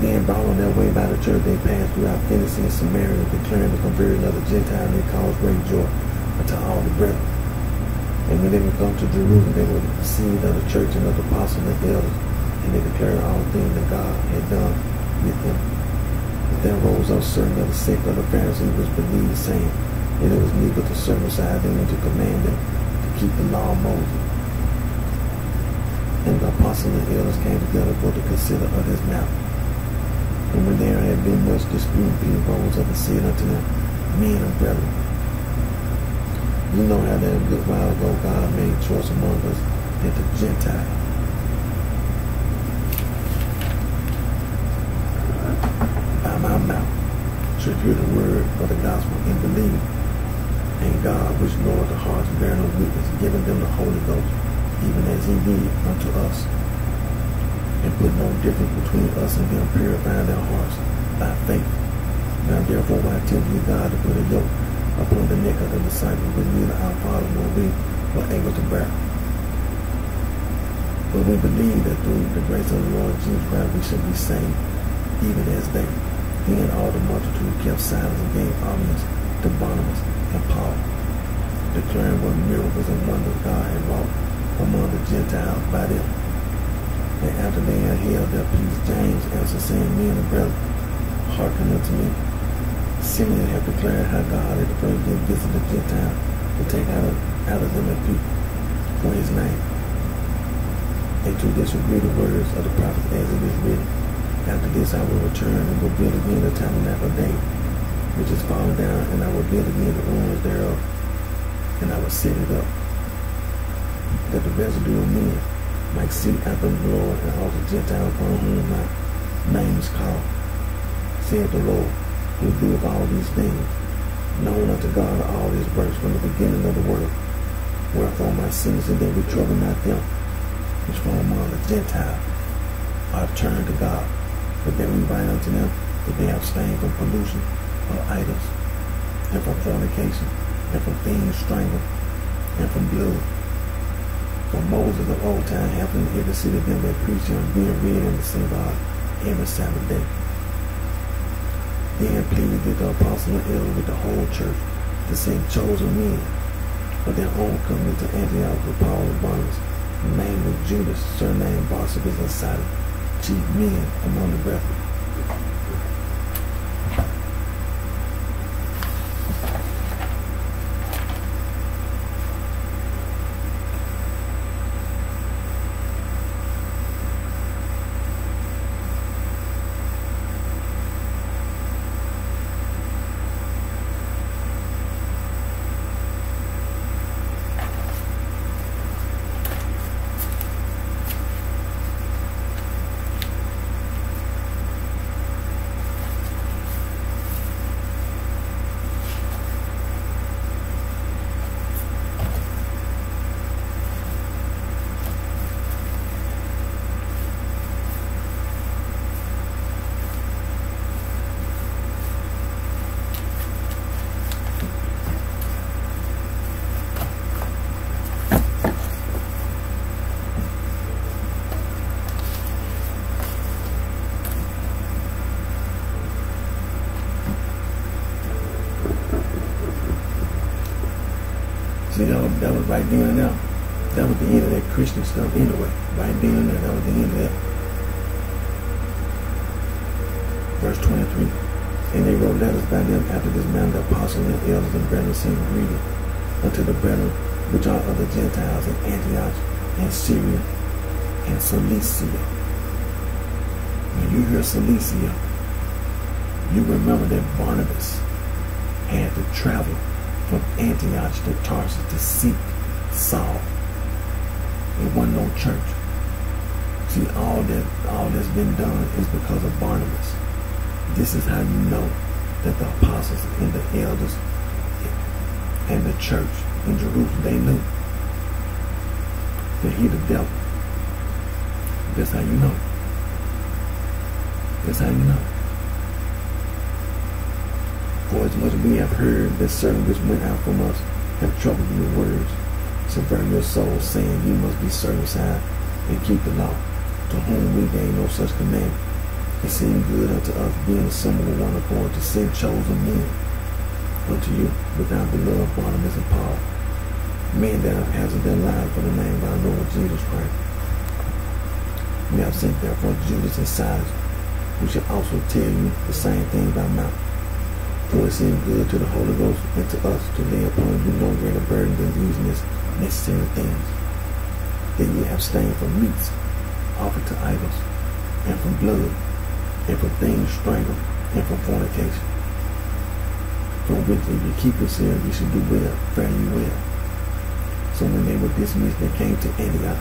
Then brought on their way by the church, they passed throughout Phoenicia and Samaria, declaring the conversion of the Gentiles, and they caused great joy unto all the brethren. And when they would come to Jerusalem, they were received of the church and of the apostles and elders, and they declared all things that God had done with them. But there rose up certain of the sect of the Pharisees which believed, saying that it was needful to circumcise them and to command them to keep the law of Moses. And the apostles and elders came together for to consider of this matter. And when there had been much dispute, Peter rose up and said unto them, men and brethren, you know how that a good while ago God made choice among us that the Gentiles by my mouth should hear the word of the gospel and believe. And God, which knoweth the hearts, bearing no witness, giving them the Holy Ghost, even as he did unto us, and put no difference between us and them, purifying their hearts by faith. Now therefore I tell you, God, to put a yoke upon the neck of the disciples, which neither our fathers nor we were able to bear. But we believe that through the grace of the Lord Jesus Christ we shall be saved, even as they. Then all the multitude kept silence and gave audience to Barnabas and Paul, declaring what miracles and wonders God had wrought among the Gentiles by them. And after they had held their peace, James answered, saying, men and brethren, hearken unto me. Simeon have declared how God at the first day visited the Gentiles to take out of them a people for his name, and to disagree the words of the prophet as it is written. After this I will return and will build again the tabernacle of David, which is fallen down, and I will build again the ruins thereof, and I will set it up, that the residue of men might seek after the Lord, and all the Gentiles upon whom my name is called, saith the Lord, who doeth all these things, known unto God all his works from the beginning of the world. Wherefore my sins and they will trouble not them, which from among the Gentiles are turned to God. But then we write unto them that they abstain from pollution of idols, and from fornication, and from things strangled, and from blood. For Moses of old time hath in every city them that preach him, being read in the synagogue every Sabbath day. Then pleaded the apostle and elder with the whole church to send chosen men for their own coming to Antioch with Paul and Barnabas, namely Judas, surnamed Barsabas, and Silas, chief men among the brethren. See, that was right then and there. That was the end of that Christian stuff anyway. Right then and there, that was the end of that. Verse 23. And they wrote letters by them after this manner, the apostles and elders and brethren sent greeting unto the brethren which are of the Gentiles in Antioch and Syria and Cilicia. When you hear Cilicia, you remember that Barnabas had to travel from Antioch to Tarsus to seek Saul. It wasn't no church. See, all that's been done is because of Barnabas. This is how you know that the apostles and the elders and the church in Jerusalem, they knew that he the devil. That's how you know. That's how you know. For as much as we have heard that certain which went out from us have troubled you with words, subvert your souls, saying you must be circumcised and keep the law, to whom we gave no such commandment. It seemed good unto us, being assembled with one accord, to send chosen men unto you with our beloved Barnabas and Paul, men that have hazarded their lives for the name of our Lord Jesus Christ. We have sent therefore Judas and Silas, who shall also tell you the same thing by mouth. For it seemed good to the Holy Ghost and to us to lay upon you no greater burden than these necessary things, that ye abstain from meats offered to idols, and from blood, and from things strangled, and from fornication. From which if you keep yourselves, you should do well, fare you well. So when they were dismissed, they came to Antioch.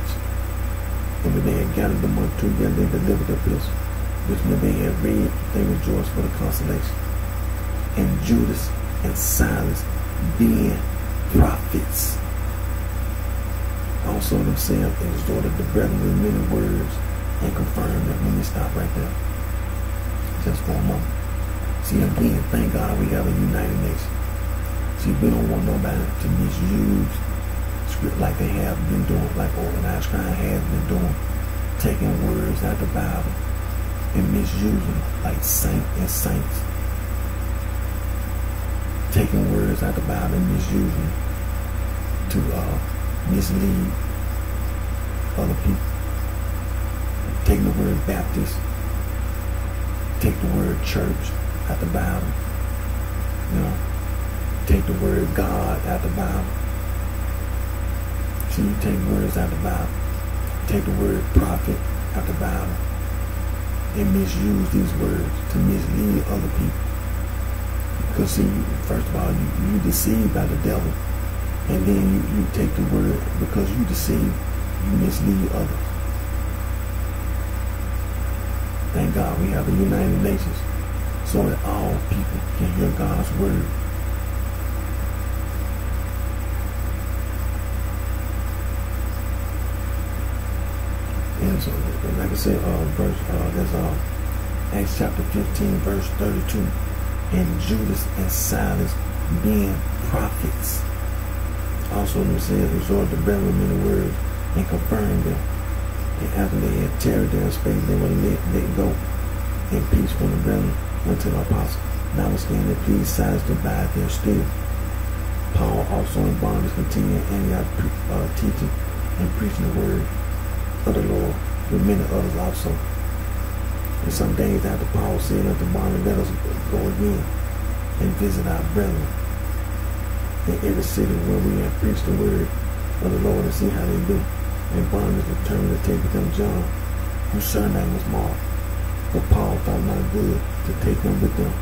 And when they had gathered the multitude together, they delivered the epistle, which when they had read, they rejoiced for the consolation. And Judas and Silas, being prophets, also themselves exhorted the brethren with many words, and confirmed that. When we stop right there, just for a moment. See, again, thank God we have a united nation. See, we don't want nobody to misuse script like they have been doing, like organized crime has been doing, taking words out of the Bible and misusing like saint and saints. Taking words out of the Bible and misusing to mislead other people. Taking the word Baptist, take the word church, out the Bible. You know, take the word God out the Bible. See, you take words out the Bible. Take the word prophet out the Bible. And misuse these words to mislead other people. Because see, first of all, you deceived by the devil. And then you take the word, because you deceive, you mislead others. Thank God we have the United Nations so that all people can hear God's word. And so, like I said, that's Acts chapter 15, verse 32. And Judas and Silas, being prophets, also themselves exhorted the brethren in the words and confirmed them. And after they had tarried there in space, they were let go in peace from the brethren unto the apostle. Notwithstanding, they pleased Silas to abide there still. Paul also in Barnabas continued Antioch teaching and preaching the word of the Lord with many others also. And some days after, Paul said unto Barnabas, let us go again and visit our brethren in every city where we have preached the word of the Lord and see how they do. And Barnabas determined to take with them John, whose surname was Mark. But Paul thought not good to take him with them,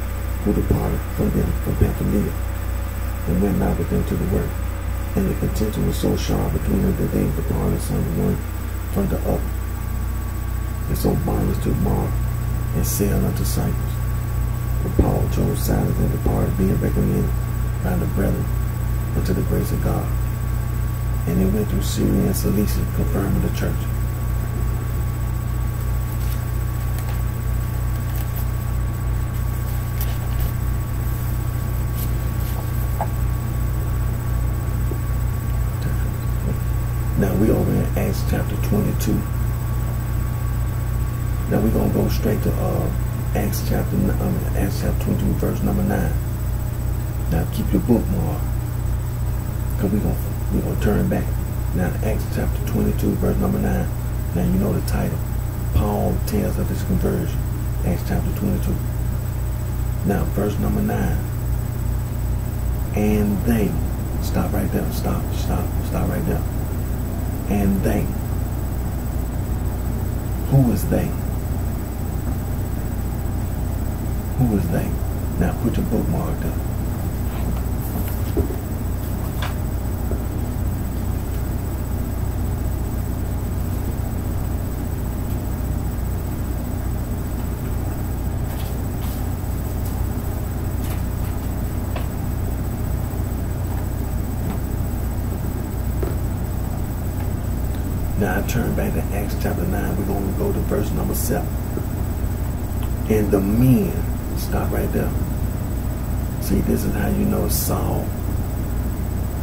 who departed from them from Pamphylia, and went not with them to the work. And the contention was so sharp between them that they departed some one from the other. And so Barnabas took Mark and sailed unto Cyprus. But Paul chose Silas and departed, being recommended by the brethren unto the grace of God. And they went through Syria and Cilicia, confirming the church. Now we over in Acts chapter 22. Now we're gonna go straight to Acts chapter 22, verse number 9. Now keep your bookmark, because we're gonna turn back now to Acts chapter 22, verse number 9. Now you know the title. Paul tells of his conversion. Acts chapter 22. Now verse number 9. And they, stop right there. Stop right there. And they. Who is they? Who is they? Now put your bookmark there. Now I turn back to Acts chapter 9. We're going to go to verse number 7. And the men, stop right there. See, this is how you know Saul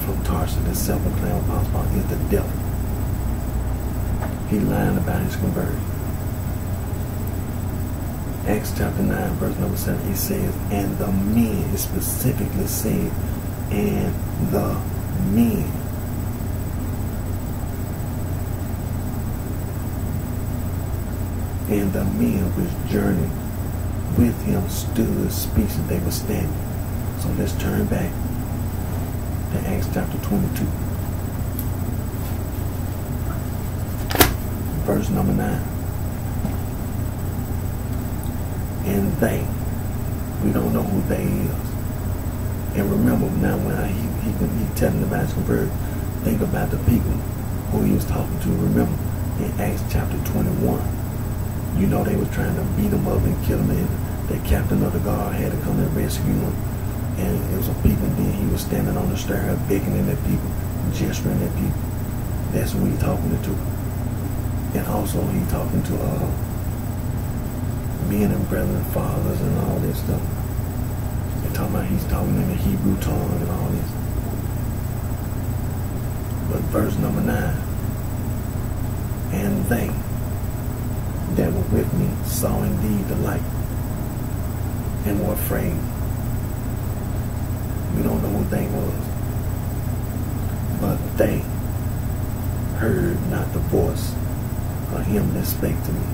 from Tarsus, the self-proclaimed apostle, is the devil. He lying about his conversion. Acts chapter 9, verse number 7, it says, and the men, it specifically said, and the men. And the men which journeyed with him stood speechless. They were standing. So let's turn back to Acts chapter 22. Verse number 9. And they, we don't know who they is. And remember now when he telling about his conversion, think about the people who he was talking to. Remember in Acts chapter 21. You know they was trying to beat him up and kill him, and the captain of the guard had to come and rescue him. And it was a people, and then he was standing on the stair beckoning at people, gesturing at people. That's who he's talking to. And also he talking to men and brethren, fathers, and all this stuff. And talking about he's talking in the Hebrew tongue and all this. But verse number 9. And they that were with me saw indeed the light and were afraid. We don't know who they was, but they heard not the voice of him that spake to me.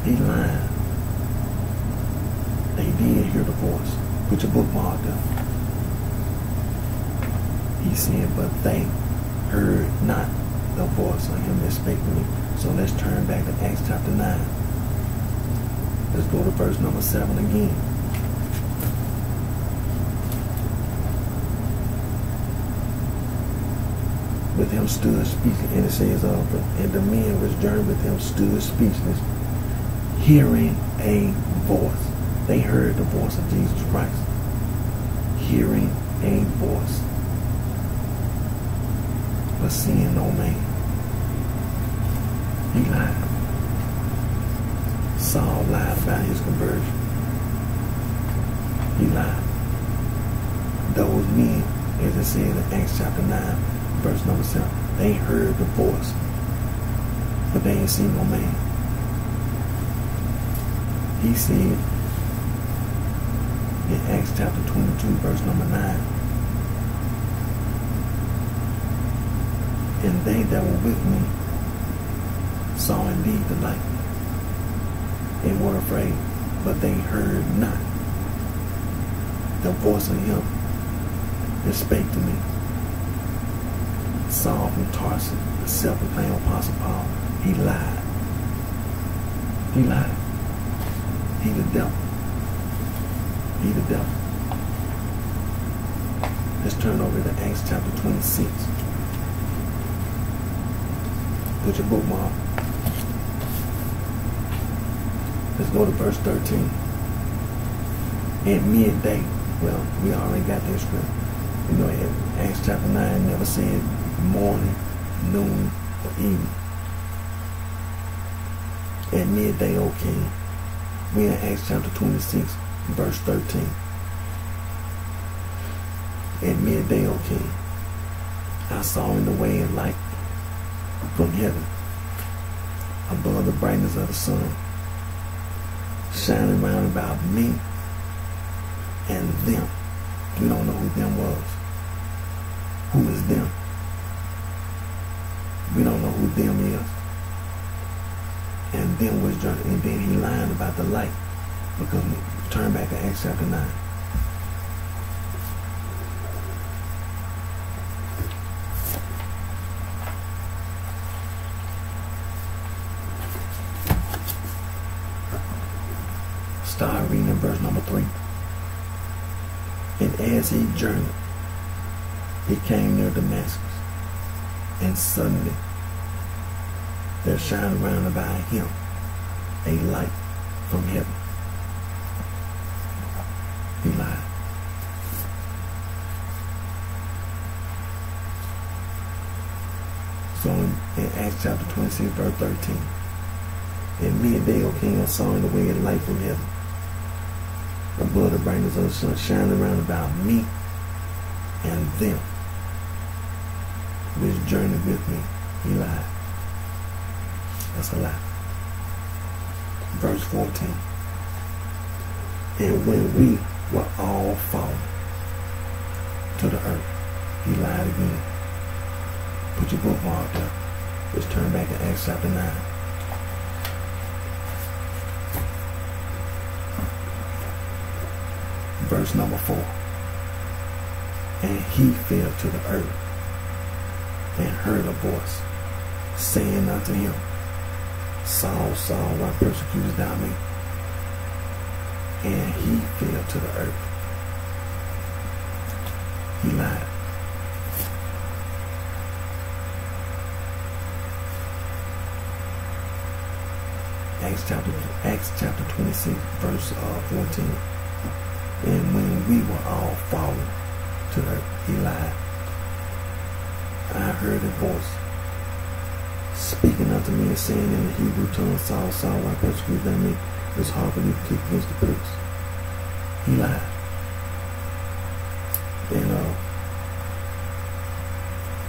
He lied. They again hear the voice. Put your bookmark there. He said, but they heard not the voice of him that spake to me. So let's turn back to Acts chapter 9. Let's go to verse number 7 again. With him stood speechless, and it says, and the men which journeyed with him stood speechless, hearing a voice. They heard the voice of Jesus Christ. Hearing a voice, but seeing no man. He lied. Saul lied about his conversion. He lied. Those men, as it said in Acts chapter 9, verse number 7, they heard the voice, but they ain't seen no man. He said in Acts chapter 22, verse number 9, and they that were with me saw indeed the light, and were afraid, but they heard not the voice of him that spake to me. Saul from Tarsus, the self-proclaimed apostle Paul, he lied. He lied. He the devil. He the devil. Let's turn over to Acts chapter 26. Put your bookmark. Let's go to verse 13. At midday, well, we already got that script. You know, Acts chapter 9 never said morning, noon, or evening. At midday, O king. We in Acts chapter 26, verse 13. At midday, O king, I saw in the way a light from heaven, above the brightness of the sun, shining round about me and them. We don't know who them was. Who is them? We don't know who them is. And them was journey. And then he lied about the light. Because we turn back to Acts chapter 9. Start reading in verse number 3. And as he journeyed, he came near Damascus, and suddenly there shined round about him a light from heaven. He lied. So in Acts chapter 26, verse 13, at midday, O king, I saw in the way a light from heaven, above the brightness of the sun, shining round about me and them which journeyed with me. He lied. That's a lie. Verse 14. And when we were all fallen to the earth, he lied again. Put your bookmark up. Let's turn back to Acts chapter 9. Verse number 4. And he fell to the earth and heard a voice saying unto him, Saul, Saul, why persecutest thou me? And he fell to the earth. He lied. Acts chapter 26, verse 14. And when we were all fallen to the earth, he lied. I heard a voice speaking unto me and saying in the Hebrew tongue, Saul, Saul, why persecutest thou me? It's hard for you to kick against the pricks. He lied. And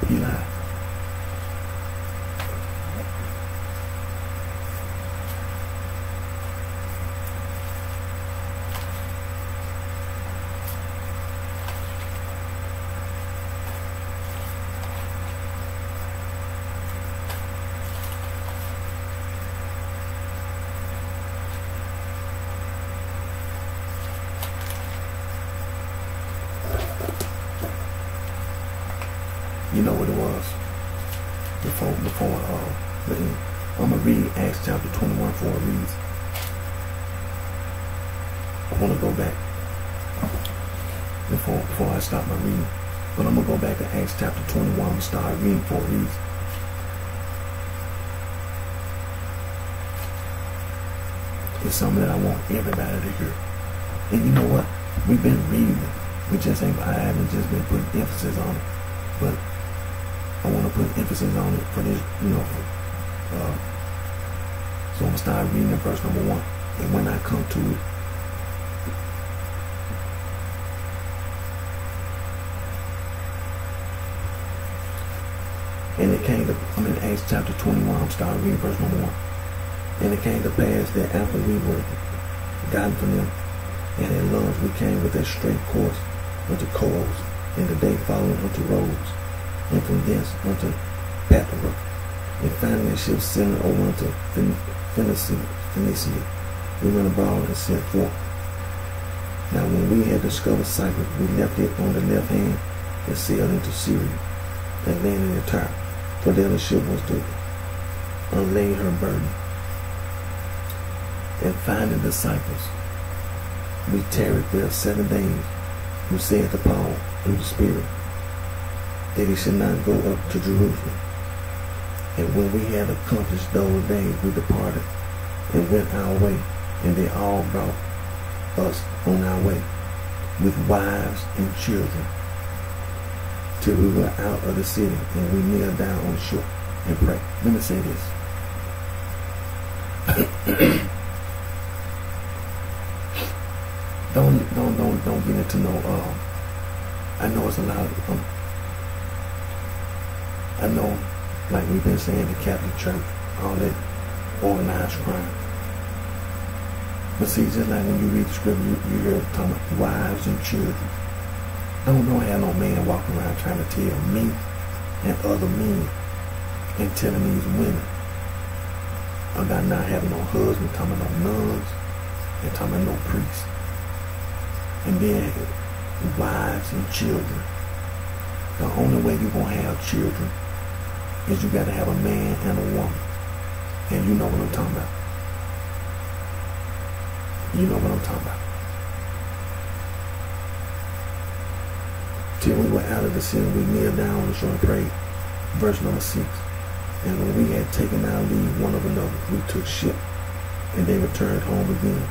he lied. You know what it was. Before I'm going to read Acts chapter 21 for it reads. I want to go back before I start my reading. But I'm going to go back to Acts chapter 21 and start reading for it reads. It's something that I want everybody to hear. And you know what? We've been reading it. I haven't just been putting emphasis on it. But I want to put emphasis on it for this, so I'm going to start reading in verse number 1. And when I come to it, and it came to, I'm in Acts chapter 21, I'm starting reading verse number 1. And it came to pass that after we were gotten from them, and at lunch we came with a straight course unto Coros, and the day following unto Rhodes, and from thence unto Patara, and finding a ship sailing over unto Phoenicia, we went abroad and set forth. Now when we had discovered Cyprus, we left it on the left hand and sailed into Syria, and landed in Tyre, for there the ship was to unlay her burden. And finding disciples, we tarried there 7 days, who said to Paul through the Spirit that he should not go up to Jerusalem. And when we had accomplished those days, we departed and went our way, and they all brought us on our way with wives and children, till we were out of the city, and we kneeled down on the shore and prayed. Let me say this. Don't get into no. I know it's a lot of. I know, like we've been saying, the Catholic Church, all that organized crime. But see, just like when you read the scripture, you hear talking about wives and children. I don't know how no man walking around trying to tell me and other men and telling these women about not having no husband, talking about no nuns, and talking about no priests. And then wives and children. The only way you're going to have children is you got to have a man and a woman. And you know what I'm talking about. You know what I'm talking about. Till we were out of the city, we kneeled down on the shore and prayed. Verse number 6. And when we had taken our leave one of another, we took ship, and they returned home again.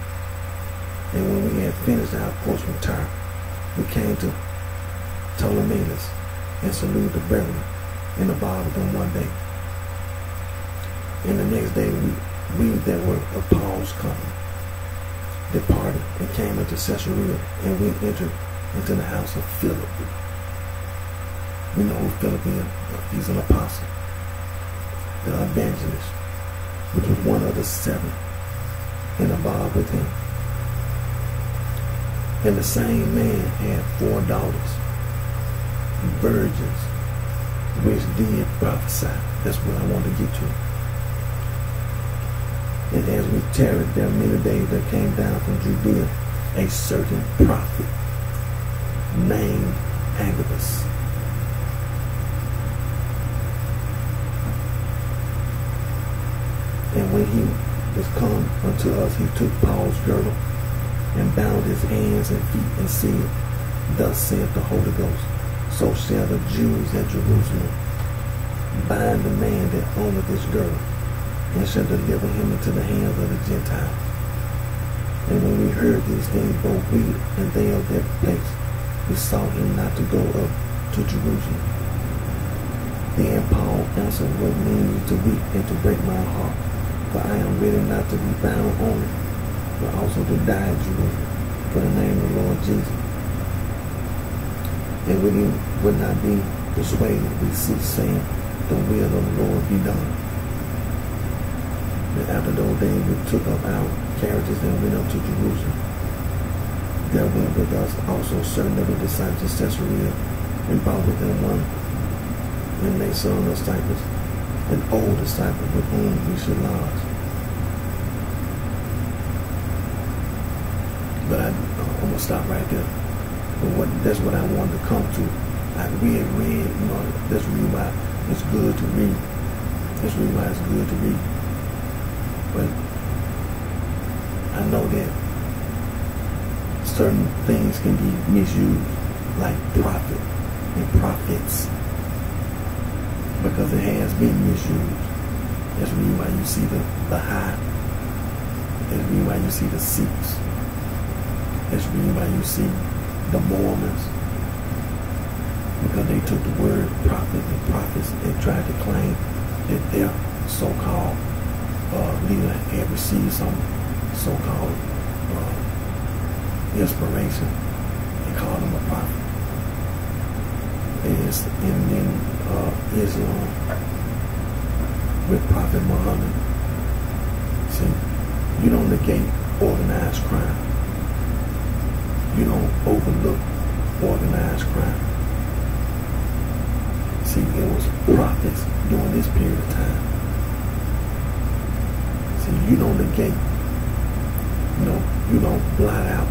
And when we had finished our course from Tyre, we came to Ptolemais and saluted the brethren and abode with them one day. And the next day we that were of Paul's company departed and came into Caesarea, and we entered into the house of Philip. We know who Philip is. He's an apostle, the evangelist, which was one of the 7, and abode with him. And the same man had 4 daughters, virgins, which did prophesy. That's what I want to get to. And as we tarried there many days, there came down from Judea a certain prophet named Agabus. And when he was come unto us, he took Paul's girdle and bound his hands and feet, and said, Thus saith the Holy Ghost, so shall the Jews at Jerusalem bind the man that owneth this girdle, and shall deliver him into the hands of the Gentiles. And when we heard these things, both we and they of that place, we sought him not to go up to Jerusalem. Then Paul answered, What mean you to weep and to break my heart? For I am ready not to be bound only, but also to die at Jerusalem for the name of the Lord Jesus. And when he would not be persuaded, we ceased, saying, The will of the Lord be done. And after those days we took up our carriages and went up to Jerusalem. There went with us also certain of the disciples of Caesarea, and brought with them one, and they son of Cyprus, an old disciple with whom we should lodge. But I'm going to stop right there. But that's what I wanted to come to Like we had read, that's the reason why it's good to read. That's the reason why it's good to read. But I know that certain things can be misused, like prophet and prophets, because it has been misused. That's the reason why you see the Baha'i. That's the reason why you see the Sikhs. That's the reason why you see the Mormons. Because they took the word prophet and prophets and tried to claim that their so-called leader had received some so-called inspiration and called him a prophet. And in Islam, with Prophet Muhammad, see, you don't negate organized crime. You don't overlook organized crime. See, it was prophets during this period of time. See, you don't negate, you don't blot out,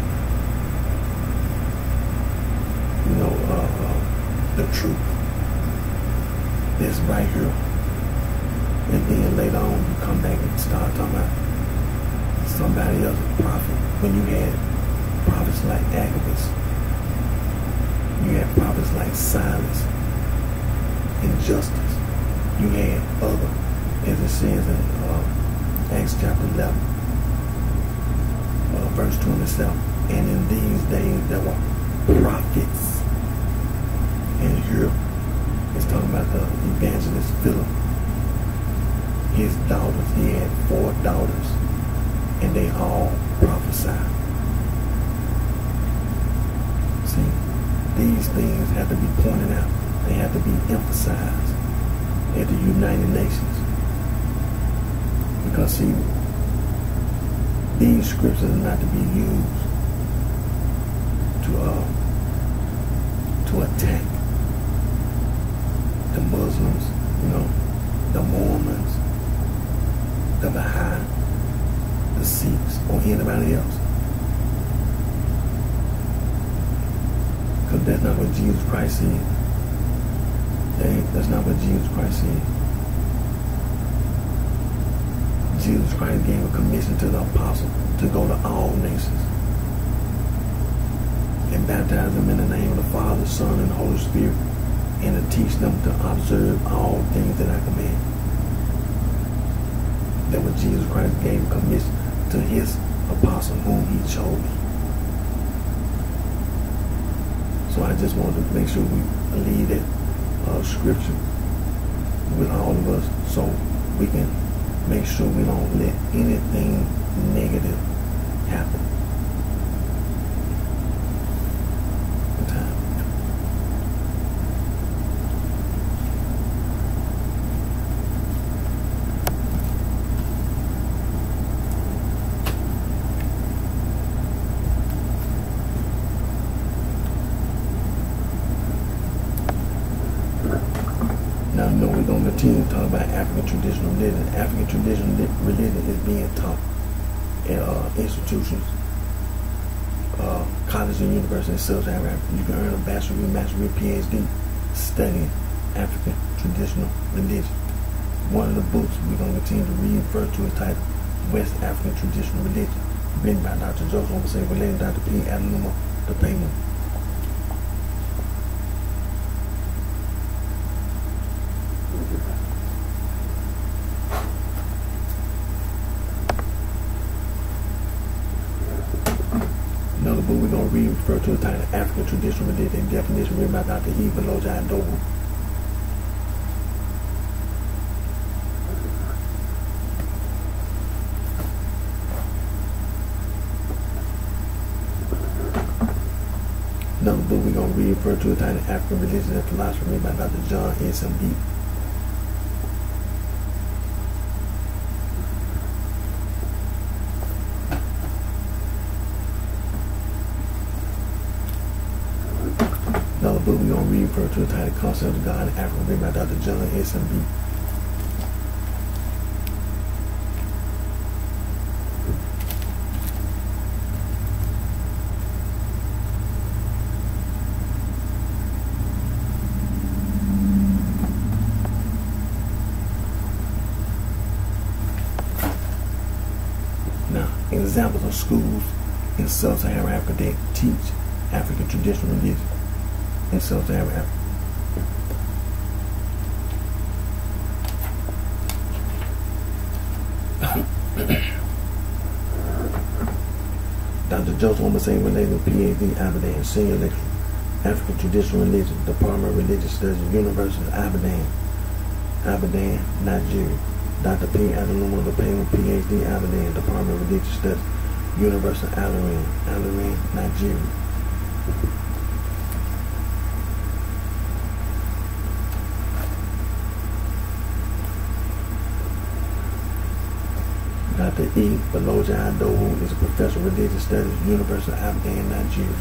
the truth that's right here. And then later on, you come back and start talking about somebody else's prophet. When you had prophets like Agabus, you had prophets like Silas and Justice. You had other, as it says in Acts chapter 11, verse 27. And in these days there were prophets. And here it's talking about the evangelist Philip. His daughters, he had 4 daughters, and they all prophesied. See, these things have to be pointed out. They have to be emphasized at the United Nations. Because see, these scriptures are not to be used to attack the Muslims, the Mormons, the Baha'i, the Sikhs, or anybody else. Because that's not what Jesus Christ said. That's not what Jesus Christ said. Jesus Christ gave a commission to the apostle to go to all nations and baptize them in the name of the Father, Son, and Holy Spirit, and to teach them to observe all things that I command. That was Jesus Christ gave a commission to his apostle whom he chose. So I just wanted to make sure we leave that scripture with all of us so we can make sure we don't let anything negative happen. Now, we're going to continue to talk about African traditional religion. African traditional religion is being taught in institutions, colleges and universities in Sub-Saharan Africa. You can earn a bachelor's, master's, PhD studying African traditional religion. One of the books we're going to continue to read refer to is titled West African Traditional Religion, written by Dr. Joseph Oversee, related to Dr. P. Adeluma, the Payman. Another book we're going to read refer to is titled African Traditional Religion, definition written by Dr. Eva Lojai Dogo. Another book we're going to read refer to is titled African Religion and Philosophy, written by Dr. John S.M.B. Another book we're going to read refer to is titled Concept of God in Africa, written by Dr. John S.M.B. examples of schools in sub-Saharan Africa that teach African traditional religion in sub-Saharan Africa. Dr. Joseph Omasane related PhD, Aberdeen, Senior Lecturer, African Traditional Religion, Department of Religious Studies, University of Aberdeen, Aberdeen, Nigeria. Dr. P. Adeluma Lepema, PhD, Aberdeen, Department of Religious Studies, University of Aleren, Nigeria. Dr. E. Baloja Adowu is a professor of religious studies, University of Aberdeen, Nigeria.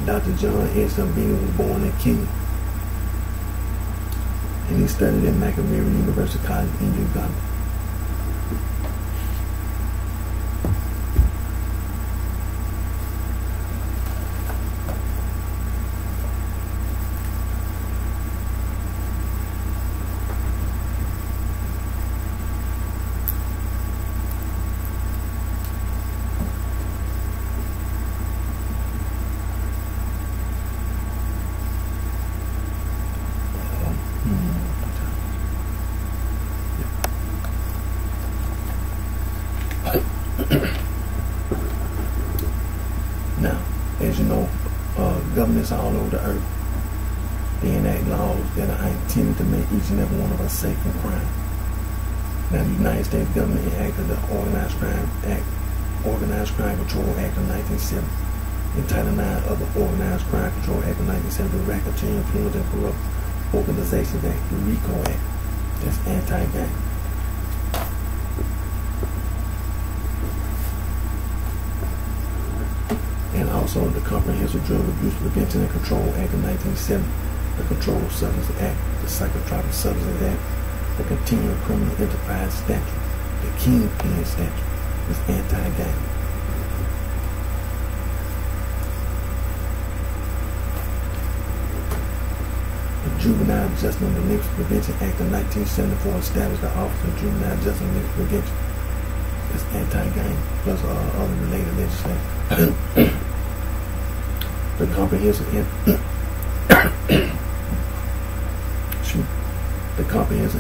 Dr. John Edson Bean was born in Kenya, and he studied at Makerere University College in Uganda. Now, as you know, governments all over the earth, they enact laws that are intended to make each and every one of us safe from crime. Now, the United States government enacted the Organized Crime Control Act of 1970, and Title IX of the Organized Crime Control Act of 1970, the Racketeering, Influence, and Corrupt Organizations Act, the RICO Act, that's anti-gang. And also the Comprehensive Drug Abuse Prevention and Control Act of 1970, the Controlled Substance Act, the Psychotropic Substance Act, the Continuing Criminal Enterprise Statute, the Kingpin Statute, is anti-gang. The Juvenile Justice and Delinquency Prevention Act of 1974 established the Office of Juvenile Justice and Delinquency Prevention. It's anti-gang, plus other related legislation. The Comprehensive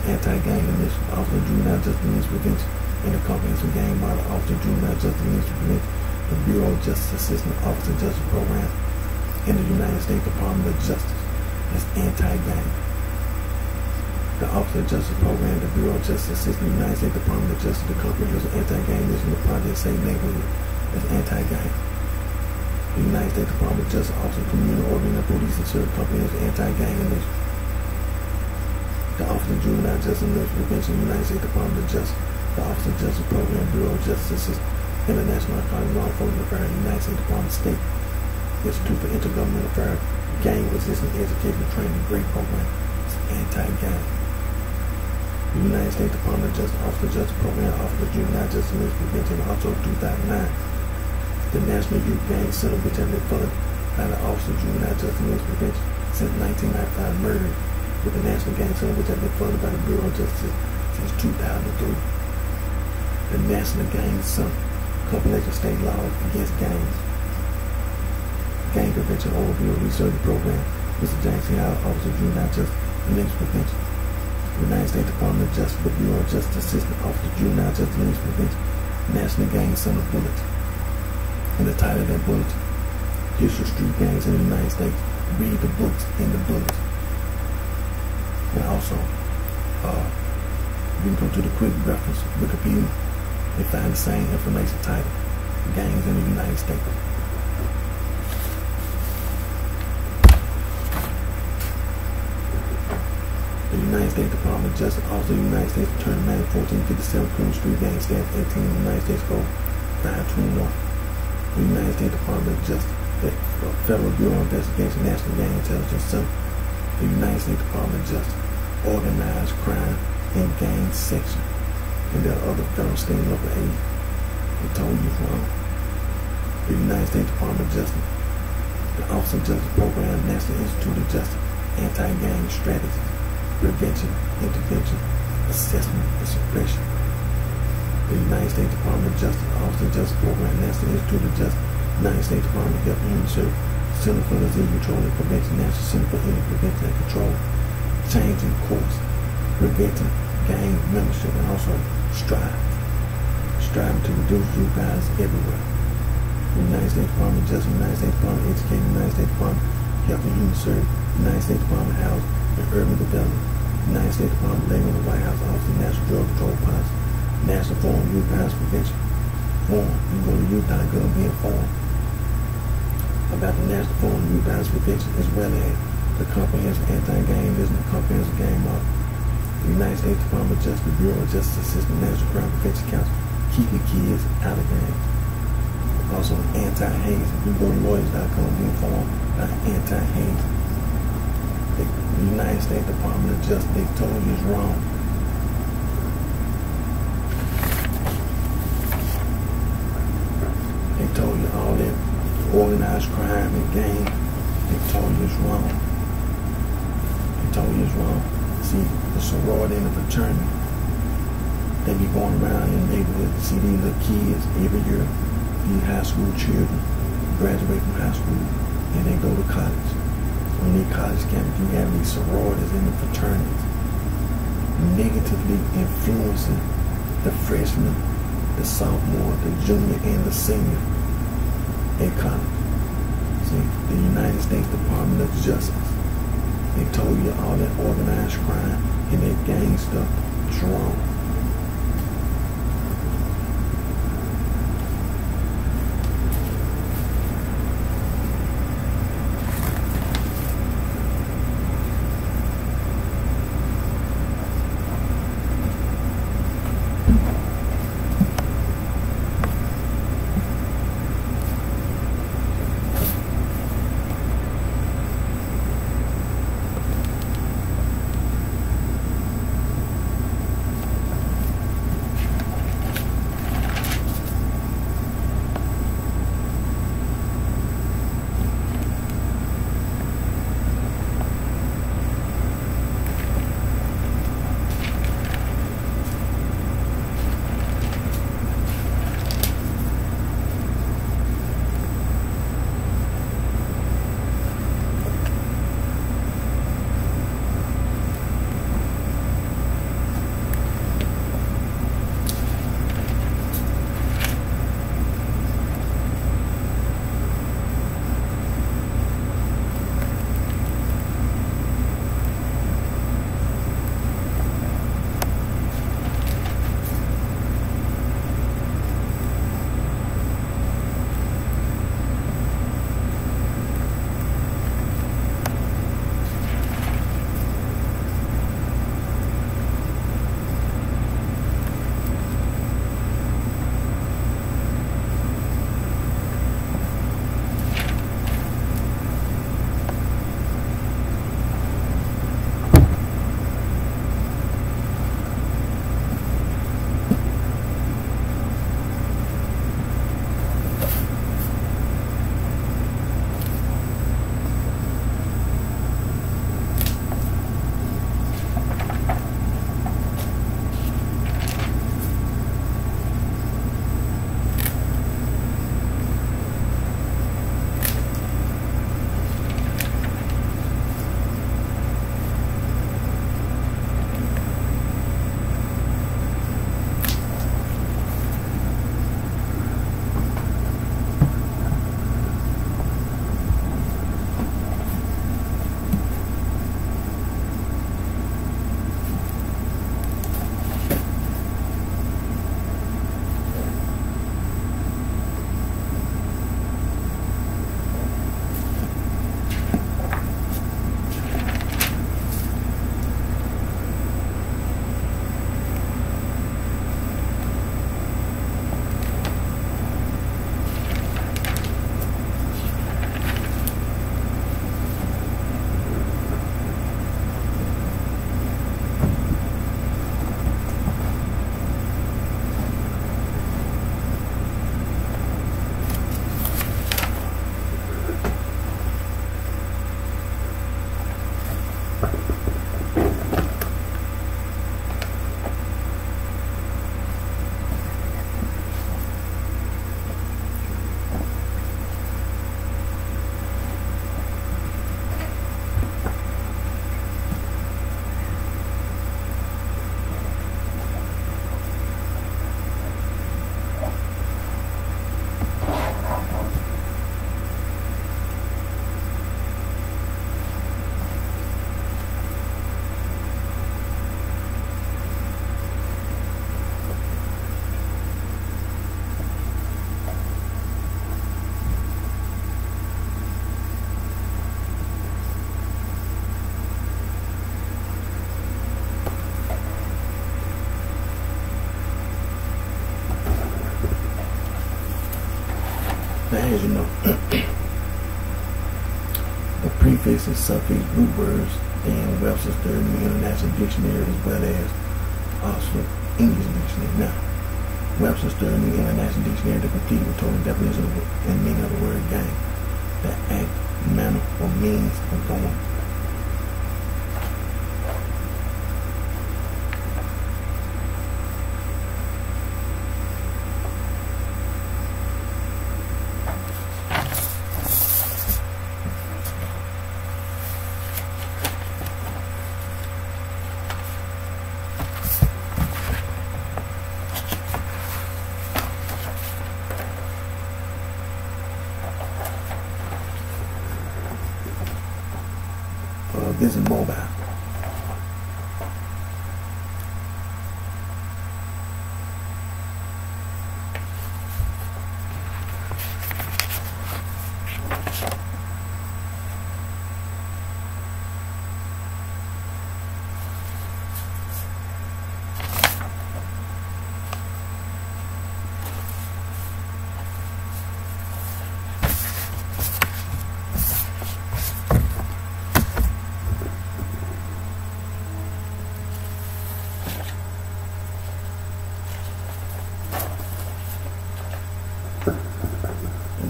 Anti-Gang Initiative, Office of Juvenile Justice and Delinquency Prevention, and the Comprehensive Gang Model, Office of Juvenile Justice and Delinquency Prevention, the Bureau of Justice Assistance, Office of Justice Program, and the United States Department of Justice. That's anti-gang. The Office of Justice Program, the Bureau of Justice Assistance, the United States Department of Justice, the Comprehensive Anti-Gang Initiative, Project Safe Neighborhood, that's anti-gang. The United States Department of Justice, Office of Community Ordering and Police and Service Comprehensive Anti-Gang Initiative. The Office of Juvenile Justice and Delinquency Prevention, the United States Department of Justice, the Office of Justice Program, Bureau of Justice Assistance, International Economic Law Enforcement Affairs, United States Department of State, Institute for Intergovernmental Affairs, Gang Resistance Education Training Great Program, it's anti-gang. The United States Department of Justice, Office of Justice Program, Office of Juvenile Justice and Delinquency Prevention, also 2009. The National Youth Gang Center, which has been funded by the Office of Juvenile Justice and Delinquency Prevention since 1995, murdered with the National Gang Center, which has been funded by the Bureau of Justice since 2003. The National Gang Center, compilation of state laws against gangs. Gang Prevention Overview Research Program, Mr. James C. Howard, Office of Juvenile Justice and Delinquency Prevention. The United States Department of Justice, the Bureau of Justice Assistance, Office of Juvenile Justice and Delinquency Prevention, National Gang Center Bulletin. And the title of that bulletin, History of Street Gangs in the United States. Read the books in the bulletin. And also, you can go to the quick reference, Wikipedia, and find the same information titled, Gangs in the United States. The United States Department of Justice, also the United States Attorney Manual 1457, Criminal Street Gang Stats 18 in the United States Code 521. The United States Department of Justice, the Federal Bureau of Investigation, National Gang Intelligence Center, the United States Department of Justice, Organized Crime and Gang Section, and there are other federal, state, and local agencies. They told you wrong. The United States Department of Justice, the Office of Justice Program, National Institute of Justice, Anti-Gang Strategies, Prevention, Intervention, Assessment, and Suppression. The United States Department of Justice, Office of Justice Program, National Institute of Justice, United States Department of Health and Human Services, Center for Disease Control and Prevention, National Center for Illness Prevention and Control, changing course, preventing gang membership, and also striving to reduce youth violence everywhere. The United States Department of Justice, United States Department of Education, United States Department of Health and Human Services, United States Department of Housing and Urban Development, United States Department of Labor and the White House Office of National Drug Control Policy, National Forum on Youth Violence Prevention. Forum, you can go to youth.gov and be informed about the National Forum on Youth Violence Prevention, as well as the Comprehensive Anti-Gangism and Comprehensive Gang Model. The United States Department of Justice, Bureau of Justice Assistance, National Crime Prevention Council, keeping kids out of gangs. Also, anti-hazing. You go to lawyers.com and be informed about anti-hazing. The United States Department of Justice, they told you it's wrong. They told you all that organized crime and gang, they told you it's wrong. They told you it's wrong. See, the sorority and the fraternity, they be going around in the neighborhood. See these little kids every year, these high school children graduate from high school and they go to college. On their college campus, you have these sororities and the fraternities negatively influencing the freshmen, the sophomore, the junior, and the senior at college. See, the United States Department of Justice, they told you all that organized crime and that gang stuff is wrong. as you know, the prefix and suffix root words in Webster's Third New International Dictionary as well as Oxford English Dictionary. Now, Webster's Third New International Dictionary, the complete with total definition and meaning of the word gang, the act, manner, or means of going. This is mobile.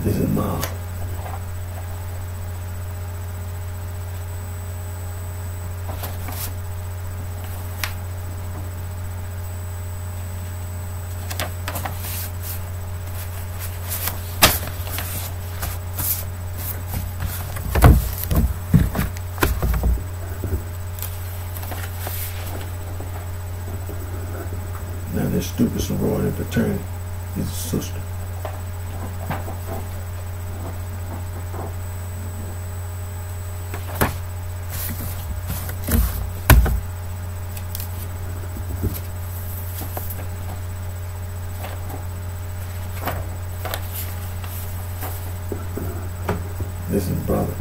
This is mom. Now this stupid sorority fraternity is a sister. This is brother.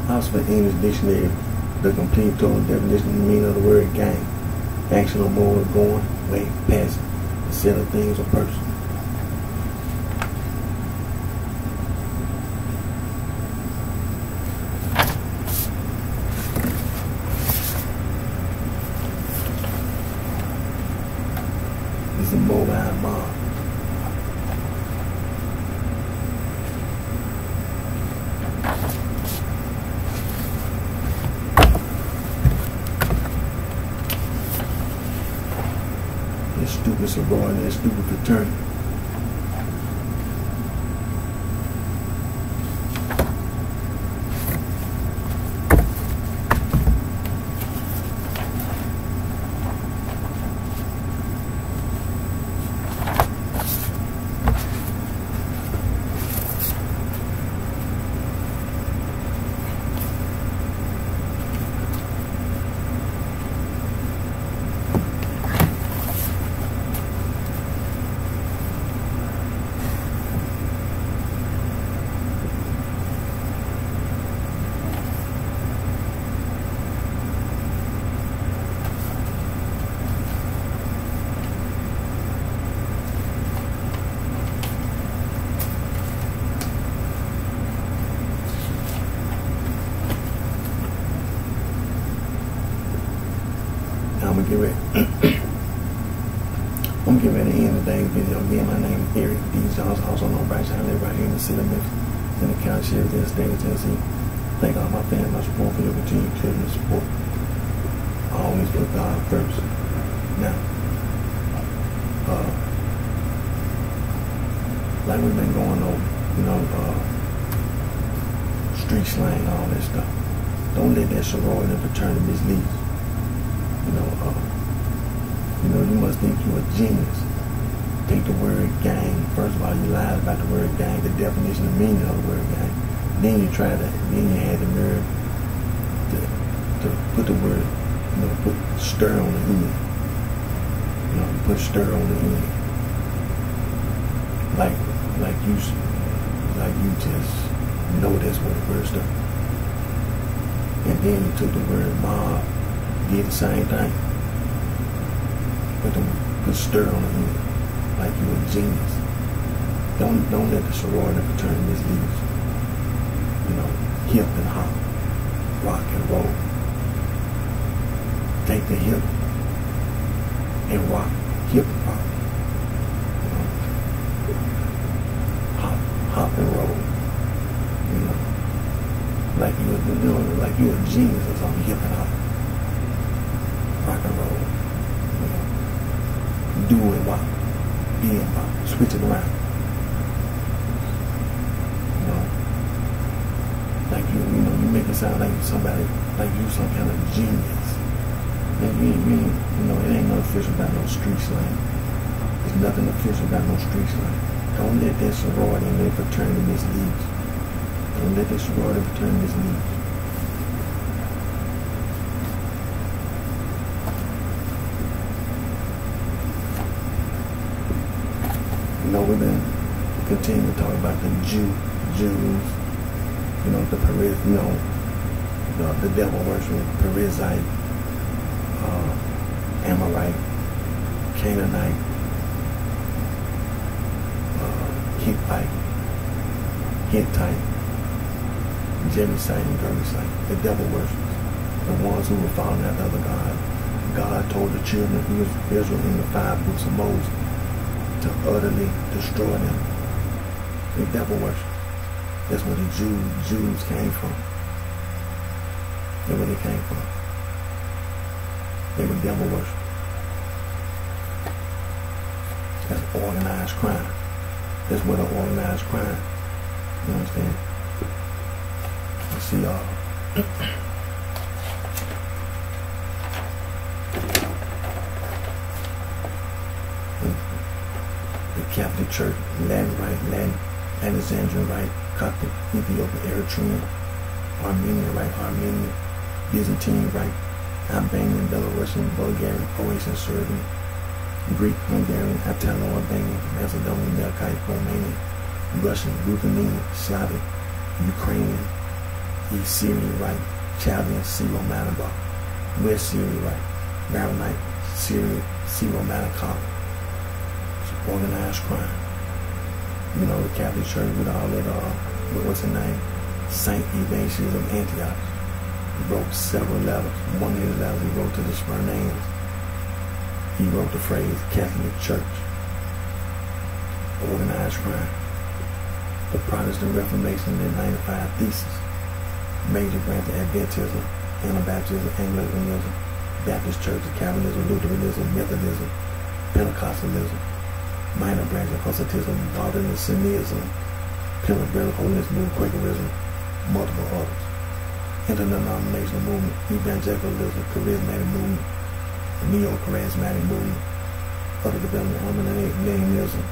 Oxford English Dictionary, the complete total definition and meaning of the word gang. Action or mode of going, way, passing, a set of things or person. It's a mobile mob. It's stupid sorority, it's stupid fraternity. I'm gonna get ready. I'm gonna get ready to end today's video. Again, my name is Eric D. Johnson, also known BrightShine. I live right here in the city of Memphis, in the county sheriff of the state of Tennessee. Thank all my family, my support for your continued encouragement and support. I always put God first. Now, like we've been going over, street slang, all that stuff. Don't let that sorority and fraternity mislead you. You must think you're a genius. Take the word gang. First of all, you lied about the word gang, the definition and meaning of the word gang. Then you tried that. Then you had the nerve to put the word, put stir on the end. Put stir on the end. Like you just know that's what the word stir. And then you took the word mob, did the same thing. Put stir on the end, like you're a genius. Don't let the sorority fraternity mislead you. Hip and hop, rock and roll. Take the hip and rock, hip and rock. Hop and roll. Like you're a genius or something. Hip and hop, rock and roll. Do and wop, be and wop, switch it around. Like you make it sound like somebody, like you some kind of genius. And it ain't no official about no street slang. There's nothing official about no street slang. Don't let that sorority and that fraternity mislead you. Don't let that sorority and fraternity mislead you. We're going to continue to talk about the Jews, the Periz, the devil worship, Perizzite, Amorite, Canaanite, Hittite, Jebusite, and Gergesite, the devil worshippers, the ones who were following after other gods. God told the children of Israel in the 5 books of Moses to utterly destroy them. The devil worship. That's where the Jews came from. That's where they came from. They were devil worship. That's organized crime. That's where the organized crime. You understand? You see, Catholic Church, Latin Rite, Alexandrian Rite, Coptic, Ethiopian, Eritrean, Armenian Rite, Armenian, Byzantine Rite, Albanian, Belarusian, Bulgarian, Croatian, Serbian, Greek, Hungarian, Italo-Albanian, Macedonian, Melkite, Romanian, Russian, Ukrainian, Slavic, Ukrainian, East Syrian right, Chaldean Syro-Malabar, West Syrian right, Maronite Syrian Syro-Malachi. Organized crime. You know, the Catholic Church with all that, what's his name? Saint Ignatius of Antioch. He wrote several letters. One of his letters he wrote to the Smyrnaeans. He wrote the phrase Catholic Church. Organized crime. The Protestant Reformation in 95 Thesis. Major branch of Adventism, Anabaptism, Anglicanism, Baptist Church, Calvinism, Lutheranism, Methodism, Pentecostalism. Minor branch of Hussitism, Waldensianism, Pillar Holiness Movement, Quakerism, multiple others. Interdenominational movement, evangelicalism, charismatic movement, neo-charismatic movement, other development, arminianism,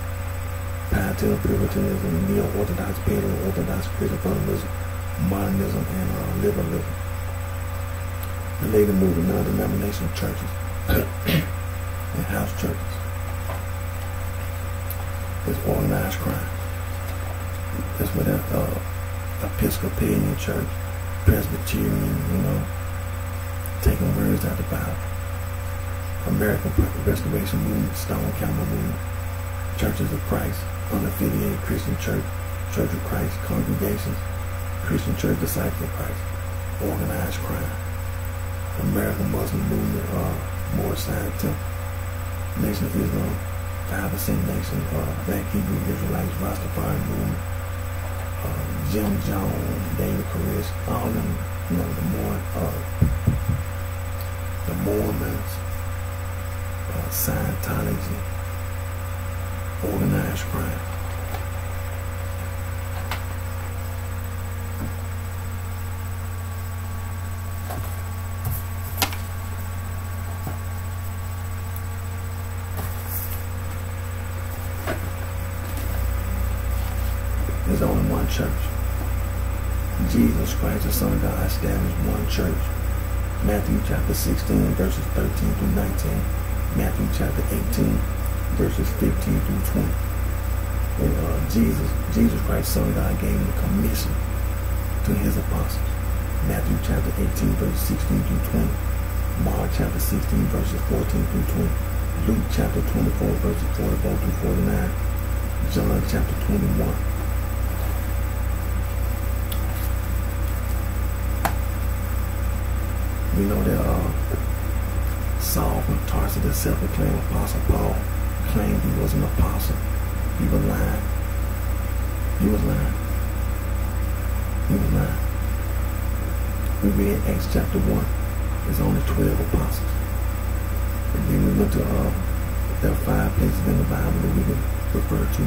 pietism, puritanism, neo-orthodox, paleo-orthodox, Christian fundamentalism, modernism, and liberalism. The later movement, non-denominational churches and house churches. It's organized crime. That's what that Episcopalian church, Presbyterian, you know, taking words out of the Bible. American Restoration Movement, Stone Camel Movement, Churches of Christ, Unaffiliated Christian Church, Church of Christ, Congregations, Christian Church, Disciples of Christ, organized crime. American Muslim Movement, Moorshide Temple, Nation of Islam, 5% Nation, Black Hebrew Israelites, Rastafari Movement, Jim Jones, David Koresh, all them, you know, the Mormons, Scientology, organized crime. There's only one church. Jesus Christ, the Son of God, established one church. Matthew chapter 16, verses 13 through 19. Matthew chapter 18, verses 15 through 20. And Jesus Christ, Son of God, gave him a commission to his apostles. Matthew chapter 18, verses 16 through 20. Mark chapter 16, verses 14 through 20. Luke chapter 24, verses 44 through 49. John chapter 21. We know that Saul from Tarsus, the self-proclaimed Apostle Paul, claimed he was an apostle. He was lying. He was lying. He was lying. We read Acts chapter 1. There's only 12 apostles. And then we went to, there are 5 places in the Bible that we can refer to.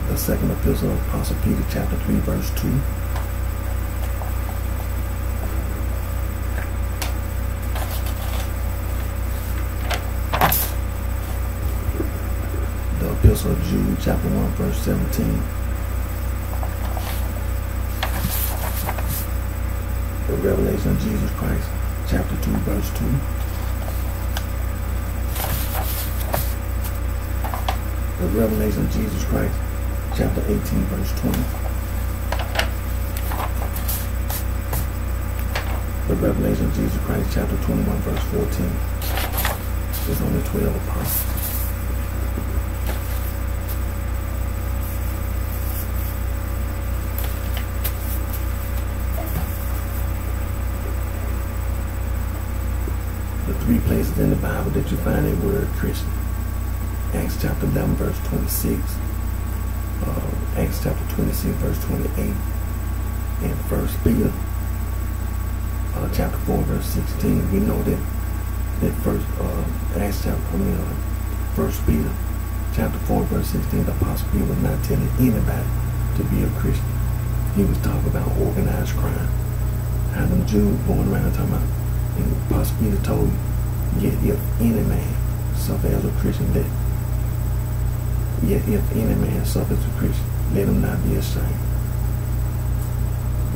The second epistle of Apostle Peter, chapter 3, verse 2. The epistle of Jude, chapter 1, verse 17. The revelation of Jesus Christ, chapter 2, verse 2. The revelation of Jesus Christ, chapter 18, verse 20. The revelation of Jesus Christ, chapter 21, verse 14. There's only 12 apostles. The 3 places in the Bible that you find a word Christian. Acts chapter 11, verse 26. Acts chapter 26, verse 28. And 1 Peter chapter 4, verse 16. We know that first Acts chapter, 1 Peter chapter 4, verse 16. The Apostle Peter was not telling anybody to be a Christian. He was talking about organized crime. How them Jews going around talking about, and the Apostle Peter told you, yet if any man suffer as a Christian, yet if any man suffers as a Christian, let him not be ashamed.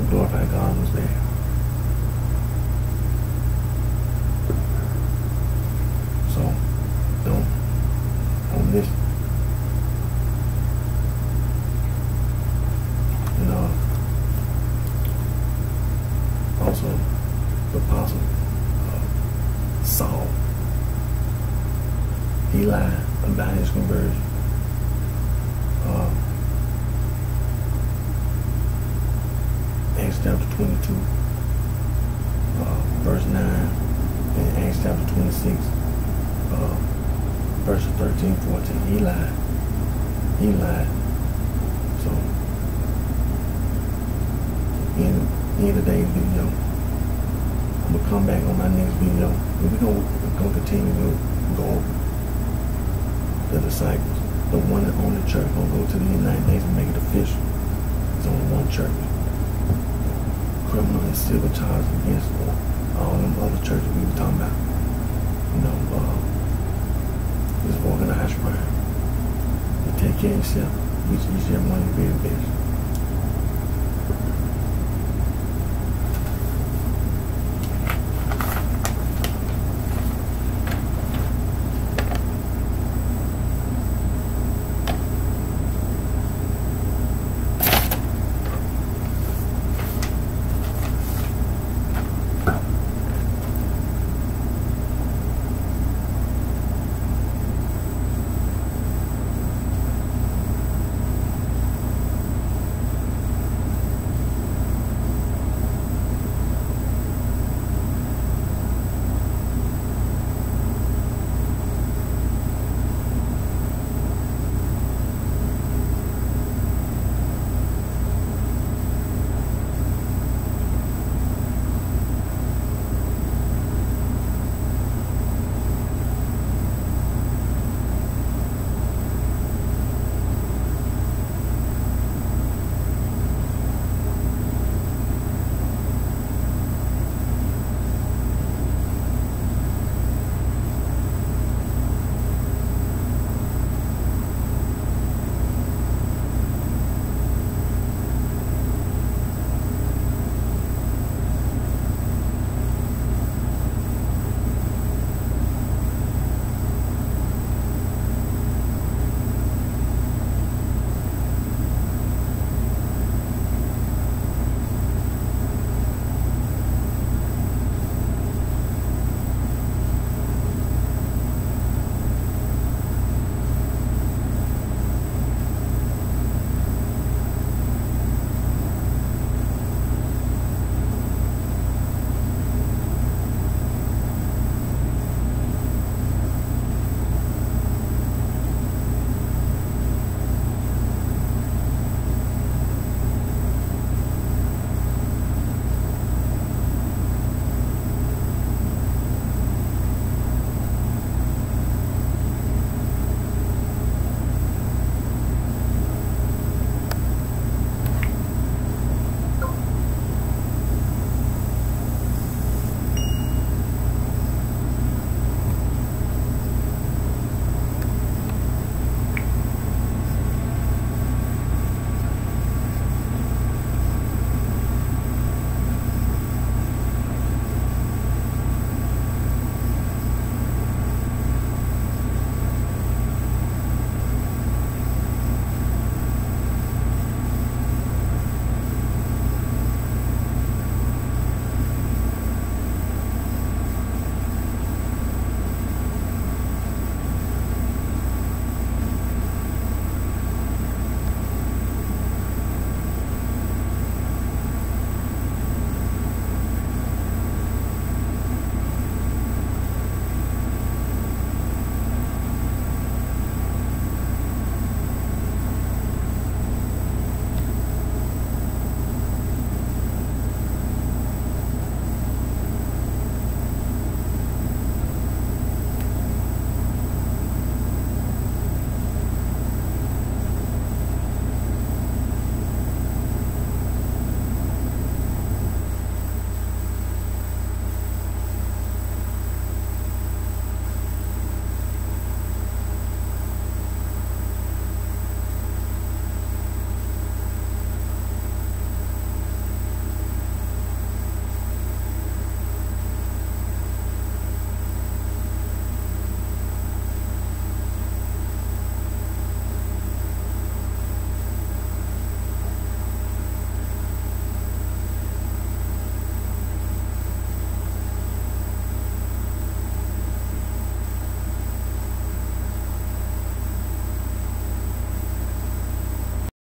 to glorify God on his behalf. So don't listen. And also the apostle Saul, he lied about his conversion. Acts chapter 22, verse 9, and Acts chapter 26, verses 13, 14. He lied. So, in the end of the day video, I'm going to come back on my next video, and we're going to continue to go over the disciples. The one that owned the church going to go to the United Nations and make it official. It's only one church. Criminal and civil charges against all them other churches we were talking about. It's organized crime. You take care of yourself. You just want to be the best.